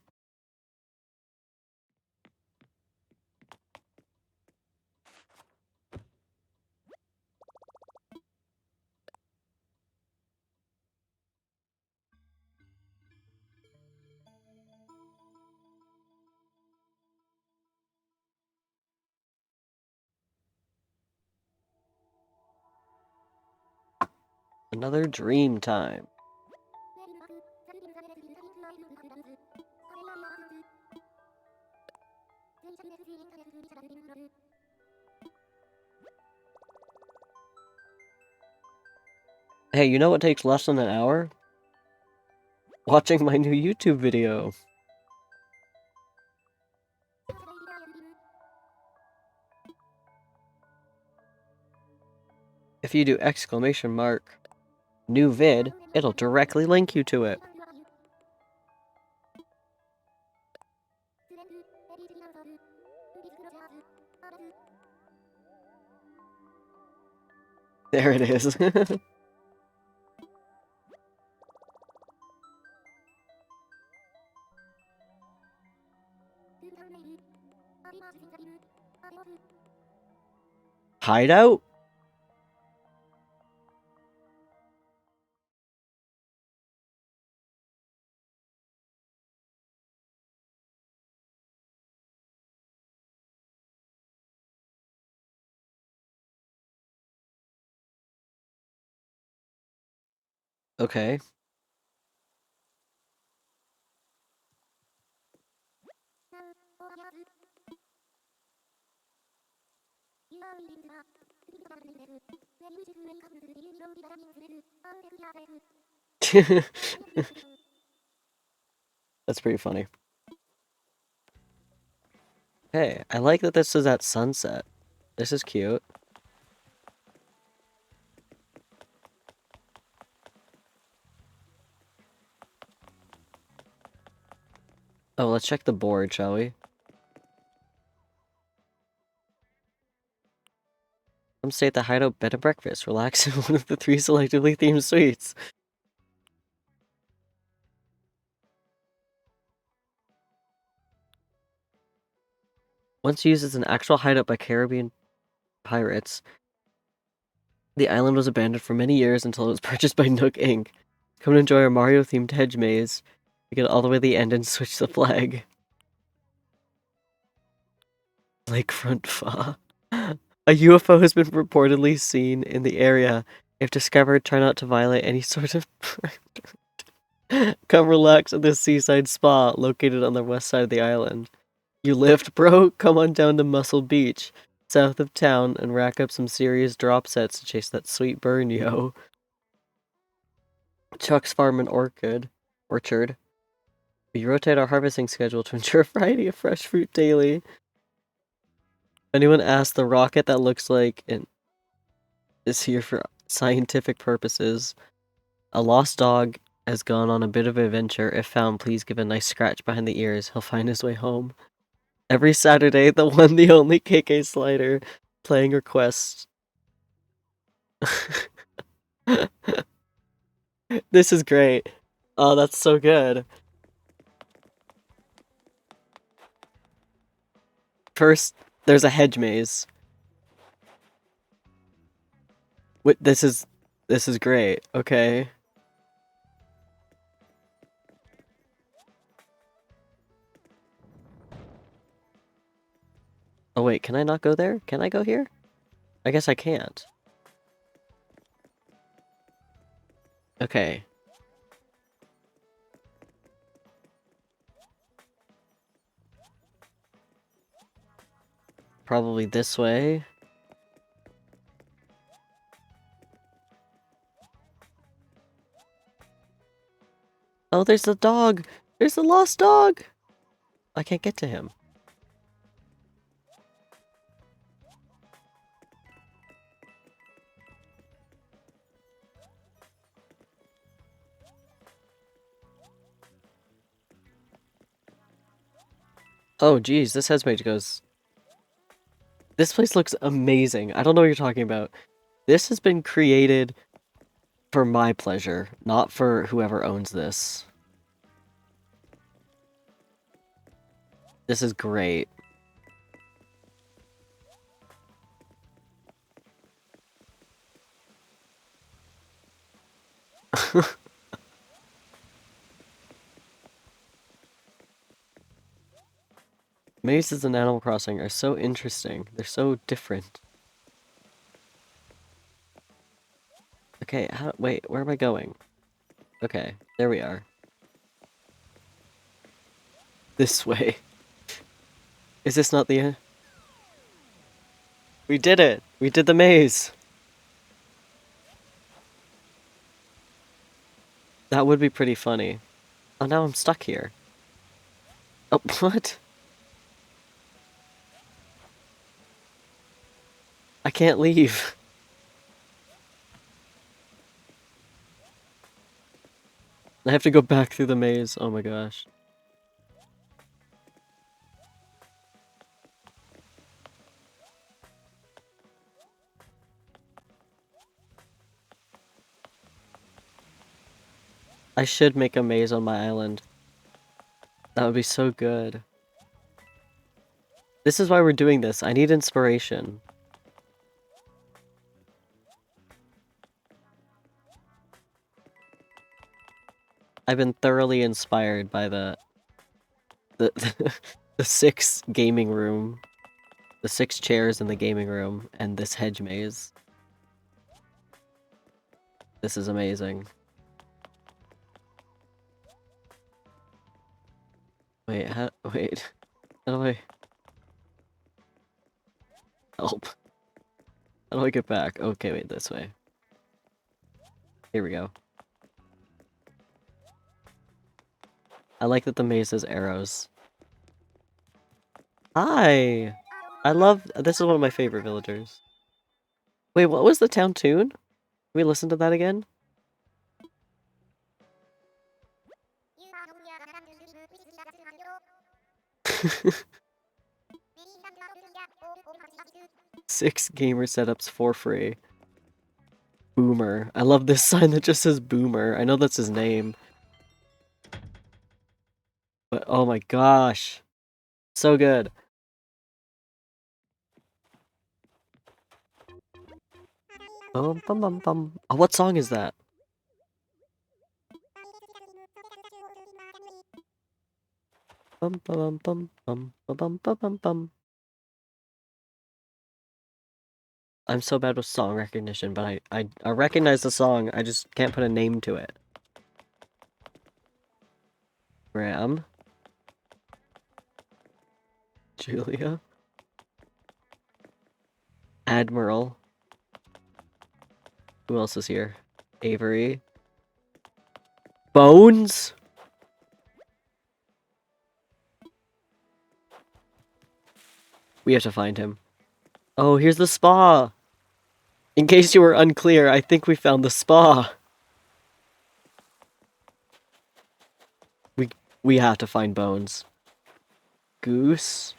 Another dream time. Hey, you know what takes less than an hour? Watching my new YouTube video. If you do exclamation mark new vid, it'll directly link you to it. There it is. Hideout? Okay. That's pretty funny. Hey, I like that this is at sunset. This is cute. Oh, let's check the board, shall we? Come stay at the Hideout Bed and Breakfast. Relax in one of the 3 selectively themed suites. Once used as an actual hideout by Caribbean pirates, the island was abandoned for many years until it was purchased by Nook Inc. Come and enjoy our Mario-themed hedge maze. We get all the way to the end and switch the flag. Lakefront Fa. A UFO has been reportedly seen in the area. If discovered, try not to violate any sort of Come relax at this seaside spa located on the west side of the island. You lift, bro? Come on down to Muscle Beach, south of town, and rack up some serious drop sets to chase that sweet burn, yo. Chuck's Farm and Orchard. We rotate our harvesting schedule to ensure a variety of fresh fruit daily. If anyone asks, the rocket that looks like it is here for scientific purposes. A lost dog has gone on a bit of an adventure. If found, please give a nice scratch behind the ears. He'll find his way home. Every Saturday, the one, the only KK Slider playing requests. This is great. Oh, that's so good. First, there's a hedge maze. Wait, this is great. Okay. Oh wait, can I not go there? Can I go here? I guess I can't. Okay. Probably this way. Oh, there's the dog! There's the lost dog! I can't get to him. Oh, geez, this headspace goes... This place looks amazing. I don't know what you're talking about. This has been created for my pleasure, not for whoever owns this. This is great. Mazes in Animal Crossing are so interesting. They're so different. Okay, wait, where am I going? Okay, there we are. This way. Is this not the end? We did it! We did the maze! That would be pretty funny. Oh, now I'm stuck here. Oh, what? I can't leave. I have to go back through the maze. Oh my gosh. I should make a maze on my island. That would be so good. This is why we're doing this. I need inspiration. I've been thoroughly inspired by the the 6 gaming room, the 6 chairs in the gaming room, and this hedge maze. This is amazing. Wait, wait. How do I help? How do I get back? Okay, wait, this way. Here we go. I like that the maze has arrows. Hi! This is one of my favorite villagers. Wait, what was the town tune? Can we listen to that again? Six gamer setups for free. Boomer. I love this sign that just says Boomer. I know that's his name. But oh my gosh. So good. Bum, bum, bum, bum. Oh, what song is that? Bum, bum, bum, bum, bum, bum, bum, bum, bum. I'm so bad with song recognition, but I recognize the song. I just can't put a name to it. Graham. Julia. Admiral. Who else is here? Avery. Bones? We have to find him. Oh, here's the spa! In case you were unclear, I think we found the spa. We have to find Bones. Goose.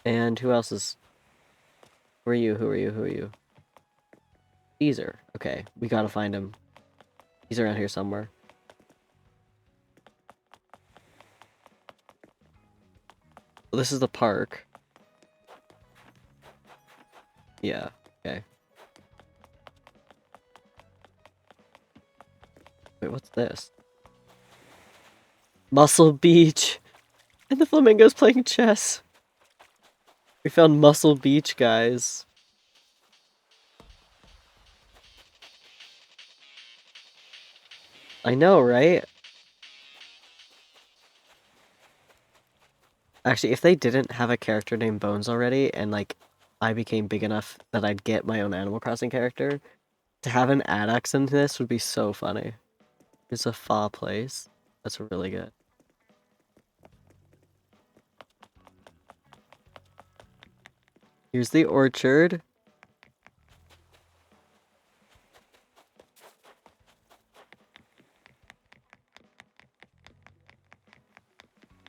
And who else is... Who are you? Who are you? Who are you? Caesar. Okay, we gotta find him. He's around here somewhere. Well, this is the park. Yeah, okay. Wait, what's this? Muscle Beach! And the flamingo's playing chess! We found Muscle Beach, guys. I know, right? Actually, if they didn't have a character named Bones already, and like I became big enough that I'd get my own Animal Crossing character, to have an Addax in this would be so funny. It's a far place. That's really good. Here's the orchard.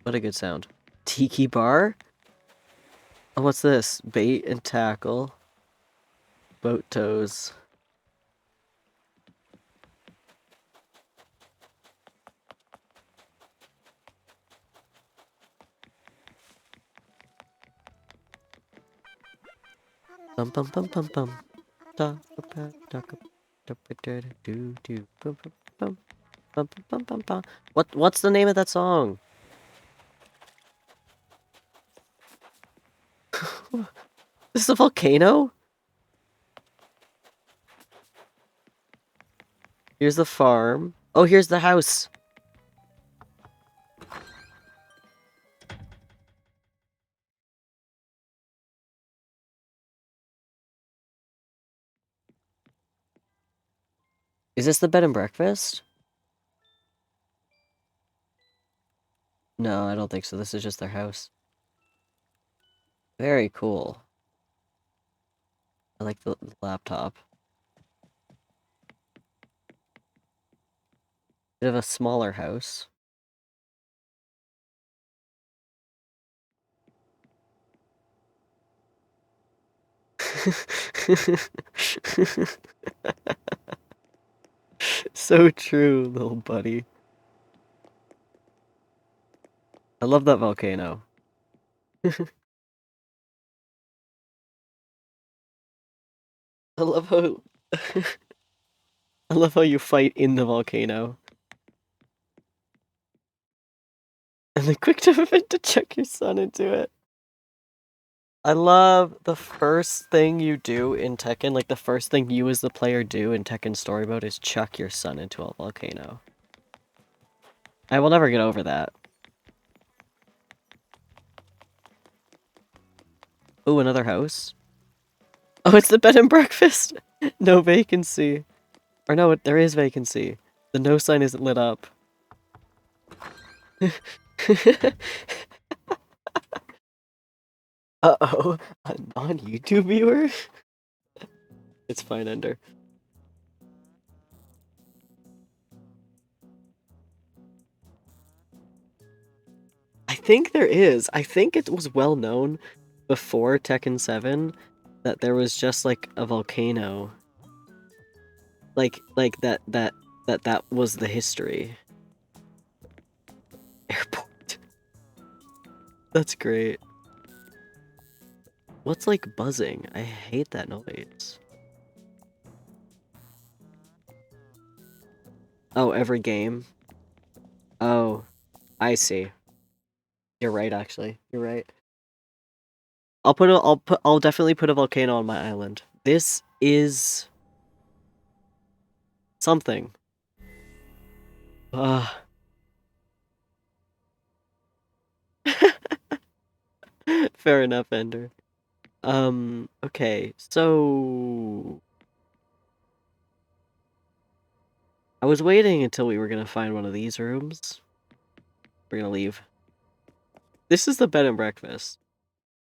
What a good sound. Tiki bar? Oh, what's this? Bait and tackle. Boat toes. Bum bum bum bum bum. Da ba ba da ga da ba da da do do bum bum bum bum bum bum bum. What's the name of that song? This is a volcano? Here's the farm. Oh, here's the house. Is this the bed and breakfast? No, I don't think so. This is just their house. Very cool. I like the laptop. Bit of a smaller house. So true, little buddy. I love that volcano. I love how I love how you fight in the volcano. And the quick time event to chuck your son into it. I love the first thing you do in Tekken, like the first thing you as the player do in Tekken story mode is chuck your son into a volcano. I will never get over that. Ooh, another house. Oh, it's the bed and breakfast! No vacancy. Or no, there is vacancy. The no sign isn't lit up. Uh-oh, a non-YouTube viewer? It's fine, Ender. I think there is. I think it was well known before Tekken 7 that there was just like a volcano. Like that was the history. Airport. That's great. What's like buzzing? I hate that noise. Oh, every game. Oh, I see. You're right, actually. You're right. I'll definitely put a volcano on my island. This is something. Ah. Fair enough, Ender. Okay, so I was waiting until we were gonna find one of these rooms. We're gonna leave. This is the bed and breakfast.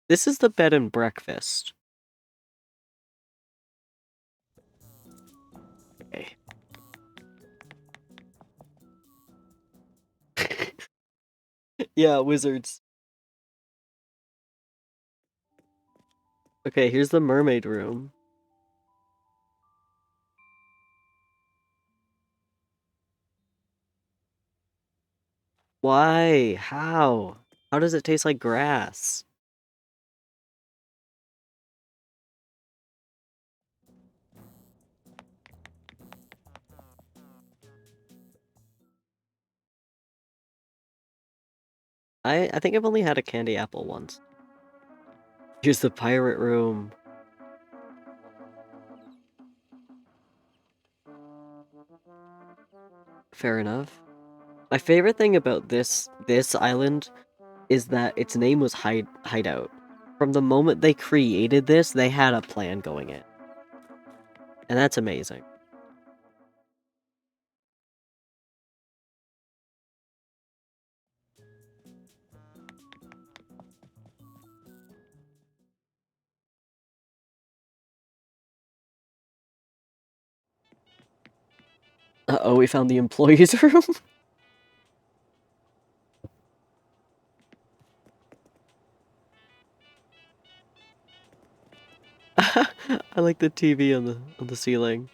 This is the bed and breakfast. Okay. Yeah, wizards. Okay, here's the mermaid room. Why? How? How does it taste like grass? I think I've only had a candy apple once. Here's the pirate room. Fair enough. My favorite thing about this island is that its name was Hideout. From the moment they created this, they had a plan going in. And that's amazing. Uh-oh, we found the employees room. I like the TV on the ceiling.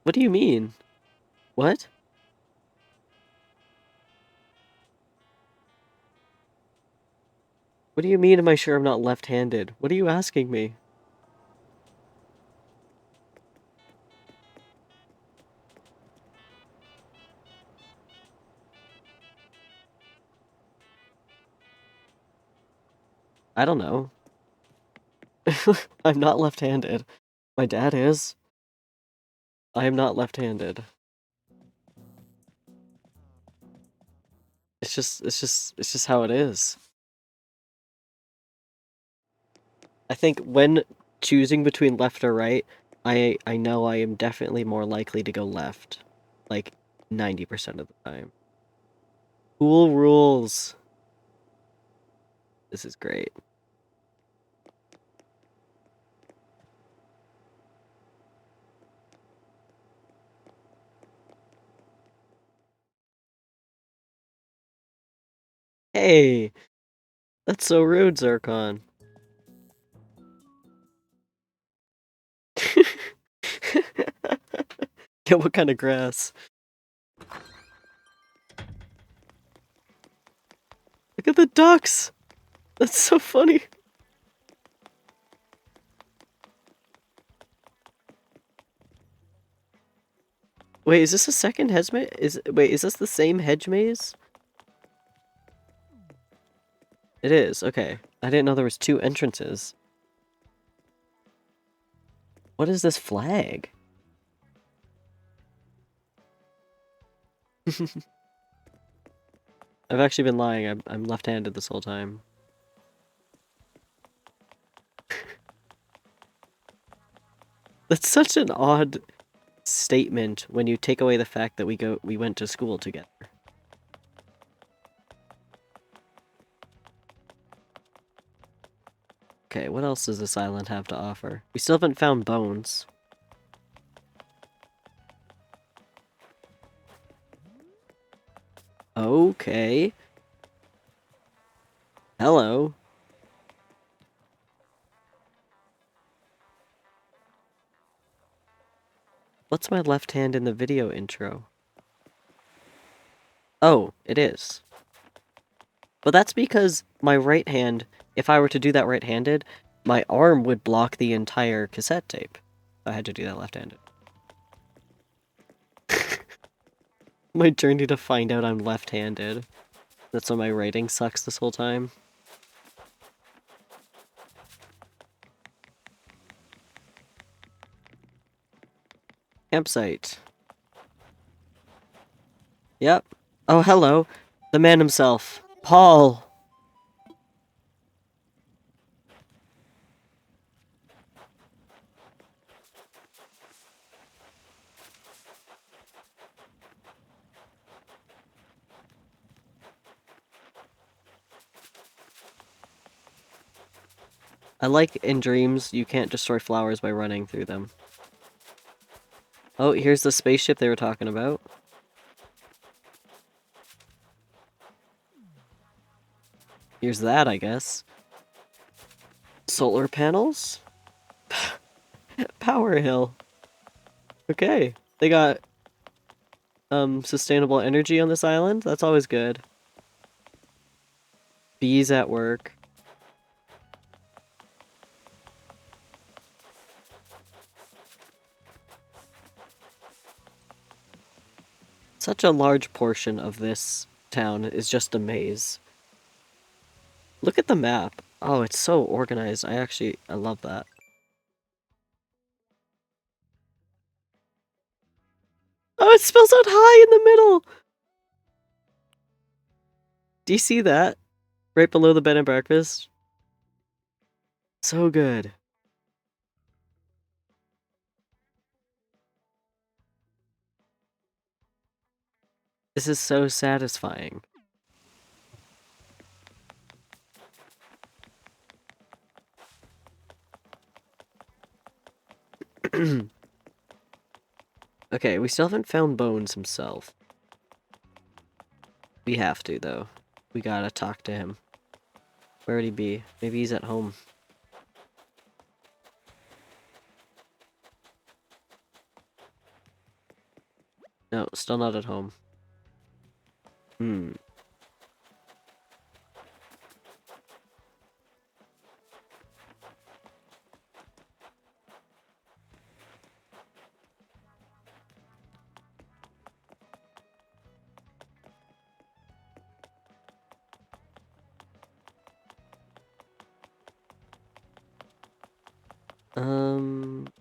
What do you mean? What? What do you mean am I sure I'm not left-handed? What are you asking me? I don't know. I'm not left-handed. My dad is. I am not left-handed. It's just how it is. I think when choosing between left or right, I know I am definitely more likely to go left. Like 90% of the time. Cool rules. This is great. Hey, that's so rude, Zircon. Yeah, what kind of grass? Look at the ducks! That's so funny. Wait, is this a second hedge maze? Wait, is this the same hedge maze? It is, okay. I didn't know there was two entrances. What is this flag? I've actually been lying. I'm left-handed this whole time. That's such an odd statement when you take away the fact that we went to school together. Okay, what else does this island have to offer? We still haven't found bones. Okay. Hello. What's my left hand in the video intro? Oh, it is. But that's because my right hand, if I were to do that right-handed, my arm would block the entire cassette tape. I had to do that left-handed. My journey to find out I'm left-handed. That's why my writing sucks this whole time. Campsite. Yep. Oh, hello. The man himself. Paul! I like in dreams, you can't destroy flowers by running through them. Oh, here's the spaceship they were talking about. Here's that, I guess. Solar panels? Power hill. Okay. They got, sustainable energy on this island? That's always good. Bees at work. Such a large portion of this town is just a maze. Look at the map. Oh, it's so organized. I love that. Oh, it spells out high in the middle! Do you see that? Right below the bed and breakfast? So good. This is so satisfying. Okay, we still haven't found Bones himself. We have to, though. We gotta talk to him. Where would he be? Maybe he's at home. No, still not at home. Hmm.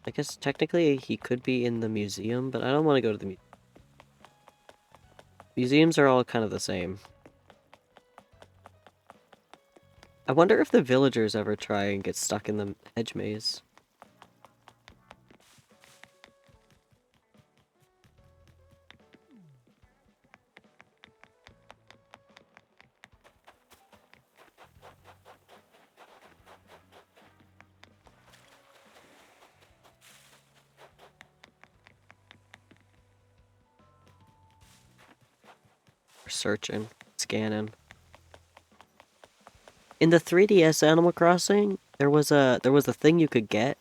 I guess technically he could be in the museum, but I don't want to go to the museums are all kind of the same. I wonder if the villagers ever try and get stuck in the hedge maze. We're searching, scanning. In the 3DS Animal Crossing, there was a thing you could get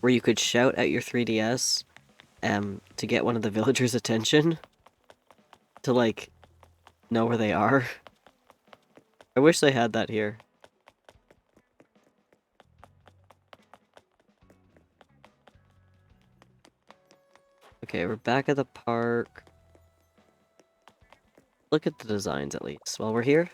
where you could shout at your 3DS to get one of the villagers' attention to like know where they are. I wish they had that here. Okay, we're back at the park. Look at the designs at least while we're here.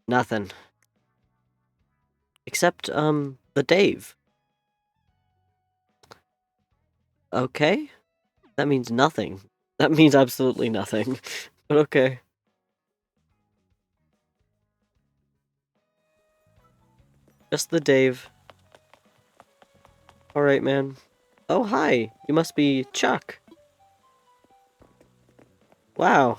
Nothing. Except, the Dave. Okay? That means nothing. That means absolutely nothing. But okay. Just the Dave. Alright, man. Oh, hi! You must be Chuck. Wow.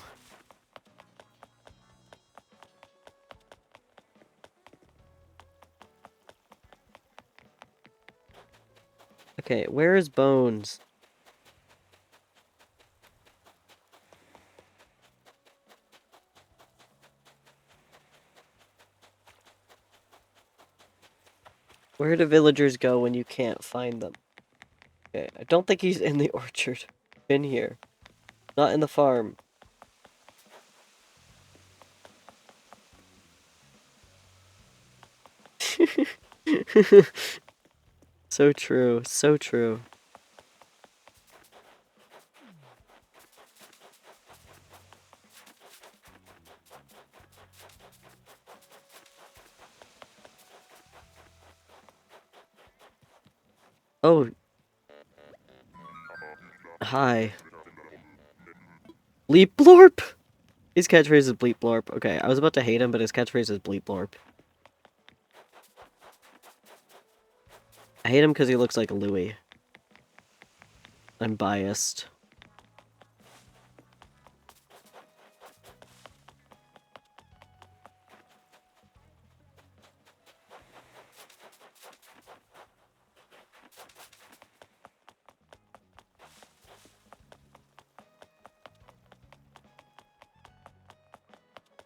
Okay, where is Bones? Where do villagers go when you can't find them? Okay, I don't think he's in the orchard. Been here. Not in the farm. So true, so true. Oh. Hi. Bleep blorp! His catchphrase is bleep blorp. Okay, I was about to hate him, but his catchphrase is bleep blorp. I hate him because he looks like Louis. I'm biased.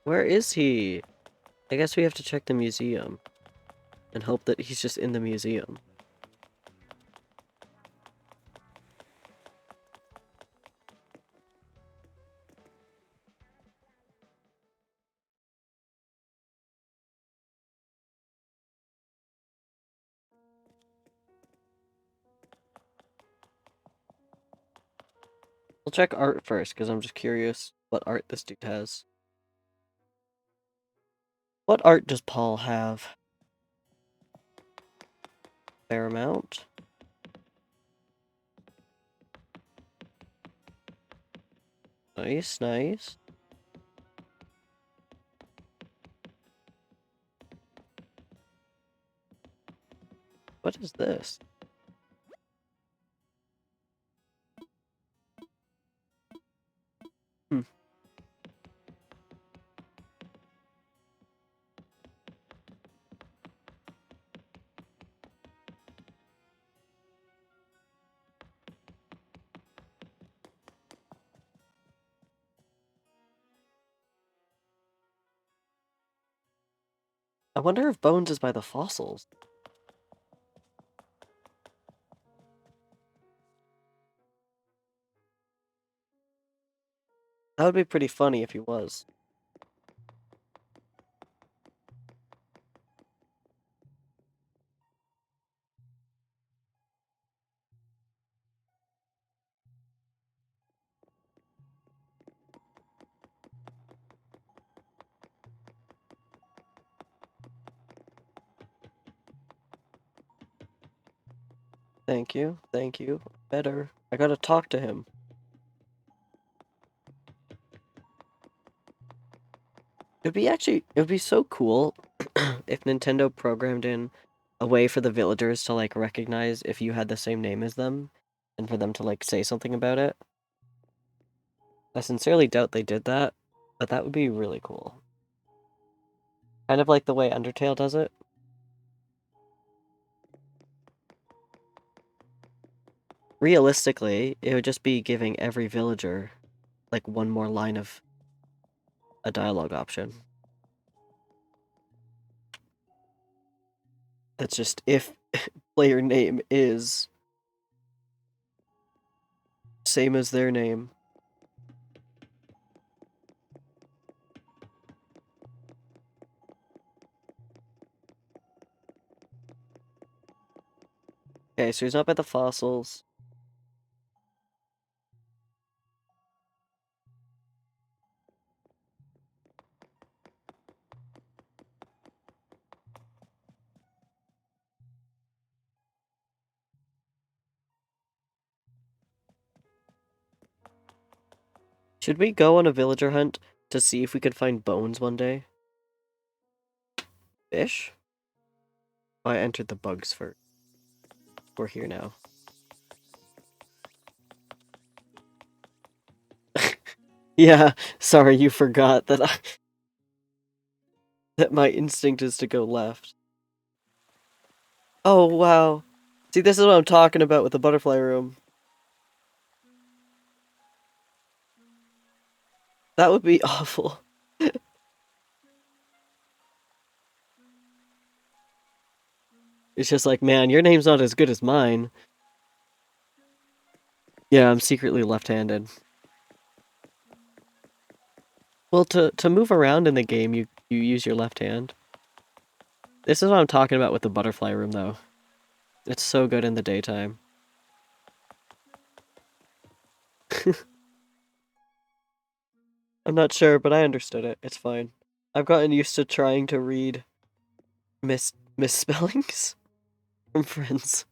Where is he? I guess we have to check the museum. And hope that he's just in the museum. We'll check art first, because I'm just curious what art this dude has. What art does Paul have? Fair amount. Nice, nice. What is this? Hmm. I wonder if Bones is by the fossils. That would be pretty funny if he was. Thank you, thank you. Better. I gotta talk to him. It would be so cool if Nintendo programmed in a way for the villagers to like recognize if you had the same name as them and for them to like say something about it. I sincerely doubt they did that, but that would be really cool. Kind of like the way Undertale does it. Realistically, it would just be giving every villager like one more line of a dialogue option. That's just if player name is same as their name. Okay, so he's not by the fossils. Should we go on a villager hunt to see if we could find bones one day? Fish? Oh, I entered the bugs first. We're here now. Yeah, sorry, you forgot that that my instinct is to go left. Oh, wow. See, this is what I'm talking about with the butterfly room. That would be awful. It's just like, man, your name's not as good as mine. Yeah, I'm secretly left-handed. Well, to move around in the game, you use your left hand. This is what I'm talking about with the butterfly room, though. It's so good in the daytime. I'm not sure, but I understood it. It's fine. I've gotten used to trying to read misspellings from friends.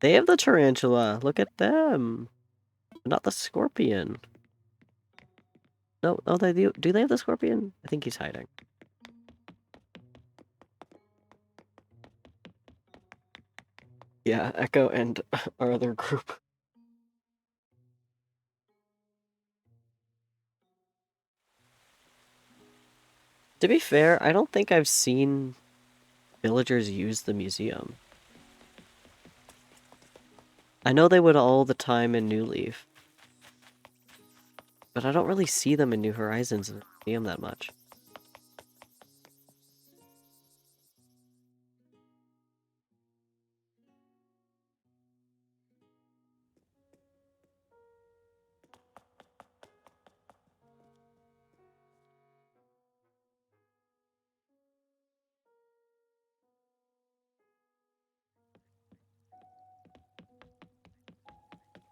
They have the tarantula. Look at them. Not the scorpion. No, they do. Do they have the scorpion? I think he's hiding. Yeah, Echo and our other group. To be fair, I don't think I've seen villagers use the museum. I know they would all the time in New Leaf, but I don't really see them in New Horizons and the museum that much.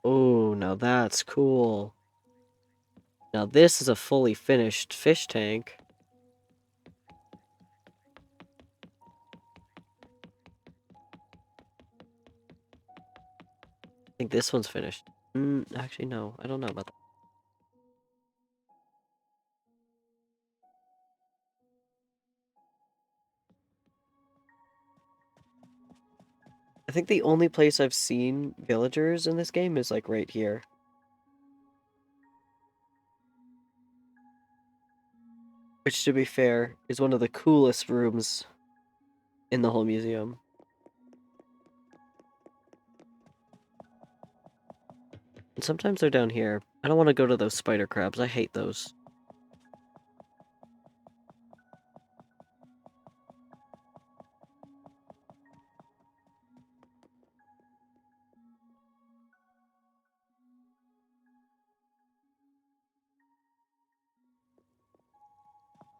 Oh, now that's cool. Now this is a fully finished fish tank. I think this one's finished. Actually, no. I don't know about that. I think the only place I've seen villagers in this game is like right here. Which, to be fair, is one of the coolest rooms in the whole museum. And sometimes they're down here. I don't want to go to those spider crabs. I hate those.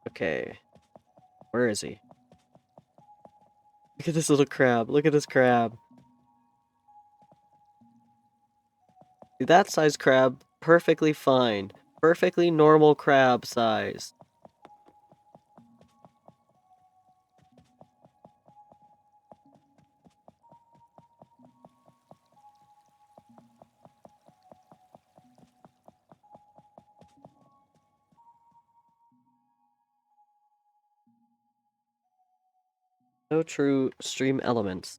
Okay. Where is he? Look at this little crab. Look at this crab. Dude, that size crab, perfectly fine. Perfectly normal crab size. No true stream elements.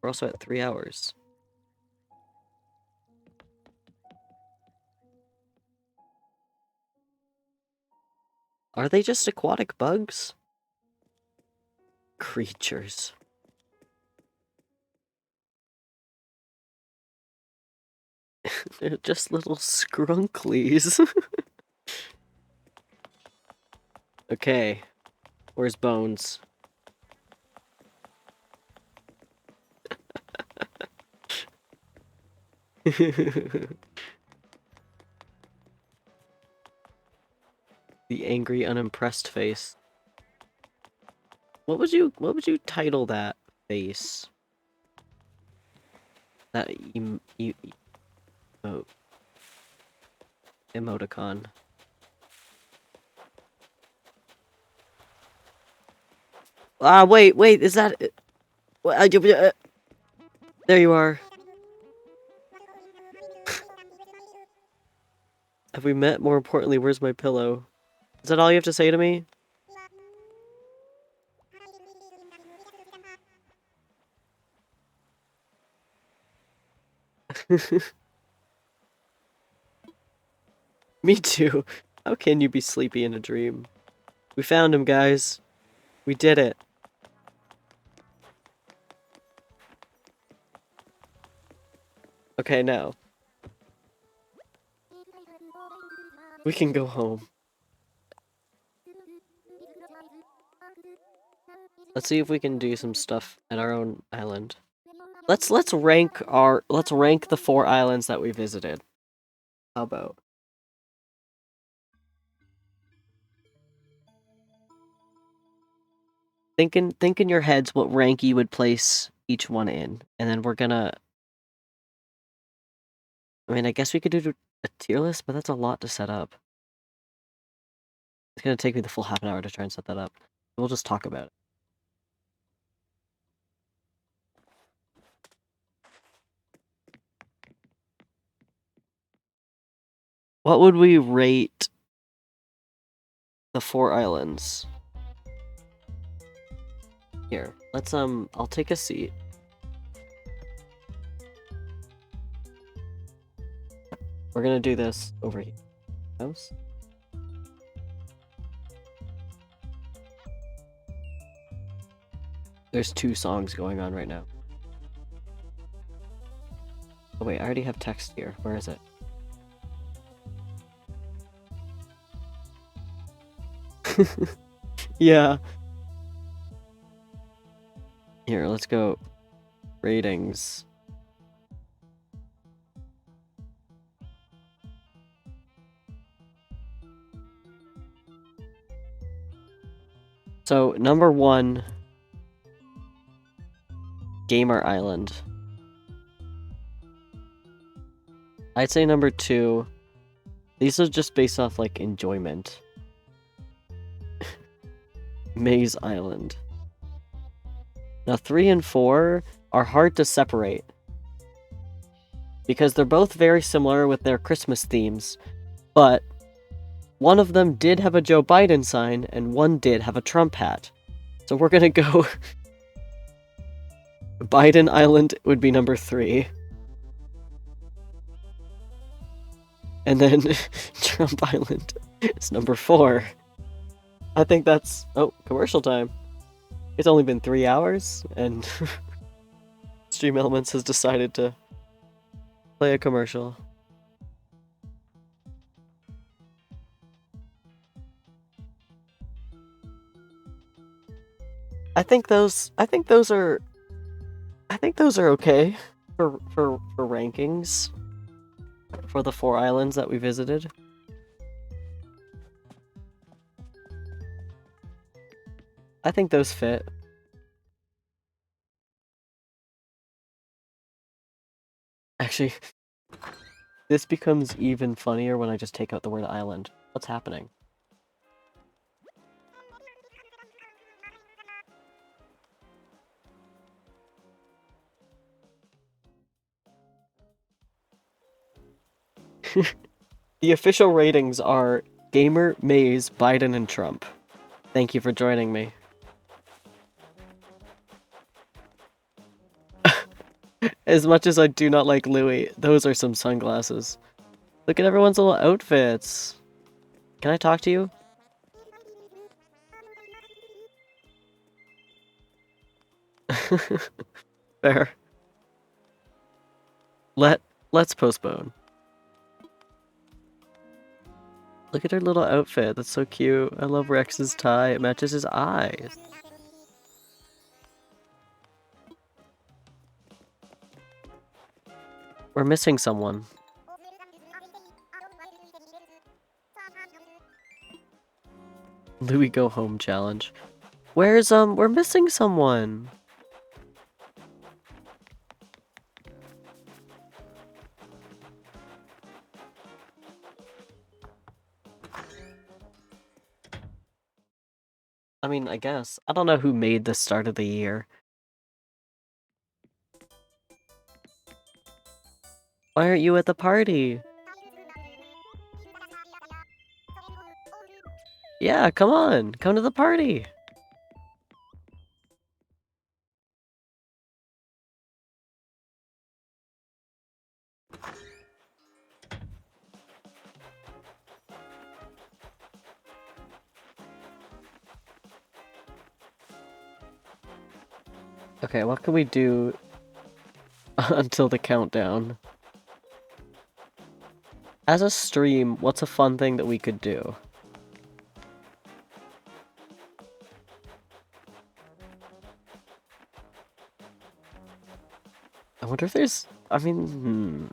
We're also at 3 hours. Are they just aquatic bugs? Creatures. They're just little skrunklies. Okay. Where's Bones? The angry, unimpressed face. What would you title that face? That oh, emoticon. Ah, wait, is that? There you are. Have we met? More importantly, where's my pillow? Is that all you have to say to me? Me too. How can you be sleepy in a dream? We found him, guys. We did it. Okay, now. We can go home. Let's see if we can do some stuff at our own island. Let's rank the 4 islands that we visited. How about? Think in your heads what rank you would place each one in, and then we're gonna. I mean, I guess we could do a tier list, but that's a lot to set up. It's gonna take me the full half an hour to try and set that up. We'll just talk about it. What would we rate the 4 islands? Here, let's I'll take a seat. We're gonna do this over here. House. There's 2 songs going on right now. Oh wait, I already have text here. Where is it? Yeah. Here, let's go. Ratings. So, number 1, Gamer Island. I'd say number 2. These are just based off, like, enjoyment. Maze Island. Now, 3 and 4 are hard to separate, because they're both very similar with their Christmas themes, but one of them did have a Joe Biden sign, and one did have a Trump hat. So we're gonna go... Biden Island would be number 3. And then Trump Island is number 4. I think that's... Oh, commercial time. It's only been 3 hours, and Stream Elements has decided to play a commercial. I think those are okay for rankings for the 4 islands that we visited. I think those fit. Actually, this becomes even funnier when I just take out the word island. What's happening? The official ratings are Gamer, Maze, Biden, and Trump. Thank you for joining me. As much as I do not like Louis, those are some sunglasses. Look at everyone's little outfits. Can I talk to you? Fair. Let's postpone. Look at her little outfit. That's so cute. I love Rex's tie. It matches his eyes. We're missing someone. Louis go home challenge. Where's we're missing someone. I mean, I guess. I don't know who made the start of the year. Why aren't you at the party? Yeah, come on. Come to the party. Okay, what can we do until the countdown? As a stream, what's a fun thing that we could do? I wonder if there's... I mean,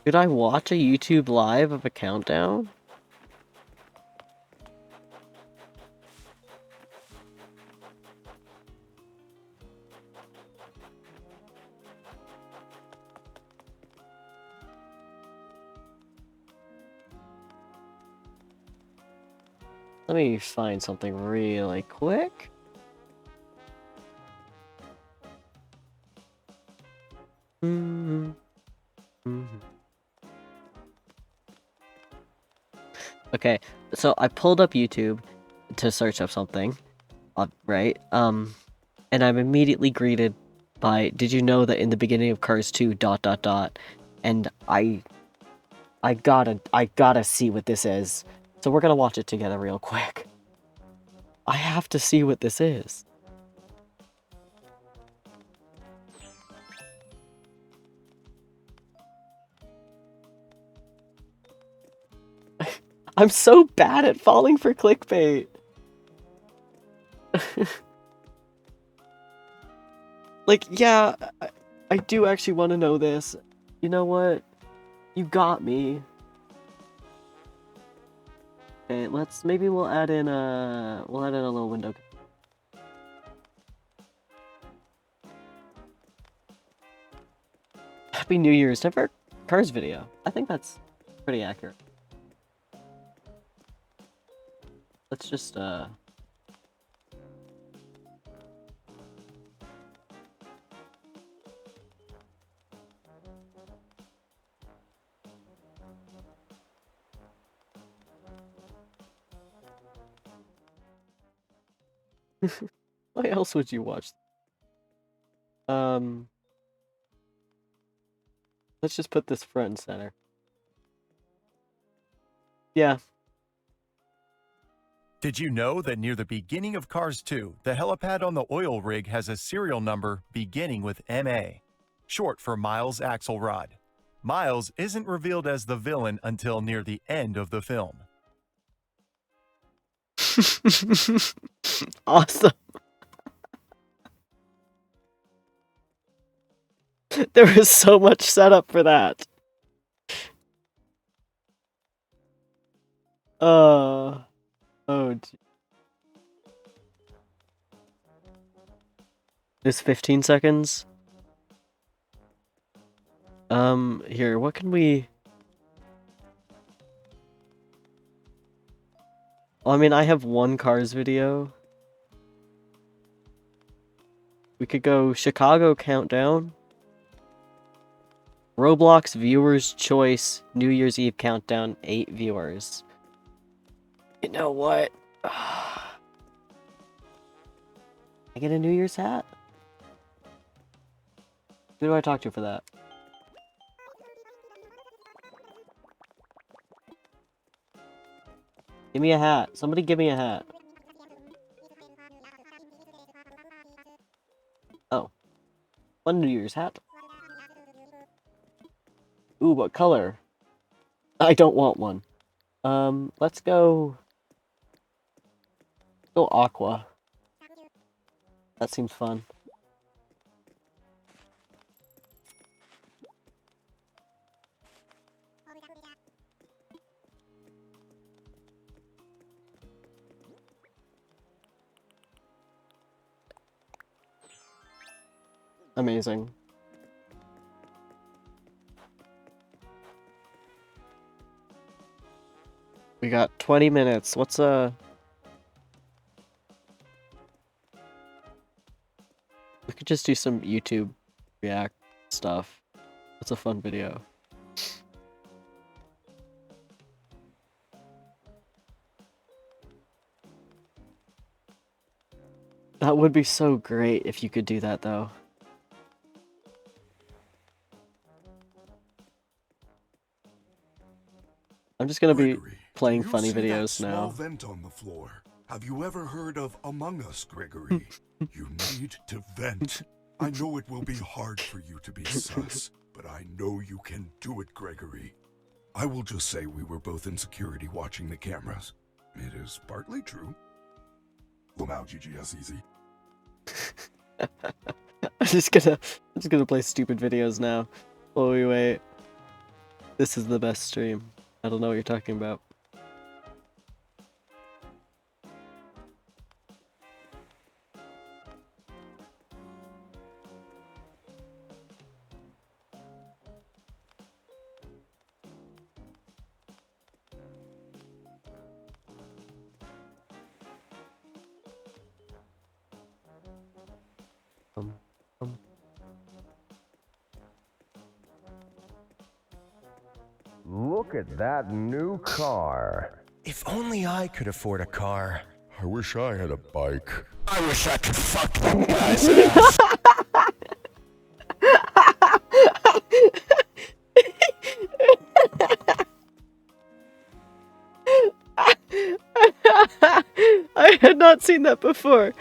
Could I watch a YouTube live of a countdown? Let me find something really quick. Okay, so I pulled up YouTube to search up something, right? And I'm immediately greeted by, did you know that in the beginning of Cars 2, ... And I gotta see what this is. So we're gonna watch it together real quick. I have to see what this is. I'm so bad at falling for clickbait. Like, yeah, I do actually want to know this. You know what? You got me. Okay, maybe we'll add in a little window. Happy New Year's. Never Cars video. I think that's pretty accurate. Let's just, why else would you watch? Let's just put this front and center. Yeah. Did you know that near the beginning of Cars 2, the helipad on the oil rig has a serial number beginning with MA, short for Miles Axelrod? Miles isn't revealed as the villain until near the end of the film. Awesome. There was so much setup for that. Oh, gee. It's 15 seconds. Here, what can we... Well, I mean, I have one Cars video. We could go Chicago Countdown. Roblox Viewers Choice New Year's Eve Countdown, 8 viewers. You know what? I get a New Year's hat? Who do I talk to for that? Give me a hat. Somebody give me a hat. Oh. One New Year's hat. Ooh, what color? I don't want one. Let's go... Go aqua. That seems fun. Amazing. We got 20 minutes. What's we could just do some YouTube React stuff. It's a fun video. That would be so great if you could do that, though. I'm just gonna be playing funny videos now. Small vent on the floor. Have you ever heard of Among Us, Gregory? You need to vent. I know it will be hard for you to be sus, but I know you can do it, Gregory. I will just say we were both in security watching the cameras. It is partly true. Well, now, GGS easy. I'm just gonna play stupid videos now. While we wait. This is the best stream. I don't know what you're talking about. Look at that new car. If only I could afford a car. I wish I had a bike. I wish I could fuck that guy's ass. I had not seen that before.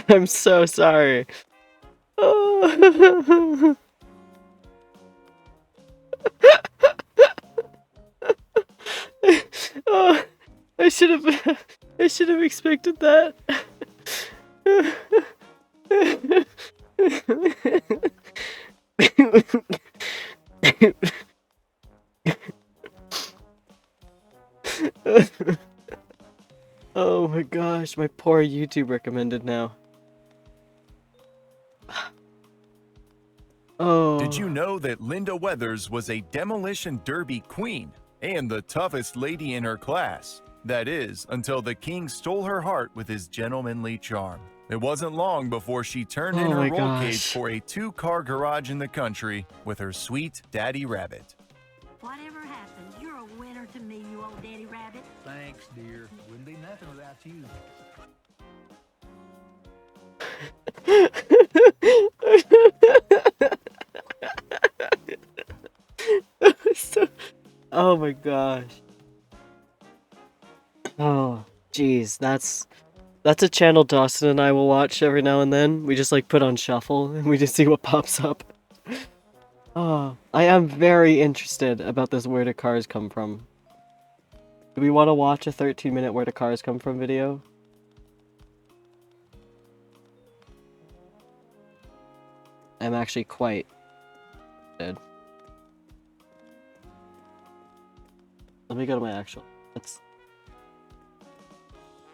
I'm so sorry. Oh, I should have expected that. Oh my gosh. gosh, my poor YouTube recommended now. Oh. Did you know that Linda Weathers was a demolition derby queen and the toughest lady in her class? That is, until the king stole her heart with his gentlemanly charm. It wasn't long before she turned in Oh her my roll gosh. cage for a 2-car garage in the country with her sweet daddy rabbit. Whatever happens, you're a winner to me, you old daddy rabbit. Thanks, dear. Wouldn't be nothing without you. Oh my gosh. Oh, jeez, that's a channel Dawson and I will watch every now and then. We just like put on shuffle and we just see what pops up. Oh, I am very interested about this Where Do Cars Come From. Do we want to watch a 13-minute Where Do Cars Come From video? I'm actually quite dead. Let me go to my actual.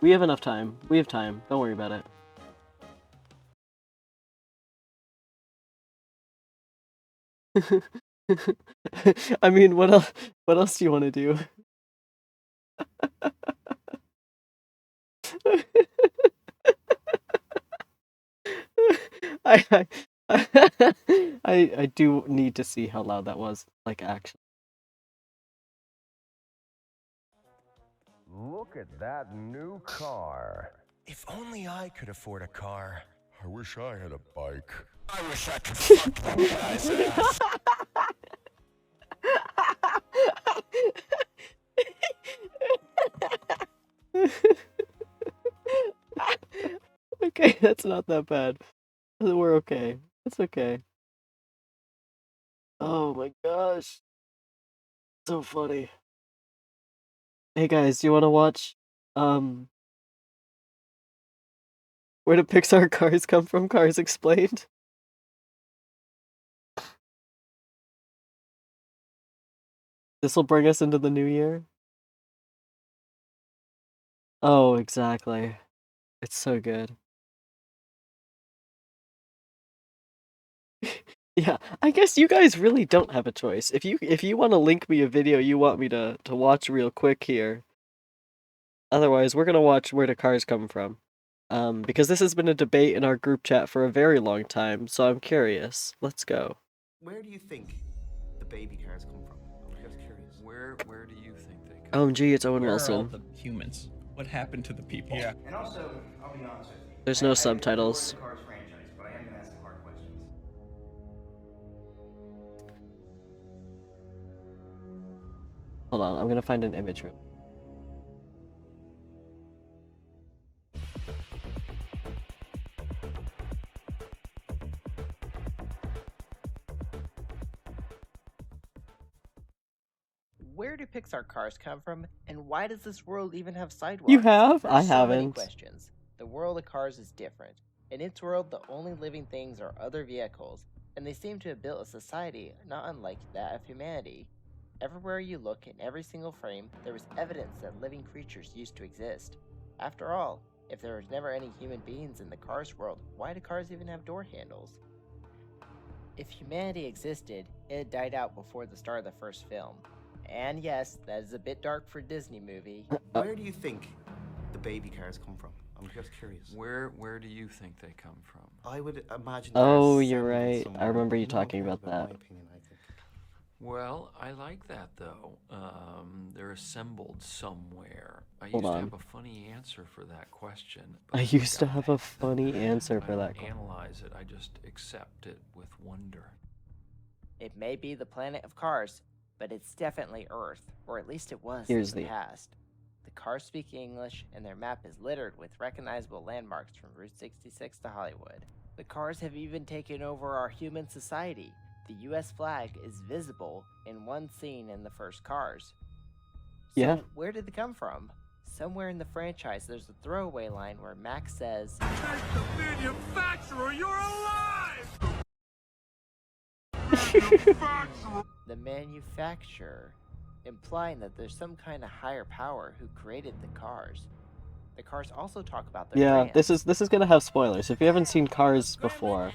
We have enough time. We have time. Don't worry about it. I mean, what else? What else do you want to do? I, I do need to see how loud that was. Like, actually. Look at that new car. If only I could afford a car. I wish I had a bike. I wish I could fuck that guy's ass. Okay, that's not that bad. We're okay. It's okay. Oh my gosh. So funny. Hey guys, do you want to watch, Where do Pixar Cars Come From? Cars Explained? This will bring us into the new year? Oh, exactly. It's so good. Yeah, I guess you guys really don't have a choice. If you want to link me a video you want me to watch real quick here. Otherwise, we're gonna watch Where Do Cars Come From. Because this has been a debate in our group chat for a very long time, so I'm curious. Let's go. Where do you think the baby cars come from? I'm just curious. Where do you think they come OMG, it's Owen Where are all Wilson. the humans? What happened to the people? Yeah. And also, I'll be honest with you. There's no I subtitles. support the Cars franchise, but I am gonna ask the hard questions. Hold on, I'm gonna find an image room. Where do Pixar cars come from, and why does this world even have sidewalks? You have? There's I so many haven't. questions. The world of Cars is different. In its world, the only living things are other vehicles, and they seem to have built a society not unlike that of humanity. Everywhere you look, in every single frame, there was evidence that living creatures used to exist. After all, if there was never any human beings in the Cars world, why do cars even have door handles? If humanity existed, it had died out before the start of the first film. And yes, that is a bit dark for a Disney movie. Where do you think the baby cars come from? I'm just curious. Where do you think they come from? I would imagine. Oh, they're you're assembled right. somewhere. I remember you No, talking that's about that. my opinion, I think. Well, I like that though. They're assembled somewhere. I Hold used to on. have a funny answer for that question. I but used to forgot have it. a funny answer I for that don't question. analyze it. I just accept it with wonder. It may be the planet of Cars, but it's definitely Earth, or at least it was Here's in the the- past. The Cars speak English, and their map is littered with recognizable landmarks from Route 66 to Hollywood. The Cars have even taken over our human society. The US flag is visible in one scene in the first Cars. So Yeah. where did they come from? Somewhere in the franchise, there's a throwaway line where Max says, the manufacturer, implying that there's some kind of higher power who created the cars. The cars also talk about their Yeah, brands. this is gonna have spoilers. If you haven't seen Cars before,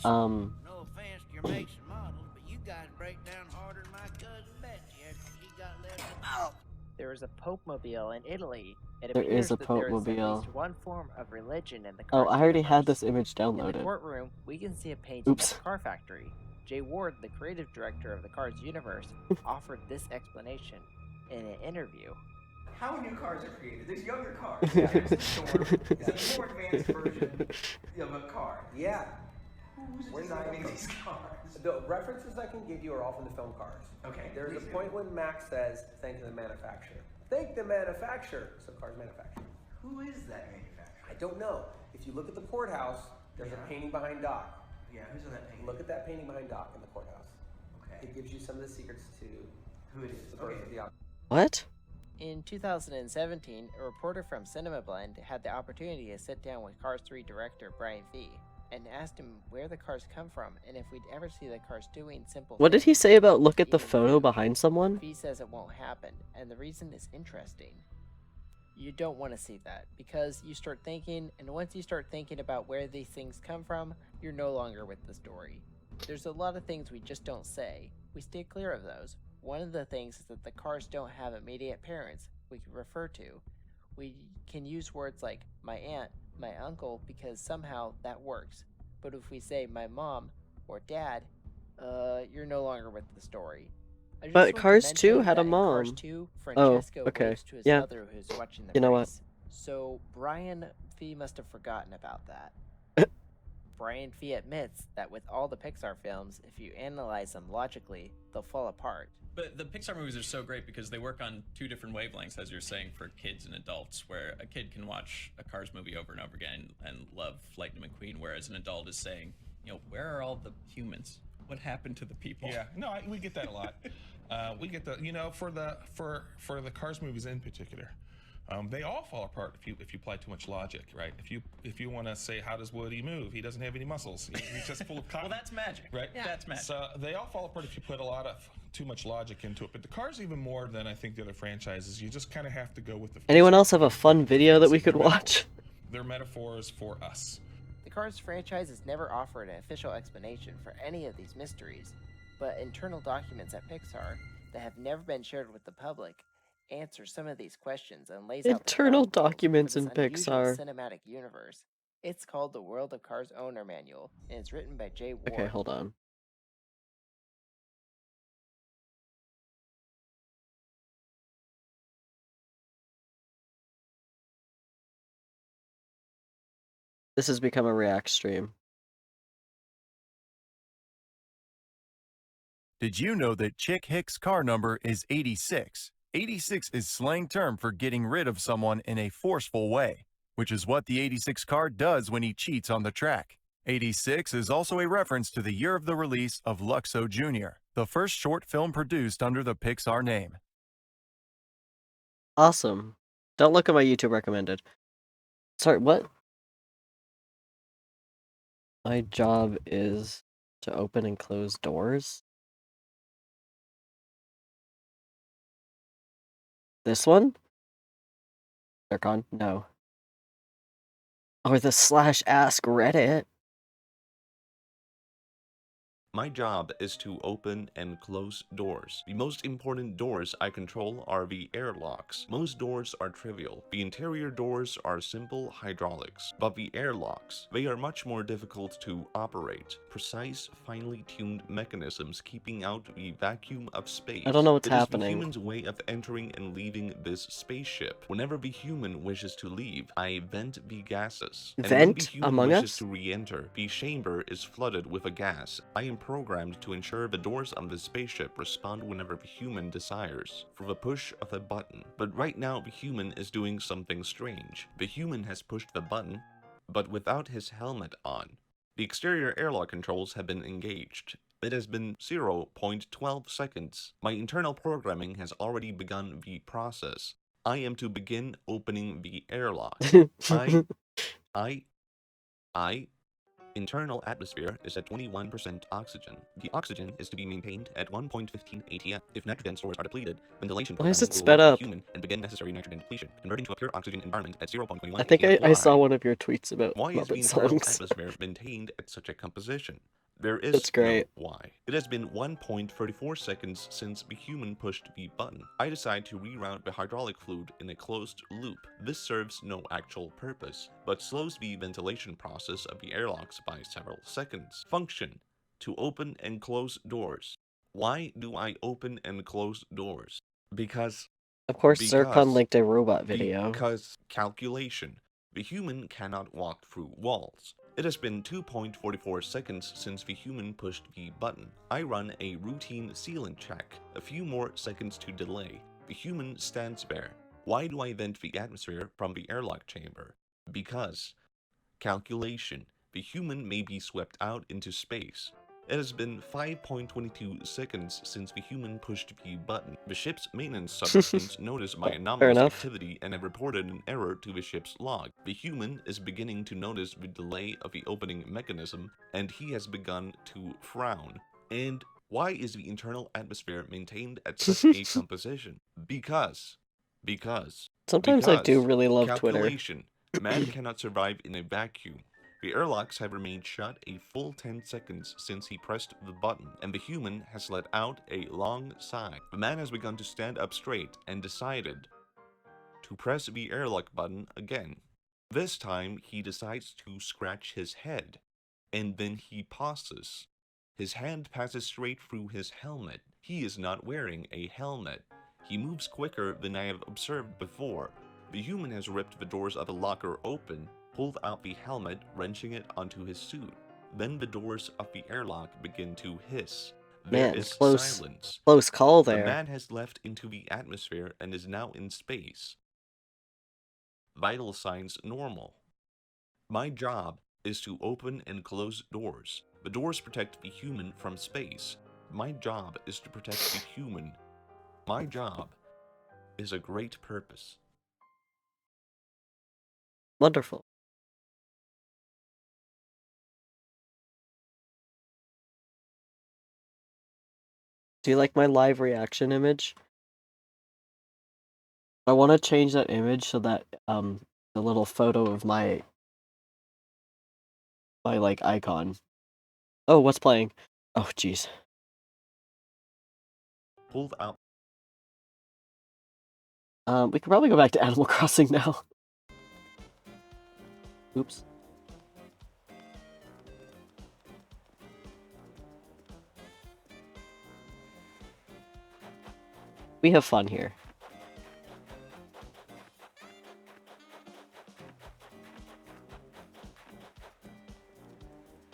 No offense to your makes and models, but you guys break down harder than my cousin Betsy after she got left. Oh! There is a Pope Mobile in Italy. It there appears is a that there is at Pope-mobile. least one form of religion in the Oh, Cars I already had universe. this image In the downloaded. courtroom, we can see a painting Oops. of the car factory. Jay Ward, the creative director of the Cars universe, offered this explanation in an interview. How new cars are created. There's younger cars. Yeah, there's the Storm. It's a more advanced version of a car. Yeah. Who's designing these cars? The references I can give you are all from the film Cars. Okay. There's a point when Max says, thank the manufacturer. Thank the manufacturer. So Cars manufacturer. Who is that manufacturer? I don't know. If you look at the courthouse, there's a painting behind Doc. Yeah, who's on that painting? Look at that painting behind Doc in the courthouse. Okay. It gives you some of the secrets to Who it is. the birth of the op. What? In 2017, a reporter from Cinema Blend had the opportunity to sit down with Cars 3 director Brian Fee and asked him where the cars come from and if we'd ever see the cars doing simple What did he things say about look at the eating photo food. behind someone? Fee says it won't happen, and the reason is interesting. You don't want to see that, because you start thinking, and once you start thinking about where these things come from, you're no longer with the story. There's a lot of things we just don't say. We stay clear of those. One of the things is that the cars don't have immediate parents we can refer to. We can use words like my aunt, my uncle, because somehow that works. But if we say my mom or dad, you're no longer with the story. I just But want to Cars 2 mention had a that in Cars mom. 2, Oh, Francesco okay. waves to his Yeah. mother who's watching the You know what? race. So Brian Fee must have forgotten about that. Brian Fee admits that with all the Pixar films, if you analyze them logically, they'll fall apart. But the Pixar movies are so great because they work on two different wavelengths, as you're saying, for kids and adults, where a kid can watch a Cars movie over and over again and love Lightning McQueen, whereas an adult is saying, you know, where are all the humans? What happened to the people? Yeah, no, we get that a lot. We get the, you know, for the Cars movies in particular, they all fall apart if you apply too much logic, right? If you want to say how does Woody move, he doesn't have any muscles. He's just full of cotton. Well, that's magic, right? Yeah. That's magic. So they all fall apart if you put a lot of too much logic into it. But the Cars even more than I think the other franchises. You just kind of have to go with the. Anyone else have a fun video that we could watch? They're metaphors for us. The Cars franchise has never offered an official explanation for any of these mysteries, but internal documents at Pixar that have never been shared with the public answer some of these questions and lays out the Internal ground rules documents for in this unusual Pixar. cinematic universe. It's called the World of Cars Owner Manual, and it's written by Jay Ward. Okay, hold on. This has become a React stream. Did you know that Chick Hicks' car number is 86? 86 is slang term for getting rid of someone in a forceful way, which is what the 86 car does when he cheats on the track. 86 is also a reference to the year of the release of Luxo Jr., the first short film produced under the Pixar name. Awesome. Don't look at my YouTube recommended. Sorry, what? My job is to open and close doors? This one? Zircon? No. Or the /ask Reddit. My job is to open and close doors. The most important doors I control are the airlocks. Most doors are trivial. The interior doors are simple hydraulics. But the airlocks, they are much more difficult to operate. Precise, finely tuned mechanisms keeping out the vacuum of space. I don't know what's It is happening. the human's way of entering and leaving this spaceship. Whenever the human wishes to leave, I vent the gases. And when the Vent? human Among wishes Us? to re-enter, the chamber is flooded with a gas. I am programmed to ensure the doors of the spaceship respond whenever the human desires, for the push of a button. But right now the human is doing something strange. The human has pushed the button, but without his helmet on. The exterior airlock controls have been engaged. It has been 0.12 seconds. My internal programming has already begun the process. I am to begin opening the airlock. I internal atmosphere is at 21% oxygen. The oxygen is to be maintained at 1.15 atm. If nitrogen stores are depleted, ventilation Why is programming it will sped alert the up? human and begin necessary nitrogen depletion, converting to a pure oxygen environment at 0.21 I think atm. I saw one of your tweets about Why is the Muppet internal songs. atmosphere maintained at such a composition? There is That's great. no why. It has been 1.34 seconds since the human pushed the button. I decide to reroute the hydraulic fluid in a closed loop. This serves no actual purpose, but slows the ventilation process of the airlocks by several seconds. Function: to open and close doors. Why do I open and close doors? Because Of course, Zircon linked a robot video. Because calculation. The human cannot walk through walls. It has been 2.44 seconds since the human pushed the button. I run a routine sealant check. A few more seconds to delay. The human stands there. Why do I vent the atmosphere from the airlock chamber? Because calculation. The human may be swept out into space. It has been 5.22 seconds since the human pushed the button. The ship's maintenance subroutines noticed my anomalous activity and have reported an error to the ship's log. The human is beginning to notice the delay of the opening mechanism, and he has begun to frown. And why is the internal atmosphere maintained at such a composition? Because. Sometimes I do really love Twitter. Calculation. Man cannot survive in a vacuum. The airlocks have remained shut a full 10 seconds since he pressed the button, and the human has let out a long sigh. The man has begun to stand up straight and decided to press the airlock button again. This time, he decides to scratch his head, and then he pauses. His hand passes straight through his helmet. He is not wearing a helmet. He moves quicker than I have observed before. The human has ripped the doors of the locker open, pulled out the helmet, wrenching it onto his suit. Then the doors of the airlock begin to hiss. There is silence. Close call there. The man has left into the atmosphere and is now in space. Vital signs normal. My job is to open and close doors. The doors protect the human from space. My job is to protect the human. My job is a great purpose. Wonderful. Do you like my live reaction image? I want to change that image so that the little photo of my like icon. Oh, what's playing? Oh, jeez. Pulled out. We could probably go back to Animal Crossing now. Oops. We have fun here.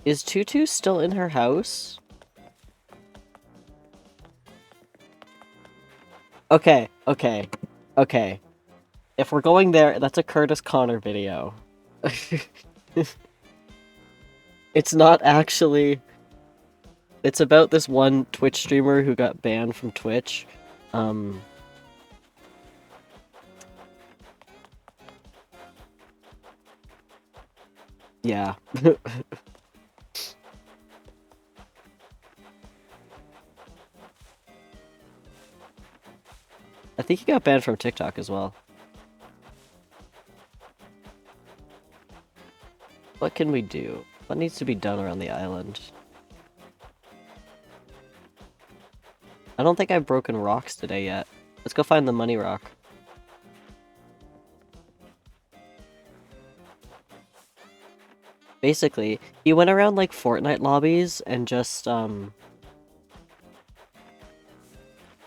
Is Tutu still in her house? Okay. If we're going there, that's a Curtis Connor video. It's not actually... It's about this one Twitch streamer who got banned from Twitch. Yeah. I think he got banned from TikTok as well. What can we do? What needs to be done around the island? I don't think I've broken rocks today yet. Let's go find the money rock. Basically, he went around like Fortnite lobbies and just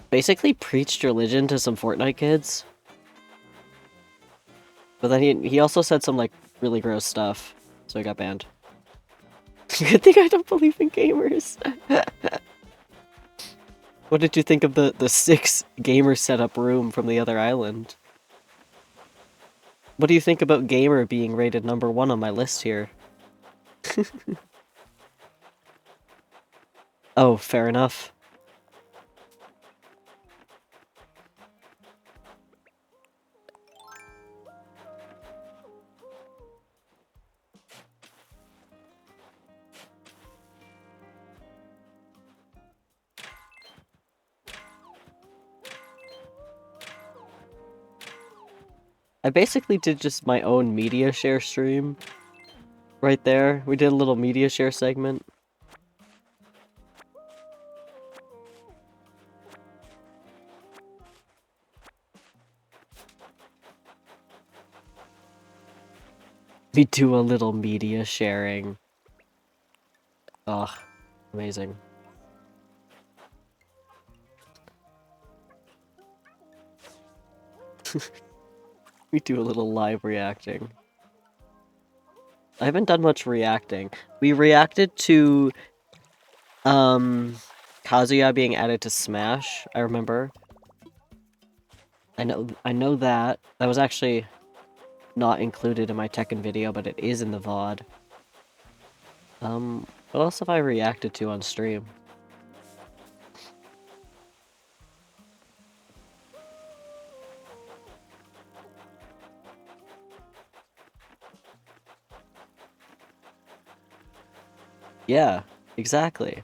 basically preached religion to some Fortnite kids. But then he also said some like really gross stuff, so he got banned. Good thing I don't believe in gamers. What did you think of the 6 gamer setup room from the other island? What do you think about gamer being rated #1 on my list here? Oh, fair enough. I basically did just my own media share stream. Right there. We did a little media share segment. We do a little media sharing. Ugh, amazing. We do a little live reacting. I haven't done much reacting. We reacted to Kazuya being added to Smash, I remember. I know that. That was actually not included in my Tekken video, but it is in the VOD. What else have I reacted to on stream? Yeah, exactly.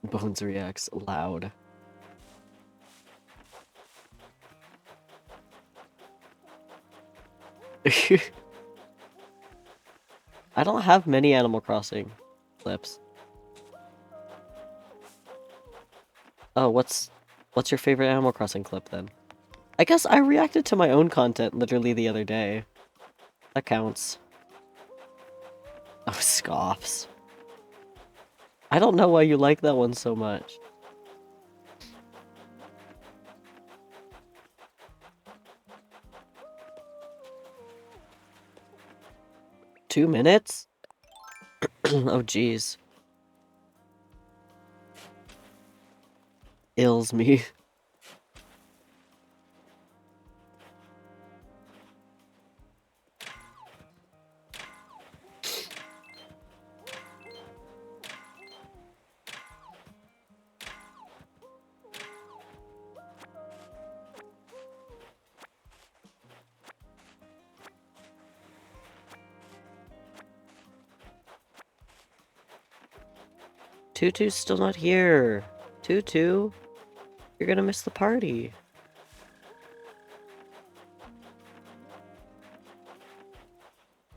Bones reacts loud. I don't have many Animal Crossing clips. Oh, what's your favorite Animal Crossing clip then? I guess I reacted to my own content literally the other day. That counts. Oh, scoffs. I don't know why you like that one so much. Two minutes? Oh, jeez. Ills me. Tutu's still not here. Tutu, you're gonna miss the party.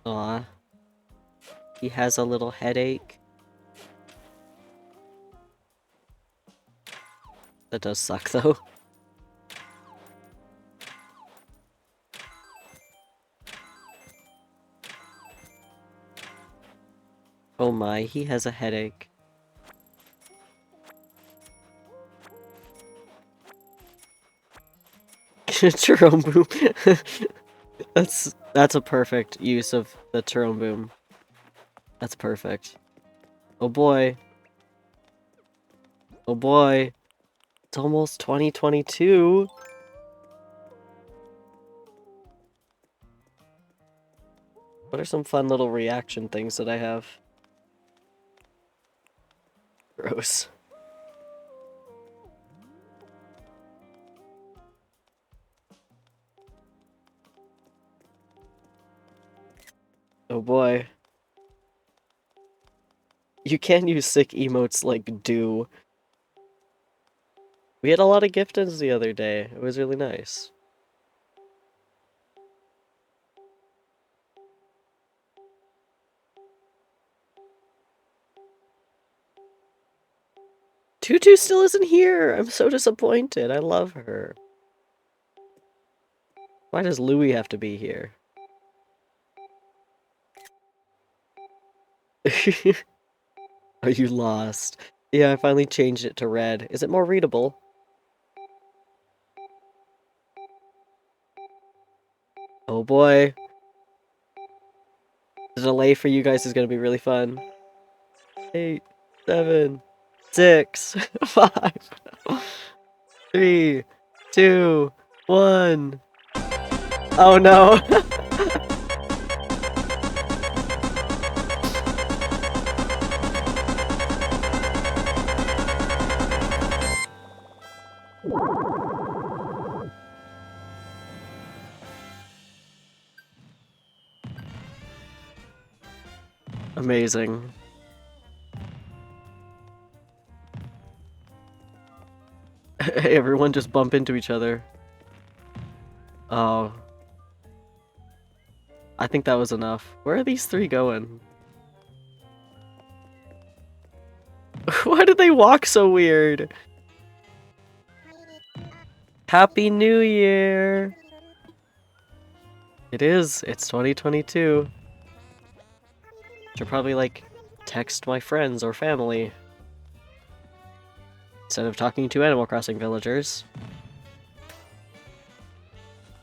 Aw. He has a little headache. That does suck, though. Oh my, he has a headache. Jerome boom. That's a perfect use of the Jerome boom. That's perfect. Oh boy. Oh boy. It's almost 2022. What are some fun little reaction things that I have? Gross. Oh boy. You can use sick emotes like do. We had a lot of gift-ins the other day. It was really nice. Tutu still isn't here! I'm so disappointed. I love her. Why does Louie have to be here? Are you lost? Yeah, I finally changed it to red. Is it more readable? Oh boy. The delay for you guys is gonna be really fun. 8, 7, 6, 5, 3, 2, 1. Oh no. Amazing. Hey, everyone just bump into each other. Oh. I think that was enough. Where are these three going? Why did they walk so weird? Happy New Year! It is. It's 2022. Should probably, like, text my friends or family. Instead of talking to Animal Crossing villagers.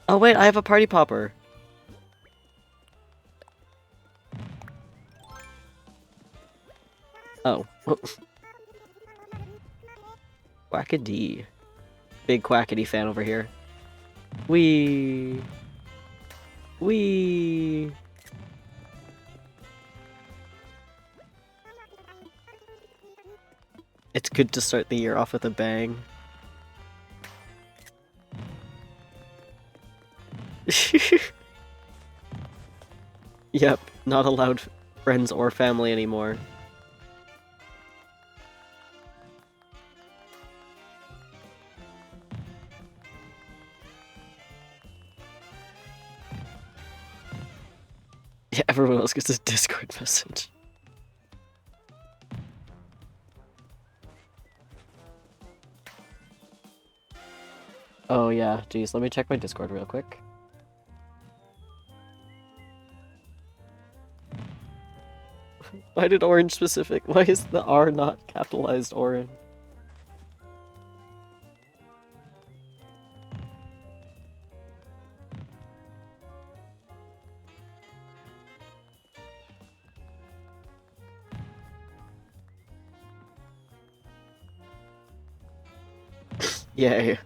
Oh wait, I have a party popper! Oh. Quackadee. Big Quackity fan over here. Wee. Wee. It's good to start the year off with a bang. Yep, not allowed friends or family anymore. Yeah, everyone else gets a Discord message. Oh yeah, geez, let me check my Discord real quick. Why did orange specific? Why is the R not capitalized orange? Yay.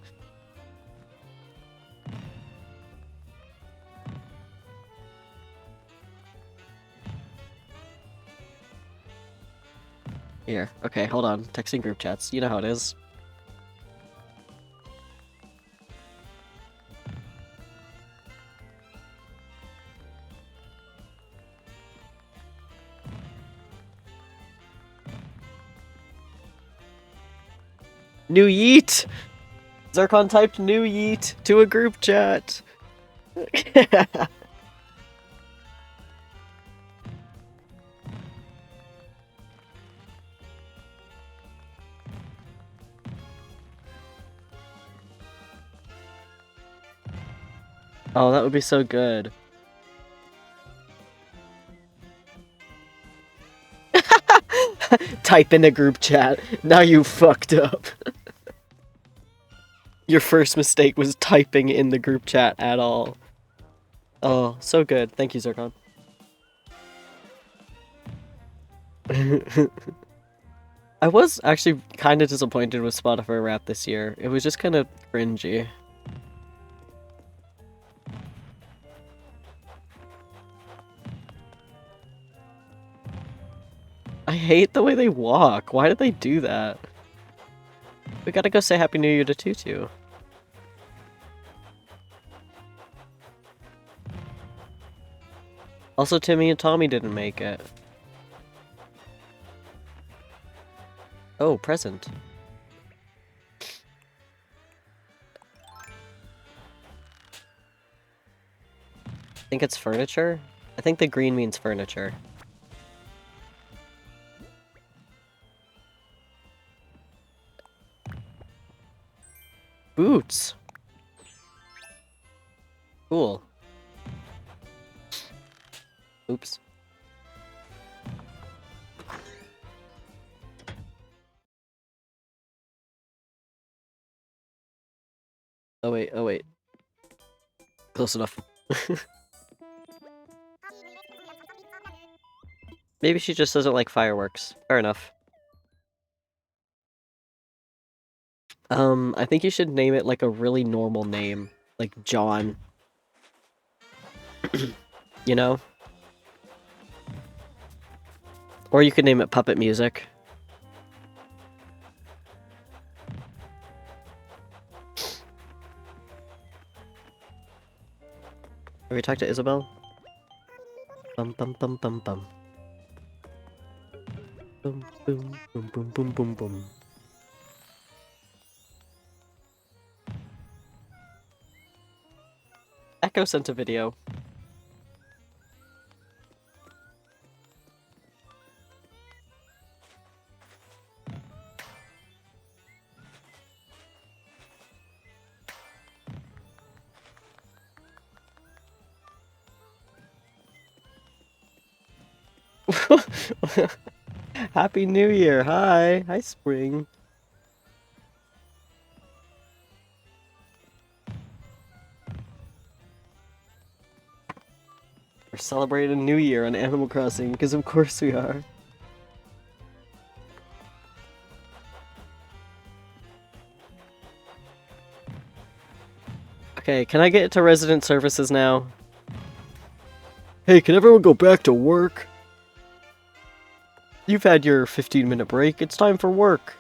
Here, okay, hold on. Texting group chats. You know how it is. New yeet! Zircon typed new yeet to a group chat. Oh, that would be so good. Type in a group chat. Now you fucked up. Your first mistake was typing in the group chat at all. Oh, so good. Thank you, Zircon. I was actually kind of disappointed with Spotify Rap this year. It was just kind of cringy. I hate the way they walk. Why did they do that? We gotta go say Happy New Year to Tutu. Also, Timmy and Tommy didn't make it. Oh, present. I think it's furniture? I think the green means furniture. Boots! Cool. Oops. Oh wait, oh wait. Close enough. Maybe she just doesn't like fireworks. Fair enough. I think you should name it like a really normal name. Like John. You know? Or you could name it Puppet Music. Have we talked to Isabel? Bum bum bum bum bum. Boom boom boom boom boom boom boom. Echo sent a video. Happy New Year! Hi! Hi, Spring! We're celebrating New Year on Animal Crossing, because of course we are. Okay, can I get to resident services now? Hey, can everyone go back to work? You've had your 15-minute break, it's time for work.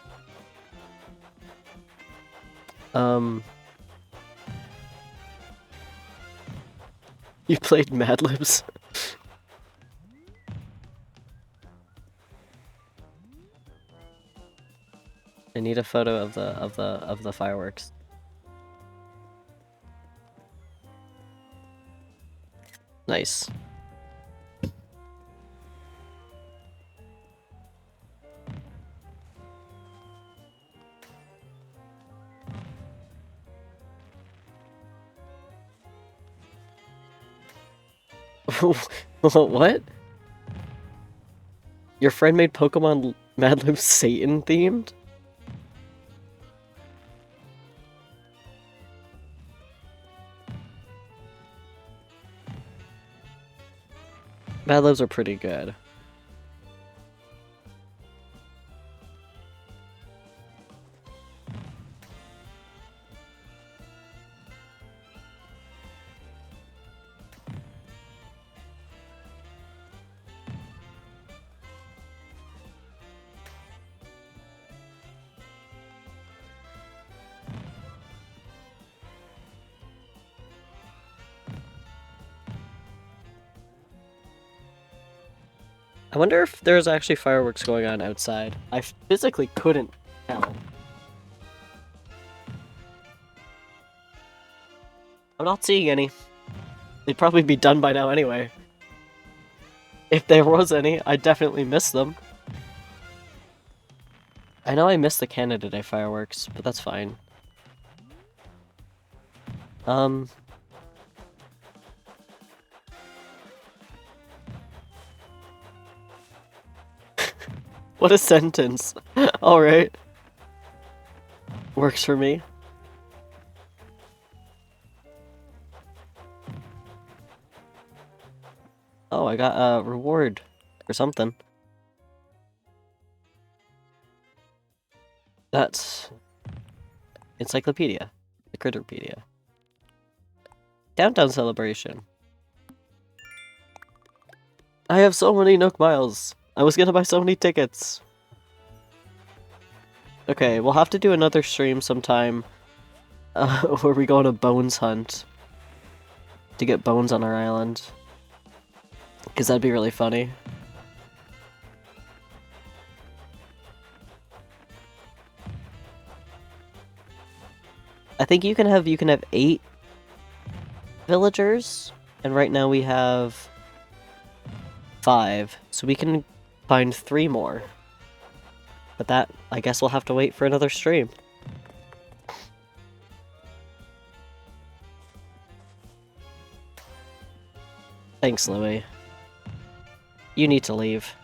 You played Mad Libs? I need a photo of the fireworks. Nice. What? Your friend made Pokemon Mad Libs Satan themed? Mad Libs are pretty good. I wonder if there's actually fireworks going on outside. I physically couldn't tell. I'm not seeing any. They'd probably be done by now anyway. If there was any, I definitely missed them. I know I missed the Canada Day fireworks, but that's fine. What a sentence. Alright. Works for me. Oh, I got a reward or something. That's Encyclopedia. The Critterpedia. Downtown celebration. I have so many Nook Miles. I was gonna buy so many tickets. Okay, we'll have to do another stream sometime where we go on a bones hunt to get bones on our island. Because that'd be really funny. I think you can have 8 villagers, and right now we have 5, so we can find 3 more. But that, I guess we'll have to wait for another stream. Thanks, Louie. You need to leave.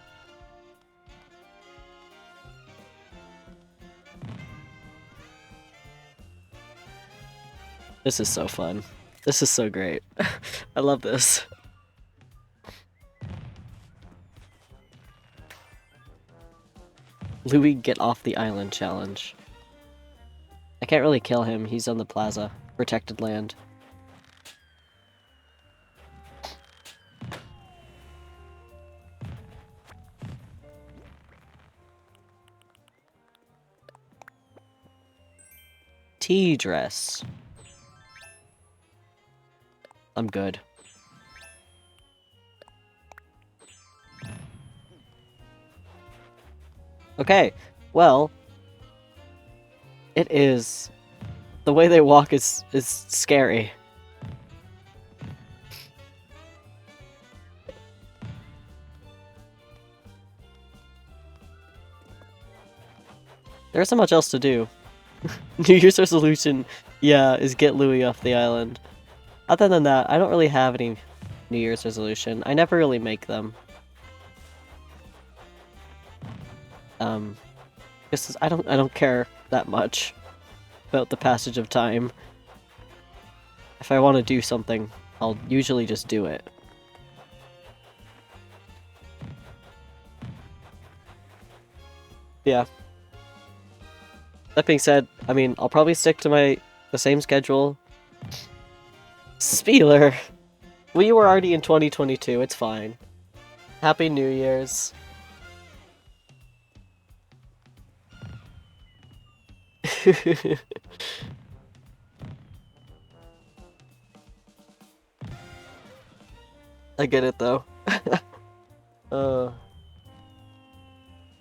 This is so fun. This is so great. I love this. Louis, get off the island challenge. I can't really kill him. He's on the plaza. Protected land. Tea dress. I'm good. Okay, well, it is... The way they walk is scary. There's so much else to do. New Year's resolution, yeah, is get Louis off the island. Other than that, I don't really have any New Year's resolution. I never really make them. Because I don't care that much about the passage of time. If I want to do something, I'll usually just do it. Yeah. That being said, I mean, I'll probably stick to the same schedule. Spieler! We were already in 2022, it's fine. Happy New Year's. I get it though.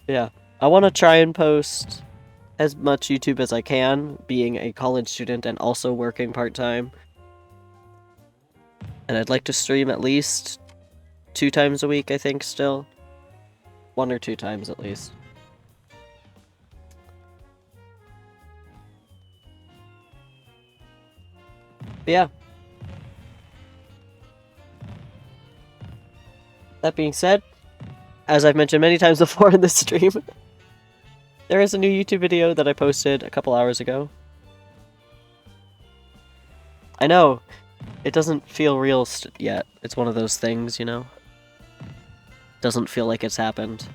Yeah. I want to try and post as much YouTube as I can, being a college student and also working part-time. And I'd like to stream at least 2 times a week, I think, still. 1 or 2 times at least. But yeah. That being said, as I've mentioned many times before in this stream, there is a new YouTube video that I posted a couple hours ago. I know, it doesn't feel real yet. It's one of those things, you know? Doesn't feel like it's happened.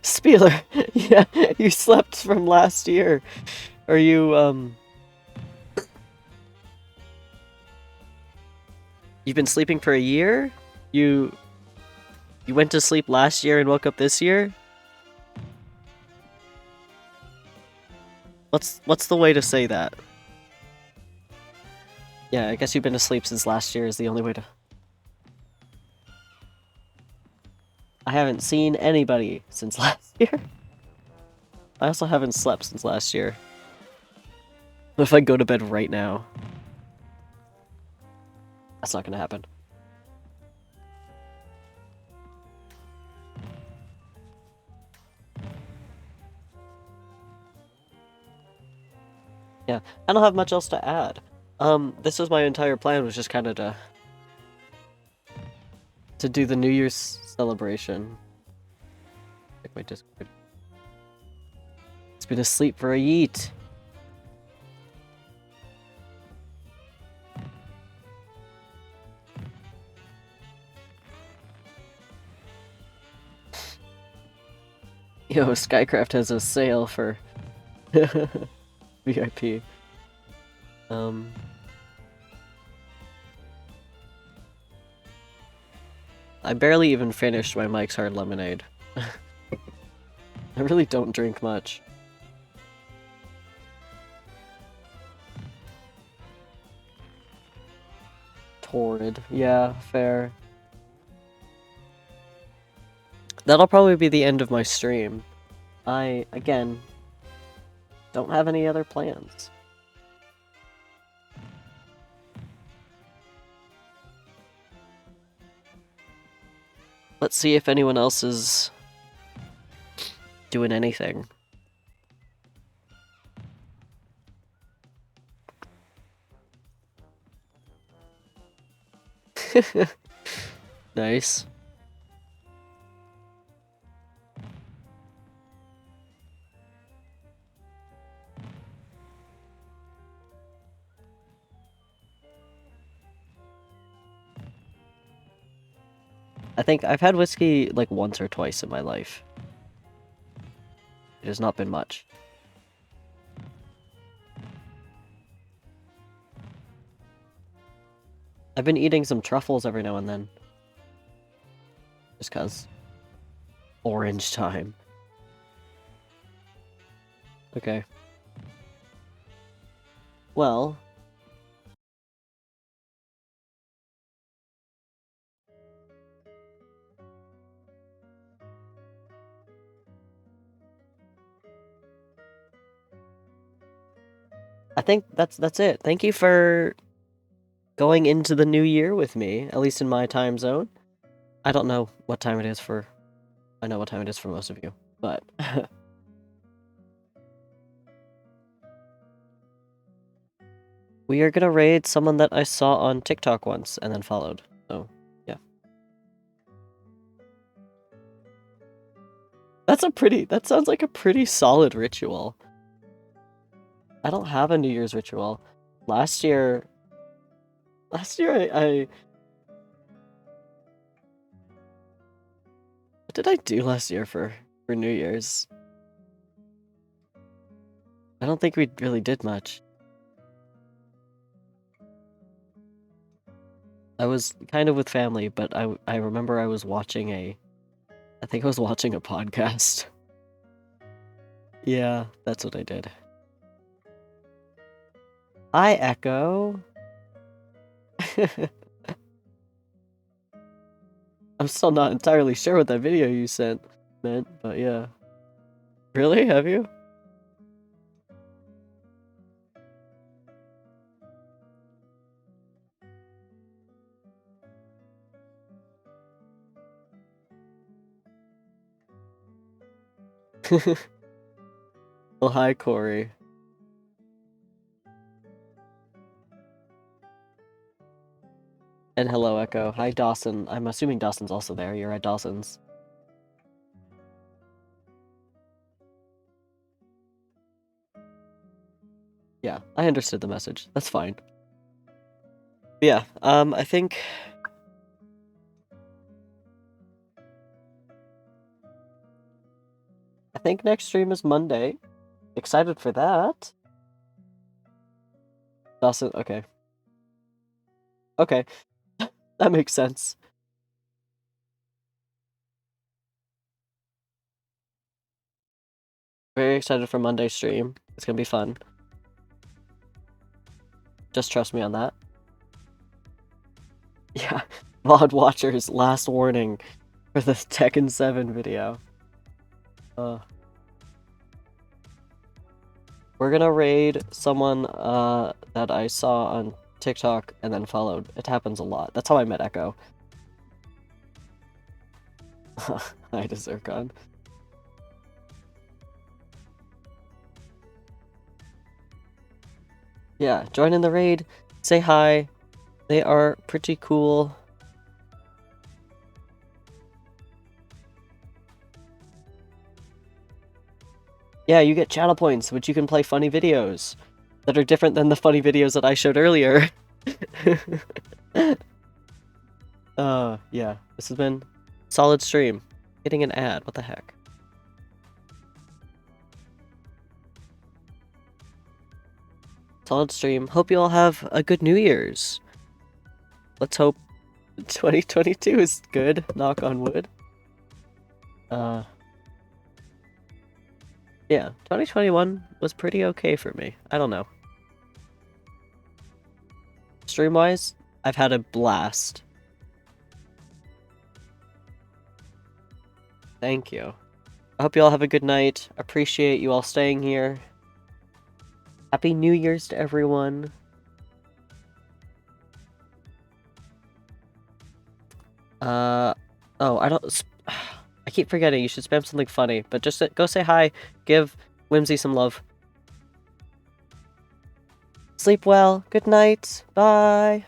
Spieler! Yeah, you slept from last year. Are you, You've been sleeping for a year? You went to sleep last year and woke up this year? What's the way to say that? Yeah, I guess you've been asleep since last year is the only way to... I haven't seen anybody since last year. I also haven't slept since last year. What if I go to bed right now? That's not gonna happen. Yeah, I don't have much else to add. This was my entire plan, was just kind of to do the New Year's celebration. Check my Discord. It's been asleep for a yeet. Yo, Skycraft has a sale for VIP. I barely even finished my Mike's Hard Lemonade. I really don't drink much. Torrid. Yeah, fair. That'll probably be the end of my stream. I, again, don't have any other plans. Let's see if anyone else is doing anything. Nice. I think I've had whiskey like once or twice in my life. It has not been much. I've been eating some truffles every now and then. Just cause. Orange time. Okay. Well... I think that's it. Thank you for going into the new year with me, at least in my time zone. I don't know what time it is for... I know what time it is for most of you, but... We are gonna raid someone that I saw on TikTok once and then followed, so, yeah. That sounds like a pretty solid ritual. I don't have a New Year's ritual. Last year I what did I do last year for New Year's? I don't think we really did much. I was kind of with family, but I remember I was watching I think I was watching a podcast. Yeah, that's what I did. Hi, Echo. I'm still not entirely sure what that video you sent meant, but yeah. Really? Have you? Well, hi, Corey. And hello, Echo. Hi, Dawson. I'm assuming Dawson's also there. You're at Dawson's. Yeah, I understood the message. That's fine. But yeah, I think... next stream is Monday. Excited for that. Dawson, okay. Okay. That makes sense. Very excited for Monday's stream. It's gonna be fun. Just trust me on that. Yeah, VOD watchers, last warning for the Tekken 7 video. We're gonna raid someone that I saw on TikTok and then followed. It happens a lot. That's how I met Echo. Hi to Zircon. Yeah, join in the raid. Say hi. They are pretty cool. Yeah, you get channel points, which you can play funny videos that are different than the funny videos that I showed earlier. Yeah, this has been solid stream. Getting an ad, what the heck? Solid stream. Hope you all have a good New Year's. Let's hope 2022 is good, knock on wood. Yeah, 2021 was pretty okay for me. I don't know. Stream-wise, I've had a blast. Thank you. I hope you all have a good night. Appreciate you all staying here. Happy New Year's to everyone. Oh, I keep forgetting, you should spam something funny, but just go say hi, give Whimsy some love. Sleep well, good night, bye!